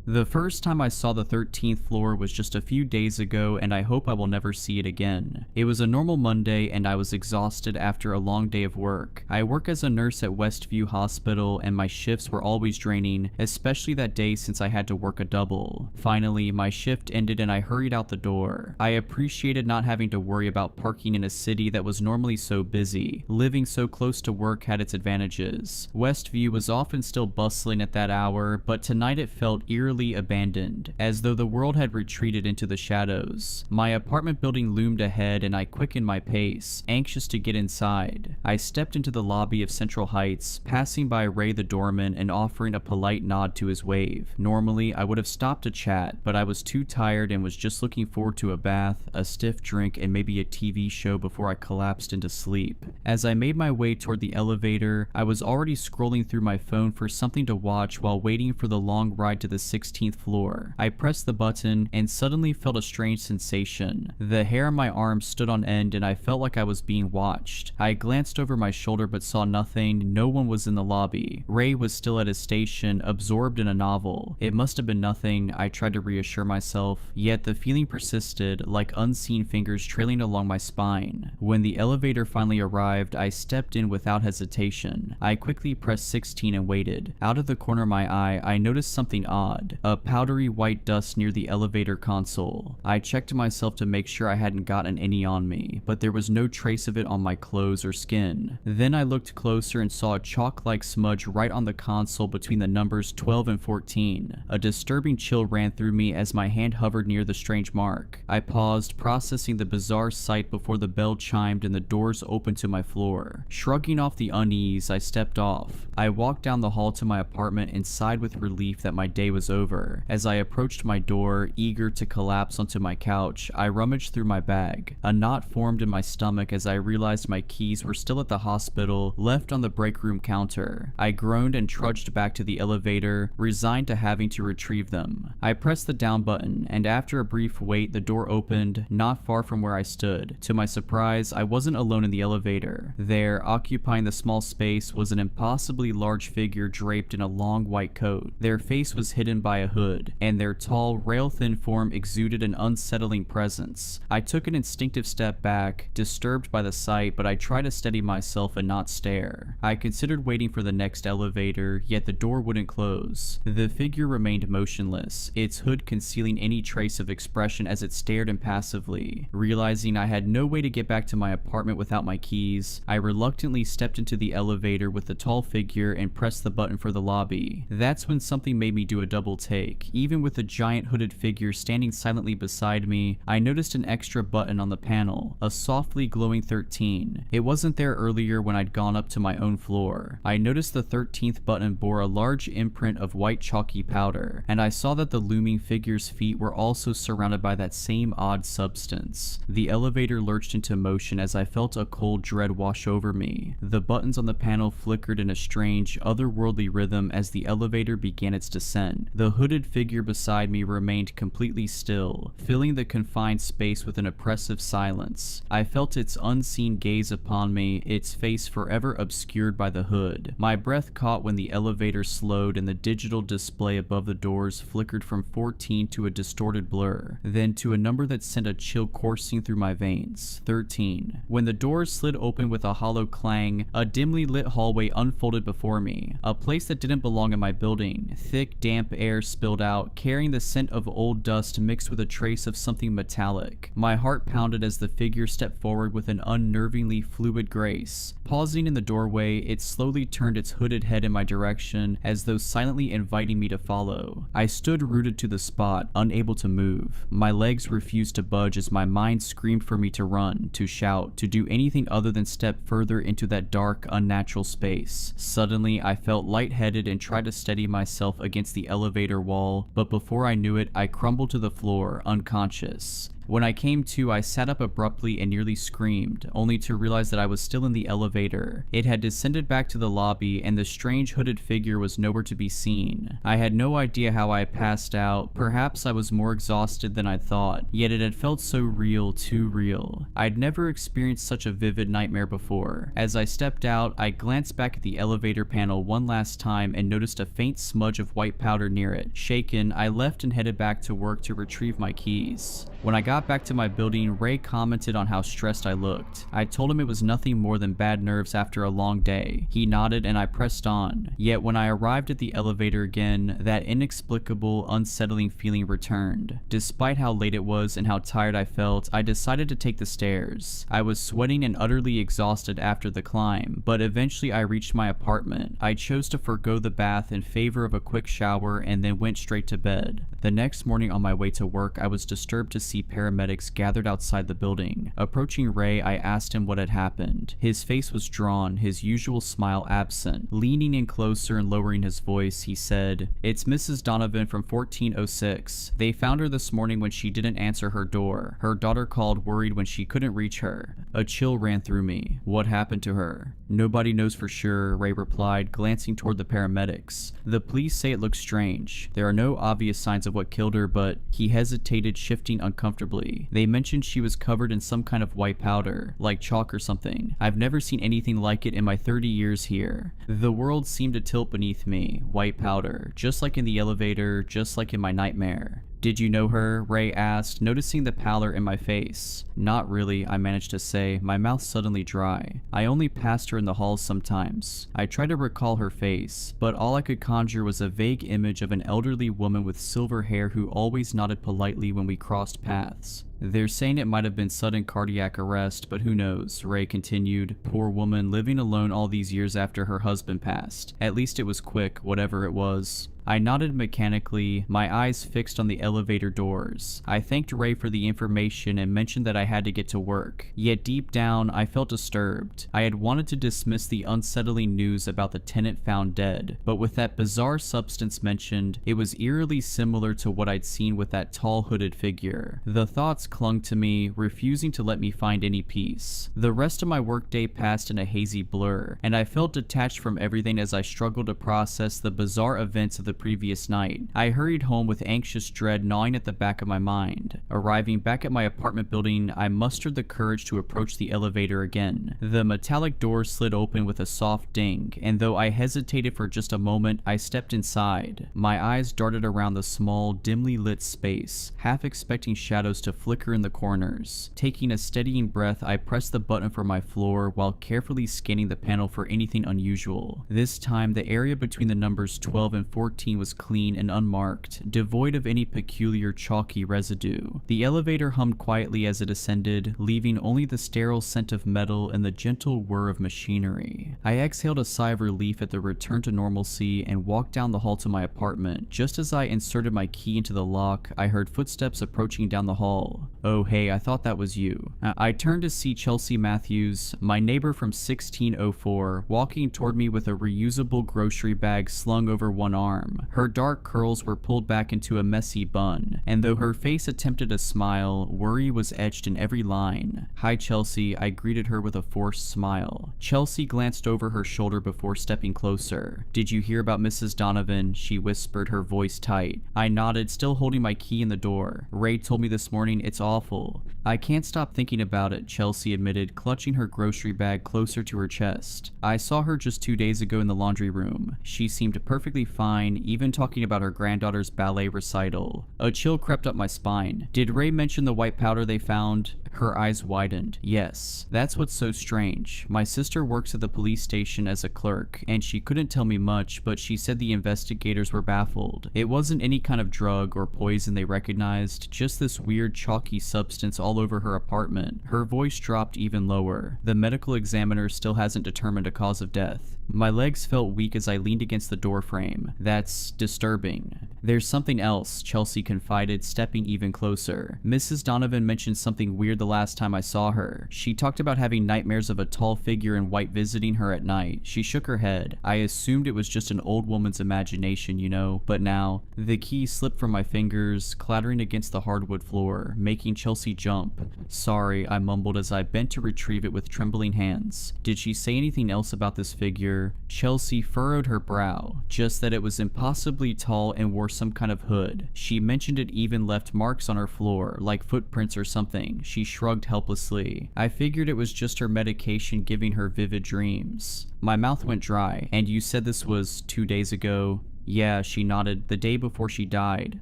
Speaker 3: The first time I saw the 13th floor was just a few days ago, and I hope I will never see it again. It was a normal Monday, and I was exhausted after a long day of work. I work as a nurse at Westview Hospital, and my shifts were always draining, especially that day since I had to work a double. Finally, my shift ended and I hurried out the door. I appreciated not having to worry about parking in a city that was normally so busy. Living so close to work had its advantages. Westview was often still bustling at that hour, but tonight it felt eerily abandoned, as though the world had retreated into the shadows. My apartment building loomed ahead and I quickened my pace, anxious to get inside. I stepped into the lobby of Central Heights, passing by Ray the doorman and offering a polite nod to his wave. Normally, I would have stopped to chat, but I was too tired and was just looking forward to a bath, a stiff drink, and maybe a TV show before I collapsed into sleep. As I made my way toward the elevator, I was already scrolling through my phone for something to watch while waiting for the long ride to the 16th floor. I pressed the button and suddenly felt a strange sensation. The hair on my arm stood on end and I felt like I was being watched. I glanced over my shoulder but saw nothing. No one was in the lobby. Ray was still at his station, absorbed in a novel. It must have been nothing, I tried to reassure myself, yet the feeling persisted, like unseen fingers trailing along my spine. When the elevator finally arrived, I stepped in without hesitation. I quickly pressed 16 and waited. Out of the corner of my eye, I noticed something odd. A powdery white dust near the elevator console. I checked myself to make sure I hadn't gotten any on me, but there was no trace of it on my clothes or skin. Then I looked closer and saw a chalk-like smudge right on the console between the numbers 12 and 14. A disturbing chill ran through me as my hand hovered near the strange mark. I paused, processing the bizarre sight before the bell chimed and the doors opened to my floor. Shrugging off the unease, I stepped off. I walked down the hall to my apartment and sighed with relief that my day was over. As I approached my door, eager to collapse onto my couch, I rummaged through my bag. A knot formed in my stomach as I realized my keys were still at the hospital, left on the break room counter. I groaned and trudged back to the elevator, resigned to having to retrieve them. I pressed the down button, and after a brief wait, the door opened, not far from where I stood. To my surprise, I wasn't alone in the elevator. There, occupying the small space, was an impossibly large figure draped in a long white coat. Their face was hidden by a hood, and their tall, rail-thin form exuded an unsettling presence. I took an instinctive step back, disturbed by the sight, but I tried to steady myself and not stare. I considered waiting for the next elevator, yet the door wouldn't close. The figure remained motionless, its hood concealing any trace of expression as it stared impassively. Realizing I had no way to get back to my apartment without my keys, I reluctantly stepped into the elevator with the tall figure and pressed the button for the lobby. That's when something made me do a double take. Even with the giant hooded figure standing silently beside me, I noticed an extra button on the panel, a softly glowing 13. It wasn't there earlier when I'd gone up to my own floor. I noticed the 13th button bore a large imprint of white chalky powder, and I saw that the looming figure's feet were also surrounded by that same odd substance. The elevator lurched into motion as I felt a cold dread wash over me. The buttons on the panel flickered in a strange, otherworldly rhythm as the elevator began its descent. The The hooded figure beside me remained completely still, filling the confined space with an oppressive silence. I felt its unseen gaze upon me, its face forever obscured by the hood. My breath caught when the elevator slowed and the digital display above the doors flickered from 14 to a distorted blur, then to a number that sent a chill coursing through my veins, 13. When the doors slid open with a hollow clang, a dimly lit hallway unfolded before me, a place that didn't belong in my building. Thick, damp air spilled out, carrying the scent of old dust mixed with a trace of something metallic. My heart pounded as the figure stepped forward with an unnervingly fluid grace. Pausing in the doorway, it slowly turned its hooded head in my direction, as though silently inviting me to follow. I stood rooted to the spot, unable to move. My legs refused to budge as my mind screamed for me to run, to shout, to do anything other than step further into that dark, unnatural space. Suddenly, I felt lightheaded and tried to steady myself against the elevator wall, but before I knew it, I crumbled to the floor, unconscious. When I came to, I sat up abruptly and nearly screamed, only to realize that I was still in the elevator. It had descended back to the lobby, and the strange hooded figure was nowhere to be seen. I had no idea how I passed out. Perhaps I was more exhausted than I thought, yet it had felt so real, too real. I'd never experienced such a vivid nightmare before. As I stepped out, I glanced back at the elevator panel one last time and noticed a faint smudge of white powder near it. Shaken, I left and headed back to work to retrieve my keys. When I got back to my building, Ray commented on how stressed I looked. I told him it was nothing more than bad nerves after a long day. He nodded and I pressed on. Yet when I arrived at the elevator again, that inexplicable, unsettling feeling returned. Despite how late it was and how tired I felt, I decided to take the stairs. I was sweating and utterly exhausted after the climb, but eventually I reached my apartment. I chose to forgo the bath in favor of a quick shower and then went straight to bed. The next morning on my way to work, I was disturbed to see paramedics gathered outside the building. Approaching Ray, I asked him what had happened. His face was drawn, his usual smile absent. Leaning in closer and lowering his voice, he said, "It's Mrs. Donovan from 1406. They found her this morning when she didn't answer her door. Her daughter called worried when she couldn't reach her." A chill ran through me. What happened to her? "Nobody knows for sure," Ray replied, glancing toward the paramedics. "The police say it looks strange. There are no obvious signs of what killed her, but..." He hesitated, shifting uncomfortably. "They mentioned she was covered in some kind of white powder, like chalk or something. I've never seen anything like it in my 30 years here." The world seemed to tilt beneath me. White powder, just like in the elevator, just like in my nightmare. "Did you know her?" Ray asked, noticing the pallor in my face. "Not really," I managed to say, my mouth suddenly dry. "I only passed her in the halls sometimes." I tried to recall her face, but all I could conjure was a vague image of an elderly woman with silver hair who always nodded politely when we crossed paths. "They're saying it might have been sudden cardiac arrest, but who knows," Ray continued. "Poor woman, living alone all these years after her husband passed. At least it was quick, whatever it was." I nodded mechanically, my eyes fixed on the elevator doors. I thanked Ray for the information and mentioned that I had to get to work. Yet deep down, I felt disturbed. I had wanted to dismiss the unsettling news about the tenant found dead, but with that bizarre substance mentioned, it was eerily similar to what I'd seen with that tall hooded figure. The thoughts clung to me, refusing to let me find any peace. The rest of my workday passed in a hazy blur, and I felt detached from everything as I struggled to process the bizarre events of the previous night. I hurried home with anxious dread gnawing at the back of my mind. Arriving back at my apartment building, I mustered the courage to approach the elevator again. The metallic door slid open with a soft ding, and though I hesitated for just a moment, I stepped inside. My eyes darted around the small, dimly lit space, half expecting shadows to flicker in the corners. Taking a steadying breath, I pressed the button for my floor while carefully scanning the panel for anything unusual. This time, the area between the numbers 12 and 14 was clean and unmarked, devoid of any peculiar chalky residue. The elevator hummed quietly as it ascended, leaving only the sterile scent of metal and the gentle whir of machinery. I exhaled a sigh of relief at the return to normalcy and walked down the hall to my apartment. Just as I inserted my key into the lock, I heard footsteps approaching down the hall. "Oh hey, I thought that was you." I turned to see Chelsea Matthews, my neighbor from 1604, walking toward me with a reusable grocery bag slung over one arm. warm. Her dark curls were pulled back into a messy bun, and though her face attempted a smile, worry was etched in every line. "Hi, Chelsea," I greeted her with a forced smile. Chelsea glanced over her shoulder before stepping closer. "Did you hear about Mrs. Donovan?" she whispered, her voice tight. I nodded, still holding my key in the door. "Ray told me this morning. It's awful." "I can't stop thinking about it," Chelsea admitted, clutching her grocery bag closer to her chest. "I saw her just 2 days ago in the laundry room. She seemed perfectly fine, even talking about her granddaughter's ballet recital." A chill crept up my spine. "Did Ray mention the white powder they found?" Her eyes widened. "Yes. That's what's so strange. My sister works at the police station as a clerk, and she couldn't tell me much, but she said the investigators were baffled. It wasn't any kind of drug or poison they recognized, just this weird chalky substance all over her apartment." Her voice dropped even lower. "The medical examiner still hasn't determined a cause of death." My legs felt weak as I leaned against the doorframe. "That's disturbing." "There's something else," Chelsea confided, stepping even closer. "Mrs. Donovan mentioned something weird the last time I saw her. She talked about having nightmares of a tall figure in white visiting her at night." She shook her head. "I assumed it was just an old woman's imagination, you know, but now..." The key slipped from my fingers, clattering against the hardwood floor, making Chelsea jump. "Sorry," I mumbled as I bent to retrieve it with trembling hands. "Did she say anything else about this figure?" Chelsea furrowed her brow. "Just that it was impossibly tall and wore some kind of hood. She mentioned it even left marks on her floor, like footprints or something." She shrugged helplessly. "I figured it was just her medication giving her vivid dreams." My mouth went dry. "And you said this was 2 days ago?" "Yeah," she nodded. "The day before she died."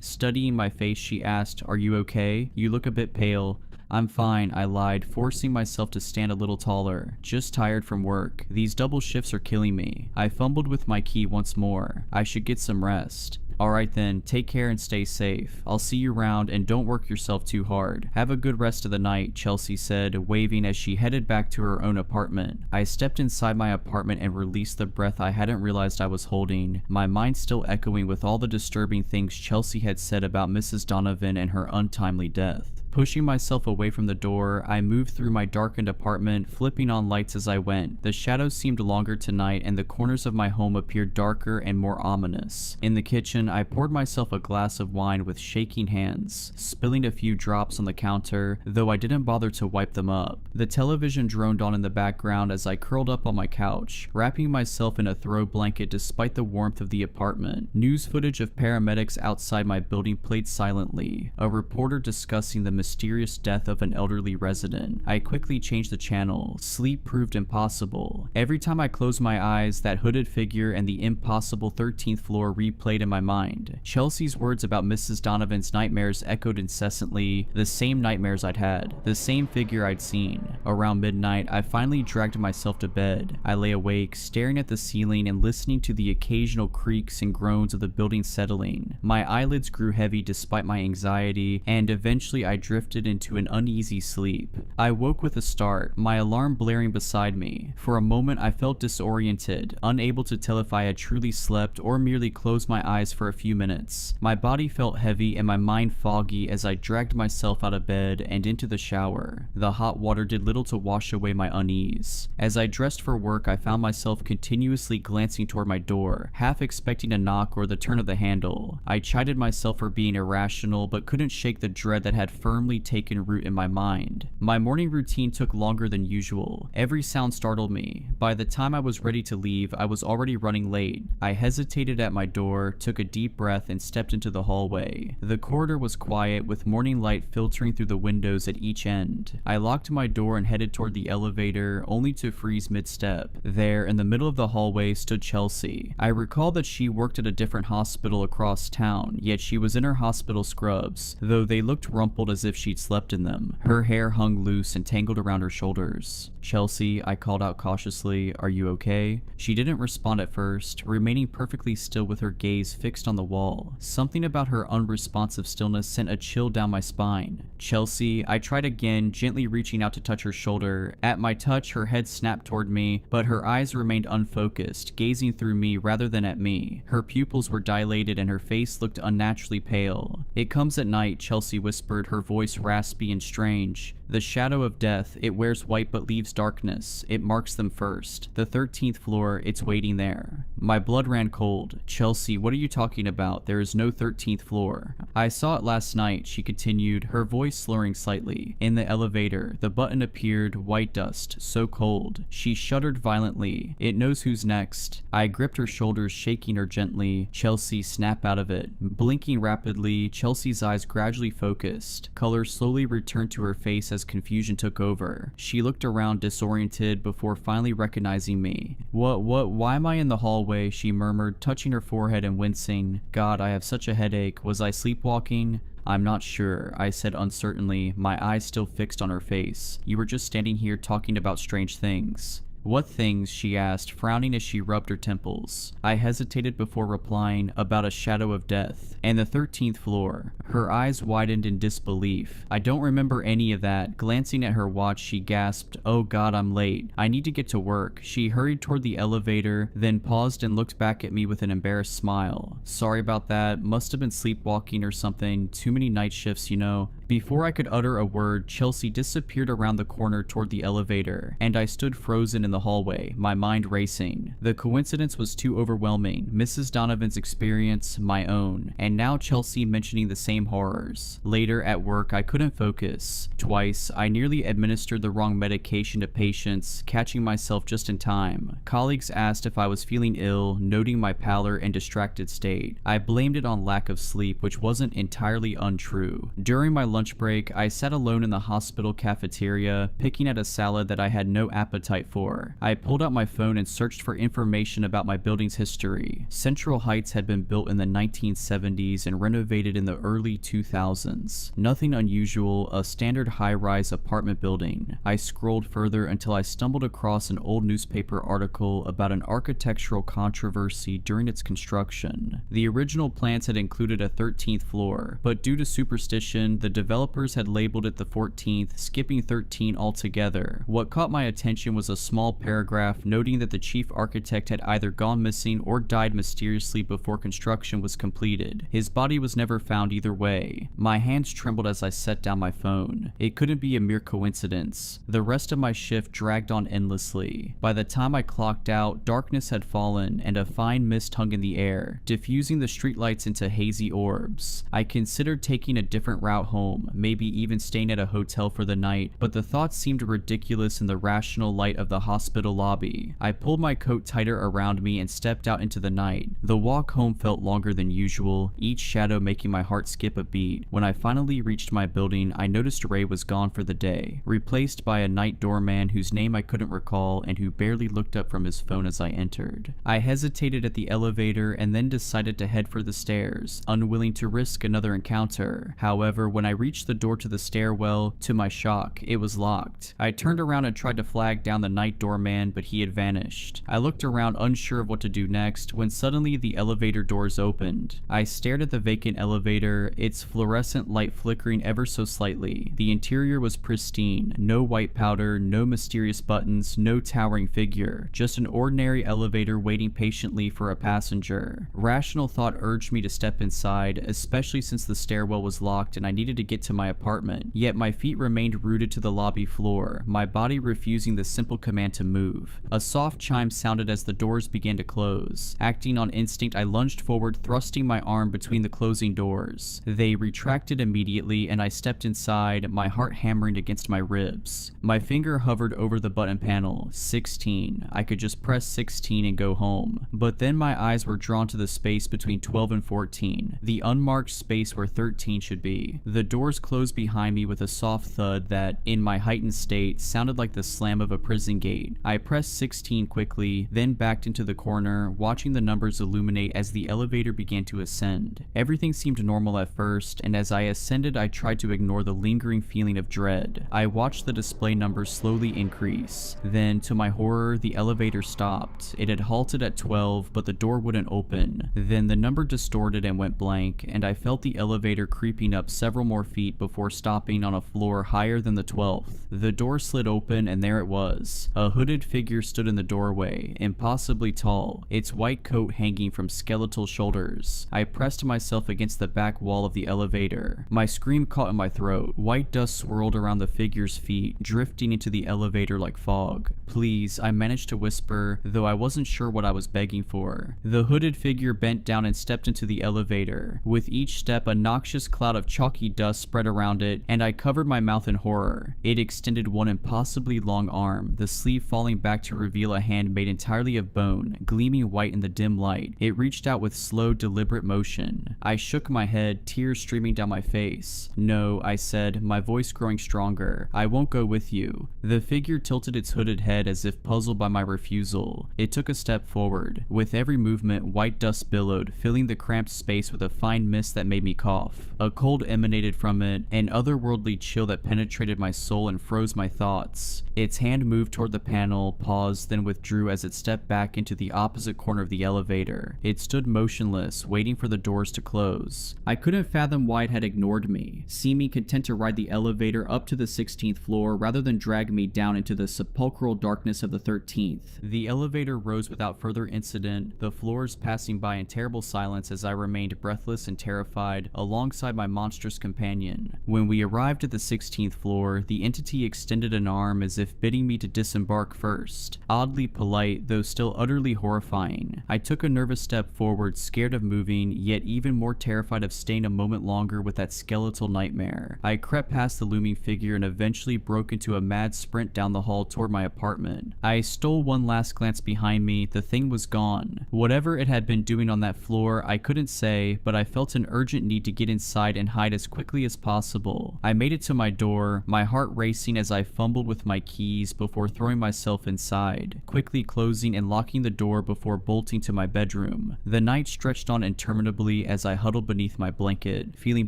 Speaker 3: Studying my face, she asked, "Are you okay? You look a bit pale." "I'm fine," I lied, forcing myself to stand a little taller. "Just tired from work. These double shifts are killing me." I fumbled with my key once more. "I should get some rest." "Alright then, take care and stay safe. I'll see you around, and don't work yourself too hard. Have a good rest of the night," Chelsea said, waving as she headed back to her own apartment. I stepped inside my apartment and released the breath I hadn't realized I was holding, my mind still echoing with all the disturbing things Chelsea had said about Mrs. Donovan and her untimely death. Pushing myself away from the door, I moved through my darkened apartment, flipping on lights as I went. The shadows seemed longer tonight, and the corners of my home appeared darker and more ominous. In the kitchen, I poured myself a glass of wine with shaking hands, spilling a few drops on the counter, though I didn't bother to wipe them up. The television droned on in the background as I curled up on my couch, wrapping myself in a throw blanket despite the warmth of the apartment. News footage of paramedics outside my building played silently, a reporter discussing the mysterious death of an elderly resident. I quickly changed the channel. Sleep proved impossible. Every time I closed my eyes, that hooded figure and the impossible 13th floor replayed in my mind. Chelsea's words about Mrs. Donovan's nightmares echoed incessantly, the same nightmares I'd had, the same figure I'd seen. Around midnight, I finally dragged myself to bed. I lay awake, staring at the ceiling and listening to the occasional creaks and groans of the building settling. My eyelids grew heavy despite my anxiety, and eventually I drifted into an uneasy sleep. I woke with a start, my alarm blaring beside me. For a moment I felt disoriented, unable to tell if I had truly slept or merely closed my eyes for a few minutes. My body felt heavy and my mind foggy as I dragged myself out of bed and into the shower. The hot water did little to wash away my unease. As I dressed for work, I found myself continuously glancing toward my door, half expecting a knock or the turn of the handle. I chided myself for being irrational, but couldn't shake the dread that had firmly taken root in my mind. My morning routine took longer than usual. Every sound startled me. By the time I was ready to leave, I was already running late. I hesitated at my door, took a deep breath, and stepped into the hallway. The corridor was quiet, with morning light filtering through the windows at each end. I locked my door and headed toward the elevator, only to freeze mid-step. There, in the middle of the hallway, stood Chelsea. I recalled that she worked at a different hospital across town, yet she was in her hospital scrubs, though they looked rumpled as if she'd slept in them. Her hair hung loose and tangled around her shoulders. "Chelsea," I called out cautiously, "are you okay?" She didn't respond at first, remaining perfectly still with her gaze fixed on the wall. Something about her unresponsive stillness sent a chill down my spine. "Chelsea," I tried again, gently reaching out to touch her shoulder. At my touch, her head snapped toward me, but her eyes remained unfocused, gazing through me rather than at me. Her pupils were dilated and her face looked unnaturally pale. "It comes at night," Chelsea whispered, her voice raspy and strange. "The shadow of death, it wears white but leaves darkness. It marks them first. The 13th floor, it's waiting there." My blood ran cold. Chelsea, what are you talking about? There is no 13th floor. I saw it last night, she continued, her voice slurring slightly. In the elevator, the button appeared, white dust, so cold. She shuddered violently. It knows who's next. I gripped her shoulders, shaking her gently. Chelsea, snap out of it. Blinking rapidly, Chelsea's eyes gradually focused. Color slowly returned to her face as confusion took over. She looked around disoriented before finally recognizing me. Why am I in the hallway? She murmured, touching her forehead and wincing. God, I have such a headache. Was I sleepwalking? I'm not sure, I said uncertainly, my eyes still fixed on her face. You were just standing here talking about strange things. What things? She asked, frowning as she rubbed her temples. I hesitated before replying, about a shadow of death, and the 13th floor. Her eyes widened in disbelief. I don't remember any of that. Glancing at her watch, she gasped, oh God, I'm late. I need to get to work. She hurried toward the elevator, then paused and looked back at me with an embarrassed smile. Sorry about that. Must have been sleepwalking or something. Too many night shifts, you know. Before I could utter a word, Chelsea disappeared around the corner toward the elevator, and I stood frozen in the hallway, my mind racing. The coincidence was too overwhelming. Mrs. Donovan's experience, my own, and now Chelsea mentioning the same horrors. Later at work, I couldn't focus. Twice, I nearly administered the wrong medication to patients, catching myself just in time. Colleagues asked if I was feeling ill, noting my pallor and distracted state. I blamed it on lack of sleep, which wasn't entirely untrue. During my lunch break, I sat alone in the hospital cafeteria, picking at a salad that I had no appetite for. I pulled out my phone and searched for information about my building's history. Central Heights had been built in the 1970s and renovated in the early 2000s. Nothing unusual, a standard high-rise apartment building. I scrolled further until I stumbled across an old newspaper article about an architectural controversy during its construction. The original plans had included a 13th floor, but due to superstition, the developers had labeled it the 14th, skipping 13 altogether. What caught my attention was a small paragraph noting that the chief architect had either gone missing or died mysteriously before construction was completed. His body was never found either way. My hands trembled as I set down my phone. It couldn't be a mere coincidence. The rest of my shift dragged on endlessly. By the time I clocked out, darkness had fallen and a fine mist hung in the air, diffusing the streetlights into hazy orbs. I considered taking a different route home, maybe even staying at a hotel for the night, but the thought seemed ridiculous in the rational light of the hospital lobby. I pulled my coat tighter around me and stepped out into the night. The walk home felt longer than usual, each shadow making my heart skip a beat. When I finally reached my building, I noticed Ray was gone for the day, replaced by a night doorman whose name I couldn't recall and who barely looked up from his phone as I entered. I hesitated at the elevator and then decided to head for the stairs, unwilling to risk another encounter. However, when I reached the door to the stairwell, to my shock, it was locked. I turned around and tried to flag down the night doorman, but he had vanished. I looked around unsure of what to do next when suddenly the elevator doors opened. I stared at the vacant elevator, its fluorescent light flickering ever so slightly. The interior was pristine, no white powder, no mysterious buttons, no towering figure, just an ordinary elevator waiting patiently for a passenger. Rational thought urged me to step inside, especially since the stairwell was locked and I needed to get to my apartment. Yet my feet remained rooted to the lobby floor, my body refusing the simple command to move. A soft chime sounded as the doors began to close. Acting on instinct, I lunged forward, thrusting my arm between the closing doors. They retracted immediately and I stepped inside, my heart hammering against my ribs. My finger hovered over the button panel. 16. I could just press 16 and go home. But then my eyes were drawn to the space between 12 and 14, the unmarked space where 13 should be. The doors closed behind me with a soft thud that, in my heightened state, sounded like the slam of a prison gate. I pressed 16 quickly, then backed into the corner, watching the numbers illuminate as the elevator began to ascend. Everything seemed normal at first, and as I ascended I tried to ignore the lingering feeling of dread. I watched the display numbers slowly increase. Then, to my horror, the elevator stopped. It had halted at 12, but the door wouldn't open. Then the number distorted and went blank, and I felt the elevator creeping up several more feet before stopping on a floor higher than the 12th. The door slid open and there it was. A hooded figure stood in the doorway, impossibly tall, its white coat hanging from skeletal shoulders. I pressed myself against the back wall of the elevator. My scream caught in my throat. White dust swirled around the figure's feet, drifting into the elevator like fog. "Please," I managed to whisper, though I wasn't sure what I was begging for. The hooded figure bent down and stepped into the elevator. With each step, a noxious cloud of chalky dust spread around it, and I covered my mouth in horror. It extended one impossibly long arm, the sleeve falling back to reveal a hand made entirely of bone, gleaming white in the dim light. It reached out with slow, deliberate motion. I shook my head, tears streaming down my face. "No," I said, my voice growing stronger. "I won't go with you." The figure tilted its hooded head as if puzzled by my refusal. It took a step forward. With every movement, white dust billowed, filling the cramped space with a fine mist that made me cough. A cold emanated from it, an otherworldly chill that penetrated my soul and froze my thoughts. Its hand moved toward the panel, paused, then withdrew as it stepped back into the opposite corner of the elevator. It stood motionless, waiting for the doors to close. I couldn't fathom why it had ignored me, seeming content to ride the elevator up to the 16th floor rather than drag me down into the sepulchral darkness of the 13th. The elevator rose without further incident, the floors passing by in terrible silence as I remained breathless and terrified alongside my monstrous companion. When we arrived at the 16th floor, the entity extended an arm as if bidding me to disembark first. Oddly polite, though still utterly horrifying. I took a nervous step forward, scared of moving, yet even more terrified of staying a moment longer with that skeletal nightmare. I crept past the looming figure and eventually broke into a mad sprint down the hall toward my apartment. I stole one last glance behind me. The thing was gone. Whatever it had been doing on that floor, I couldn't say, but I felt an urgent need to get inside and hide as quickly as possible. I made it to my door, my heart racing as I fumbled with my keys before throwing myself inside, quickly closing and locking the door before bolting to my bedroom. The night stretched on interminably as I huddled beneath my blanket, feeling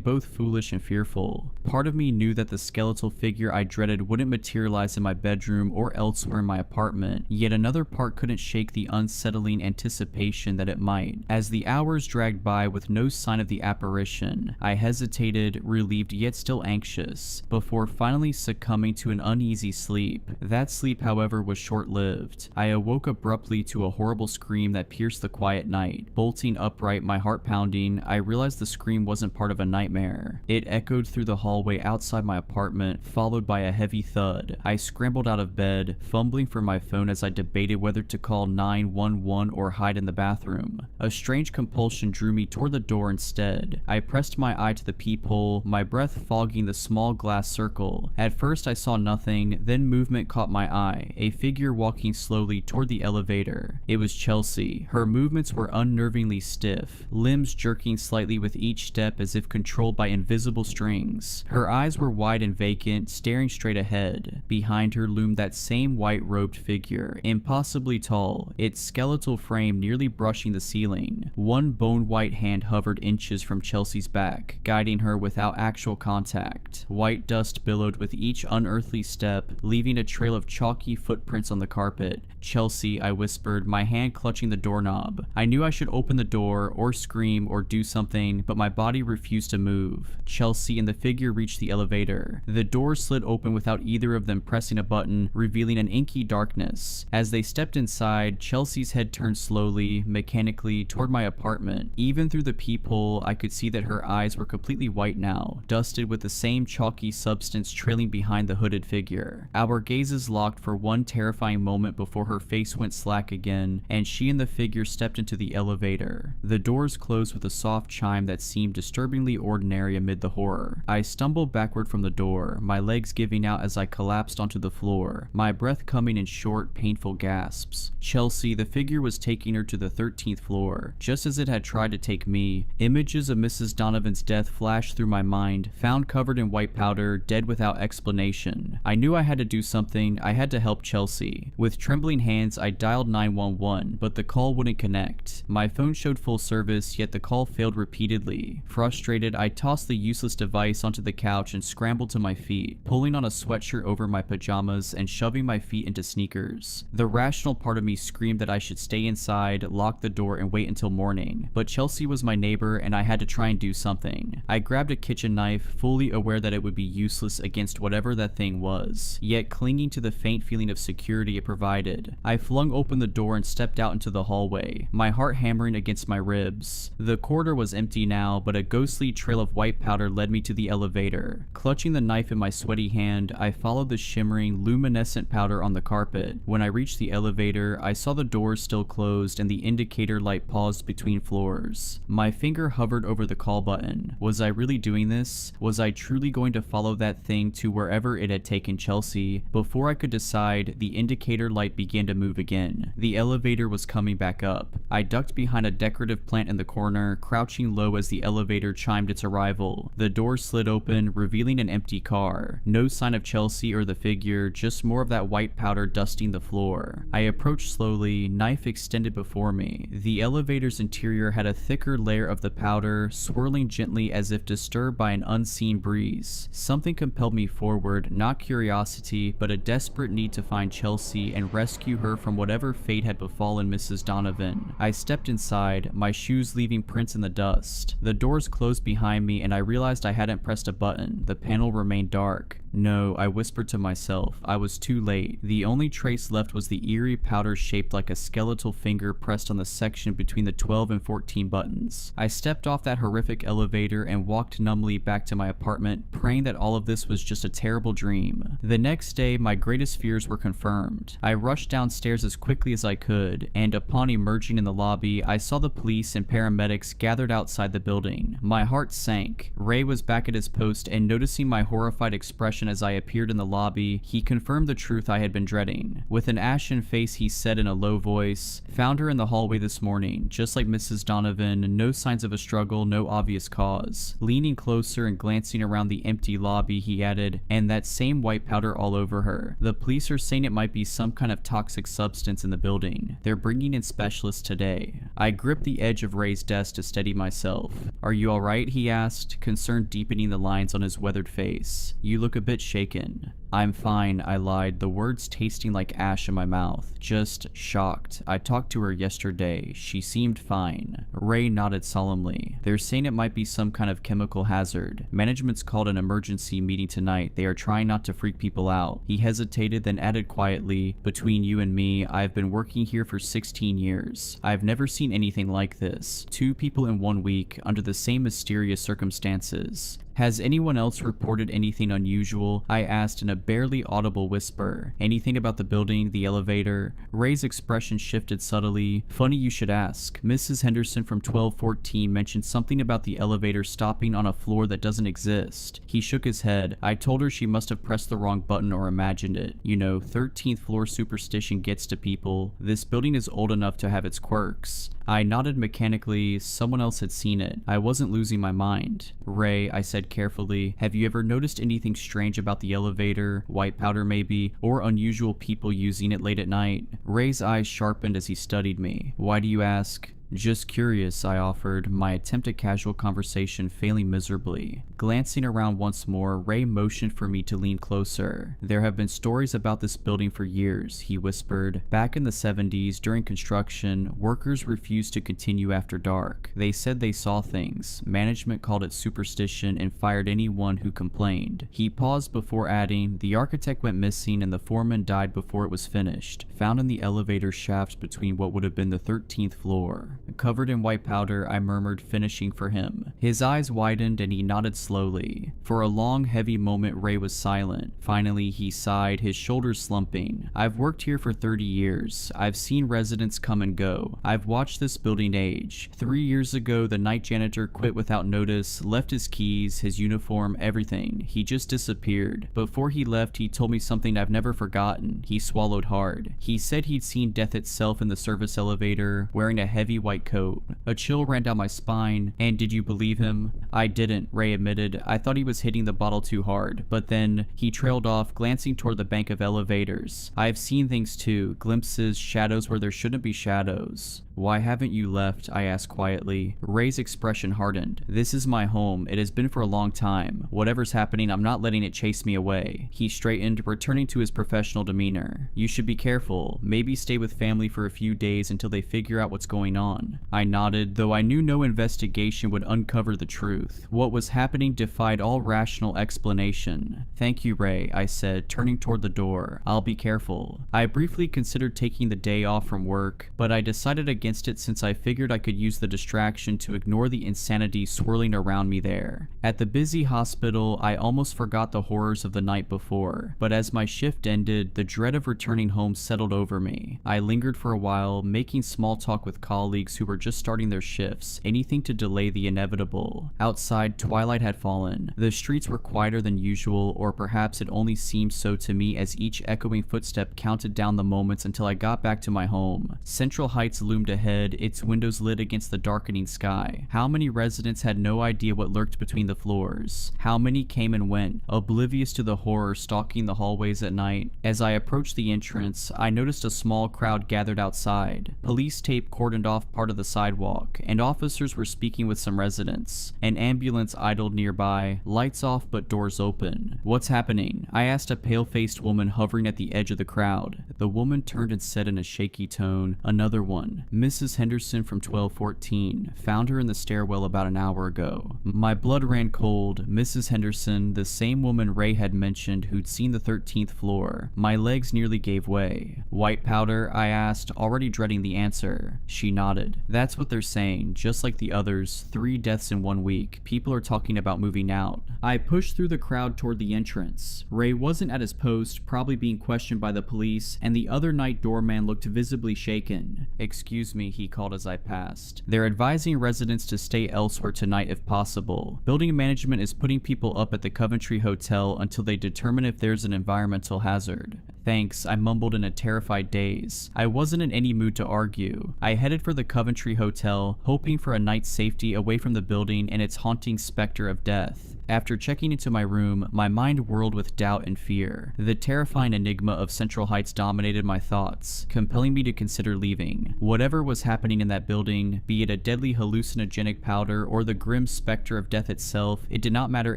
Speaker 3: both foolish and fearful. Part of me knew that the skeletal figure I dreaded wouldn't materialize in my bedroom or elsewhere in my apartment, yet another part couldn't shake the unsettling anticipation that it might. As the hours dragged by with no sign of the apparition, I hesitated, relieved yet still anxious, before finally succumbing to an uneasy sleep. That sleep, however, was short-lived. I awoke abruptly to a horrible scream that pierced the quiet night. Bolting upright, my heart pounding, I realized the scream wasn't part of a nightmare. It echoed through the hallway outside my apartment, followed by a heavy thud. I scrambled out of bed, fumbling for my phone as I debated whether to call 911 or hide in the bathroom. A strange compulsion drew me toward the door instead. I pressed my eye to the peephole, my breath fogging the small glass circle. At first I saw nothing, then movement caught my eye, a figure walking slowly toward the elevator. It was Chelsea. Her movements were unnervingly stiff, limbs jerking slightly with each step as if controlled by invisible strings. Her eyes were wide and vacant, staring straight ahead. Behind her loomed that same white-robed figure, impossibly tall, its skeletal frame nearly brushing the ceiling. One bone-white hand hovered inches from Chelsea's back, guiding her without actual contact. White dust billowed with each unearthly step, leaving a trail of chalky footprints on the carpet. "Chelsea," I whispered, my hand clutching the doorknob. I knew I should open the door, or scream, or do something, but my body refused to move. Chelsea and the figure reached the elevator. The door slid open without either of them pressing a button, revealing an inky darkness. As they stepped inside, Chelsea's head turned slowly, mechanically, toward my apartment. Even through the peephole, I could see that her eyes were completely white now, dusted with the same chalky substance trailing behind the hooded figure. Our gazes locked for one terrifying moment before her face went slack again, and she and the figure stepped into the elevator. The doors closed with a soft chime that seemed disturbingly ordinary amid the horror. I stumbled backward from the door, my legs giving out as I collapsed onto the floor, my breath coming in short, painful gasps. Chelsea, the figure, was taking her to the 13th floor, just as it had tried to take me. Images of Mrs. Donovan's death flashed through my mind, found covered in white powder, dead without explanation. I knew I had to do something. I had to help Chelsea. With trembling hands, I dialed 911, but the call wouldn't connect. My phone showed full service, yet the call failed repeatedly. Frustrated, I tossed the useless device onto the couch and scrambled to my feet, pulling on a sweatshirt over my pajamas and shoving my feet into sneakers. The rational part of me screamed that I should stay inside, lock the door, and wait until morning, but Chelsea was my neighbor and I had to try and do something. I grabbed a kitchen knife, fully aware that it would be useless against whatever that thing was, yet clinging to the faint feeling of of security it provided. I flung open the door and stepped out into the hallway, my heart hammering against my ribs. The corridor was empty now, but a ghostly trail of white powder led me to the elevator. Clutching the knife in my sweaty hand, I followed the shimmering, luminescent powder on the carpet. When I reached the elevator, I saw the doors still closed and the indicator light paused between floors. My finger hovered over the call button. Was I really doing this? Was I truly going to follow that thing to wherever it had taken Chelsea? Before I could decide, the indicator light began to move again. The elevator was coming back up. I ducked behind a decorative plant in the corner, crouching low as the elevator chimed its arrival. The door slid open, revealing an empty car. No sign of Chelsea or the figure, just more of that white powder dusting the floor. I approached slowly, knife extended before me. The elevator's interior had a thicker layer of the powder, swirling gently as if disturbed by an unseen breeze. Something compelled me forward, not curiosity, but a desperate need to find Chelsea and rescue her from whatever fate had befallen Mrs. Donovan. I stepped inside, my shoes leaving prints in the dust. The doors closed behind me and I realized I hadn't pressed a button. The panel remained dark. No, I whispered to myself. I was too late. The only trace left was the eerie powder shaped like a skeletal finger pressed on the section between the 12 and 14 buttons. I stepped off that horrific elevator and walked numbly back to my apartment, praying that all of this was just a terrible dream. The next day, my greatest fears were confirmed. I rushed downstairs as quickly as I could, and upon emerging in the lobby, I saw the police and paramedics gathered outside the building. My heart sank. Ray was back at his post, and noticing my horrified expression as I appeared in the lobby, he confirmed the truth I had been dreading. With an ashen face, he said in a low voice, "Found her in the hallway this morning, just like Mrs. Donovan, no signs of a struggle, no obvious cause." Leaning closer and glancing around the empty lobby, he added, "And that same white powder all over her. The police are saying it might be some kind of toxic substance in the building. They're bringing in specialists today." I gripped the edge of Ray's desk to steady myself. "Are you alright?" he asked, concern deepening the lines on his weathered face. "You look a bit shaken." "I'm fine," I lied, the words tasting like ash in my mouth. "Just shocked. I talked to her yesterday. She seemed fine." Ray nodded solemnly. "They're saying it might be some kind of chemical hazard. Management's called an emergency meeting tonight. They are trying not to freak people out." He hesitated, then added quietly, "Between you and me, I've been working here for 16 years. I've never seen anything like this. 2 people in 1 week, under the same mysterious circumstances. Has anyone else reported anything unusual?" I asked in a barely audible whisper. "Anything about the building, the elevator?" Ray's expression shifted subtly. "Funny you should ask. Mrs. Henderson from 1214 mentioned something about the elevator stopping on a floor that doesn't exist." He shook his head. "I told her she must have pressed the wrong button or imagined it. You know, 13th floor superstition gets to people. This building is old enough to have its quirks." I nodded mechanically. Someone else had seen it. I wasn't losing my mind. "Ray," I said carefully, "have you ever noticed anything strange about the elevator, white powder maybe, or unusual people using it late at night?" Ray's eyes sharpened as he studied me. "Why do you ask?" "Just curious," I offered, my attempt at casual conversation failing miserably. Glancing around once more, Ray motioned for me to lean closer. "There have been stories about this building for years," he whispered. "Back in the 70s, during construction, workers refused to continue after dark. They said they saw things. Management called it superstition and fired anyone who complained." He paused before adding, "The architect went missing and the foreman died before it was finished, found in the elevator shaft between what would have been the 13th floor. Covered in white powder," I murmured, finishing for him. His eyes widened and he nodded slowly. For a long, heavy moment, Ray was silent. Finally, he sighed, his shoulders slumping. "I've worked here for 30 years. I've seen residents come and go. I've watched this building age. 3 years ago, the night janitor quit without notice, left his keys, his uniform, everything. He just disappeared. Before he left, he told me something I've never forgotten." He swallowed hard. "He said he'd seen death itself in the service elevator, wearing a heavy white coat." A chill ran down my spine. "And did you believe him?" "I didn't," Ray admitted. "I thought he was hitting the bottle too hard. But then," he trailed off, glancing toward the bank of elevators, "I've seen things too. Glimpses, shadows where there shouldn't be shadows." "Why haven't you left?" I asked quietly. Ray's expression hardened. "This is my home. It has been for a long time. Whatever's happening, I'm not letting it chase me away." He straightened, returning to his professional demeanor. "You should be careful. Maybe stay with family for a few days until they figure out what's going on." I nodded nodded, though I knew no investigation would uncover the truth. What was happening defied all rational explanation. "Thank you, Ray," I said, turning toward the door. "I'll be careful." I briefly considered taking the day off from work, but I decided against it since I figured I could use the distraction to ignore the insanity swirling around me there. At the busy hospital, I almost forgot the horrors of the night before, but as my shift ended, the dread of returning home settled over me. I lingered for a while, making small talk with colleagues who were just starting their shifts, anything to delay the inevitable. Outside, twilight had fallen. The streets were quieter than usual, or perhaps it only seemed so to me as each echoing footstep counted down the moments until I got back to my home. Central Heights loomed ahead, its windows lit against the darkening sky. How many residents had no idea what lurked between the floors? How many came and went, oblivious to the horror stalking the hallways at night? As I approached the entrance, I noticed a small crowd gathered outside. Police tape cordoned off part of the sidewalk, and officers were speaking with some residents. An ambulance idled nearby, lights off but doors open. "What's happening?" I asked a pale-faced woman hovering at the edge of the crowd. The woman turned and said in a shaky tone, "Another one. Mrs. Henderson from 1214. Found her in the stairwell about an hour ago." My blood ran cold. Mrs. Henderson, the same woman Ray had mentioned who'd seen the 13th floor. My legs nearly gave way. "White powder?" I asked, already dreading the answer. She nodded. "That's what they're saying. Just like the others, 3 deaths in 1 week. People are talking about moving out." I pushed through the crowd toward the entrance. Ray wasn't at his post, probably being questioned by the police, and the other night doorman looked visibly shaken. "Excuse me," he called as I passed. "They're advising residents to stay elsewhere tonight if possible. Building management is putting people up at the Coventry Hotel until they determine if there's an environmental hazard." "Thanks," I mumbled in a terrified daze. I wasn't in any mood to argue. I headed for the Coventry Hotel, hoping for a night's safety away from the building and its haunting specter of death. After checking into my room, my mind whirled with doubt and fear. The terrifying enigma of Central Heights dominated my thoughts, compelling me to consider leaving. Whatever was happening in that building, be it a deadly hallucinogenic powder or the grim specter of death itself, it did not matter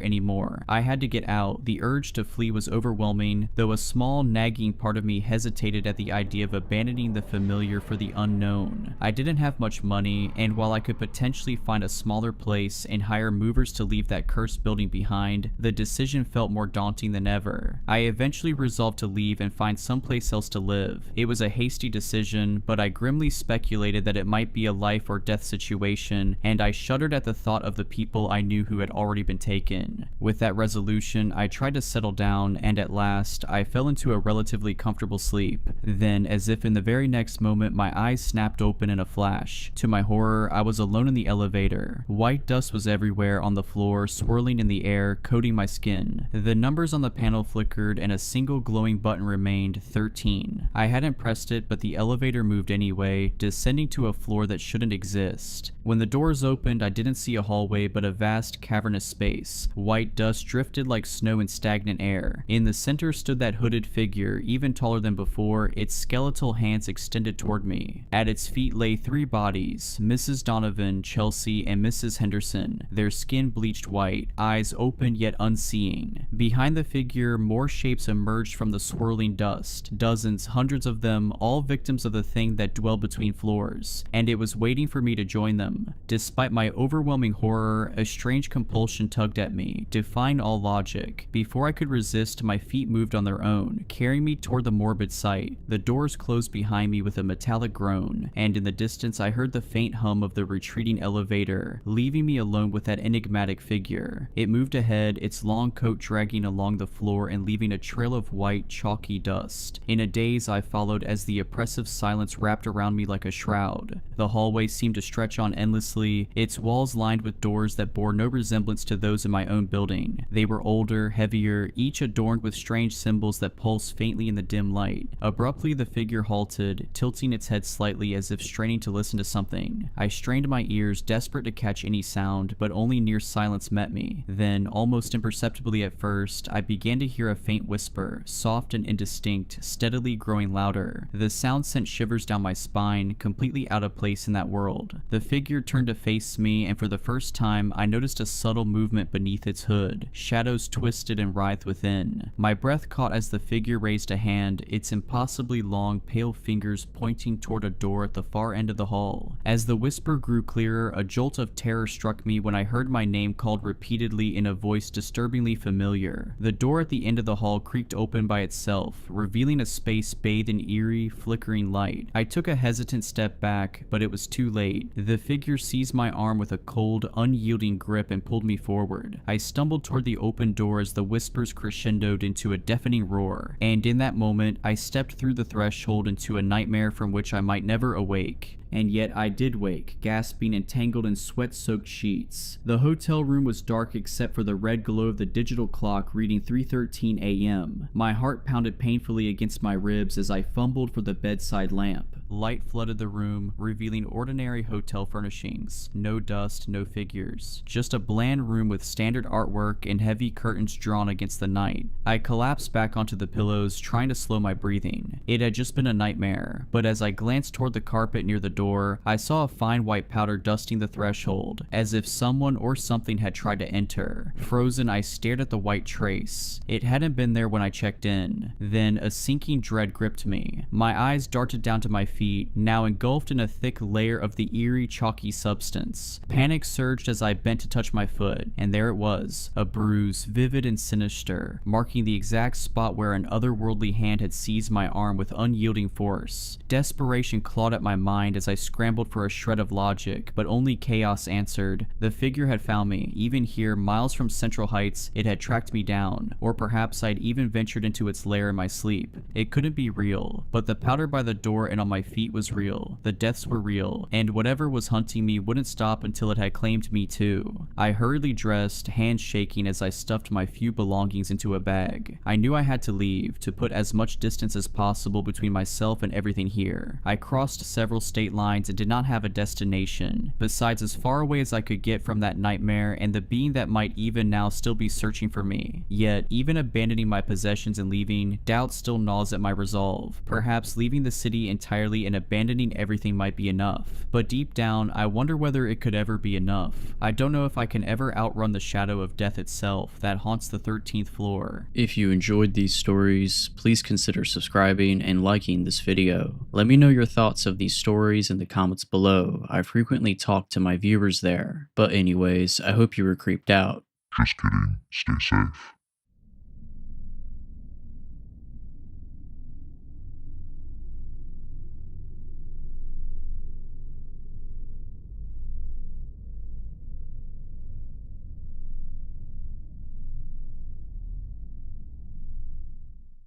Speaker 3: anymore. I had to get out. The urge to flee was overwhelming, though a small, nagging part of me hesitated at the idea of abandoning the familiar for the unknown. I didn't have much money, and while I could potentially find a smaller place and hire movers to leave that cursed building behind, the decision felt more daunting than ever. I eventually resolved to leave and find someplace else to live. It was a hasty decision, but I grimly speculated that it might be a life or death situation, and I shuddered at the thought of the people I knew who had already been taken. With that resolution, I tried to settle down, and at last, I fell into a relatively comfortable sleep. Then, as if in the very next moment, my eyes snapped open in a flash. To my horror, I was alone in the elevator. White dust was everywhere on the floor, swirling in the air, coating my skin. The numbers on the panel flickered, and a single glowing button remained, 13. I hadn't pressed it, but the elevator moved anyway, descending to a floor that shouldn't exist. When the doors opened, I didn't see a hallway, but a vast, cavernous space. White dust drifted like snow in stagnant air. In the center stood that hooded figure, even taller than before, its skeletal hands extended toward me. At its feet lay 3 bodies, Mrs. Donovan, Chelsea, and Mrs. Henderson, their skin bleached white, eyes open yet unseeing. Behind the figure, more shapes emerged from the swirling dust, dozens, hundreds of them, all victims of the thing that dwelled between floors, and it was waiting for me to join them. Despite my overwhelming horror, a strange compulsion tugged at me, defying all logic. Before I could resist, my feet moved on their own, carrying me toward the morbid sight. The doors closed behind me with a metallic groan, and in the distance I heard the faint hum of the retreating elevator, leaving me alone with that enigmatic figure. It moved ahead, its long coat dragging along the floor and leaving a trail of white, chalky dust. In a daze, I followed as the oppressive silence wrapped around me like a shroud. The hallway seemed to stretch on endlessly, its walls lined with doors that bore no resemblance to those in my own building. They were older, heavier, each adorned with strange symbols that pulsed faintly in the dim light. Abruptly, the figure halted, tilting its head slightly as if straining to listen to something. I strained my ears, desperate to catch any sound, but only near silence met me. Then, almost imperceptibly at first, I began to hear a faint whisper, soft and indistinct, steadily growing louder. The sound sent shivers down my spine, completely out of place in that world. The figure turned to face me, and for the first time, I noticed a subtle movement beneath its hood. Shadows twisted and writhed within. My breath caught as the figure raised a hand, its impossibly long, pale fingers pointing toward a door at the far end of the hall. As the whisper grew clearer, a jolt of terror struck me when I heard my name called repeatedly in a voice disturbingly familiar. The door at the end of the hall creaked open by itself, revealing a space bathed in eerie, flickering light. I took a hesitant step back, but it was too late. The figure seized my arm with a cold, unyielding grip and pulled me forward. I stumbled toward the open door as the whispers crescendoed into a deafening roar, and in that moment, I stepped through the threshold into a nightmare from which I might never awake. And yet I did wake, gasping and tangled in sweat-soaked sheets. The hotel room was dark except for the red glow of the digital clock reading 3:13 a.m. My heart pounded painfully against my ribs as I fumbled for the bedside lamp. Light flooded the room, revealing ordinary hotel furnishings. No dust, no figures. Just a bland room with standard artwork and heavy curtains drawn against the night. I collapsed back onto the pillows, trying to slow my breathing. It had just been a nightmare, but as I glanced toward the carpet near the door, I saw a fine white powder dusting the threshold, as if someone or something had tried to enter. Frozen, I stared at the white trace. It hadn't been there when I checked in. Then a sinking dread gripped me. My eyes darted down to my feet, now engulfed in a thick layer of the eerie, chalky substance. Panic surged as I bent to touch my foot, and there it was, a bruise, vivid and sinister, marking the exact spot where an otherworldly hand had seized my arm with unyielding force. Desperation clawed at my mind as I scrambled for a shred of logic, but only chaos answered. The figure had found me. Even here, miles from Central Heights, it had tracked me down, or perhaps I'd even ventured into its lair in my sleep. It couldn't be real, but the powder by the door and on my feet was real. The deaths were real, and whatever was hunting me wouldn't stop until it had claimed me too. I hurriedly dressed, hands shaking as I stuffed my few belongings into a bag. I knew I had to leave, to put as much distance as possible between myself and everything here. I crossed several state lines and did not have a destination, besides as far away as I could get from that nightmare and the being that might even now still be searching for me. Yet, even abandoning my possessions and leaving, doubt still gnaws at my resolve. Perhaps leaving the city entirely and abandoning everything might be enough. But deep down, I wonder whether it could ever be enough. I don't know if I can ever outrun the shadow of death itself that haunts the 13th floor.
Speaker 1: If you enjoyed these stories, please consider subscribing and liking this video. Let me know your thoughts of these stories in the comments below. I frequently talk to my viewers there. But anyways, I hope you were creeped out.
Speaker 2: Just kidding. Stay safe.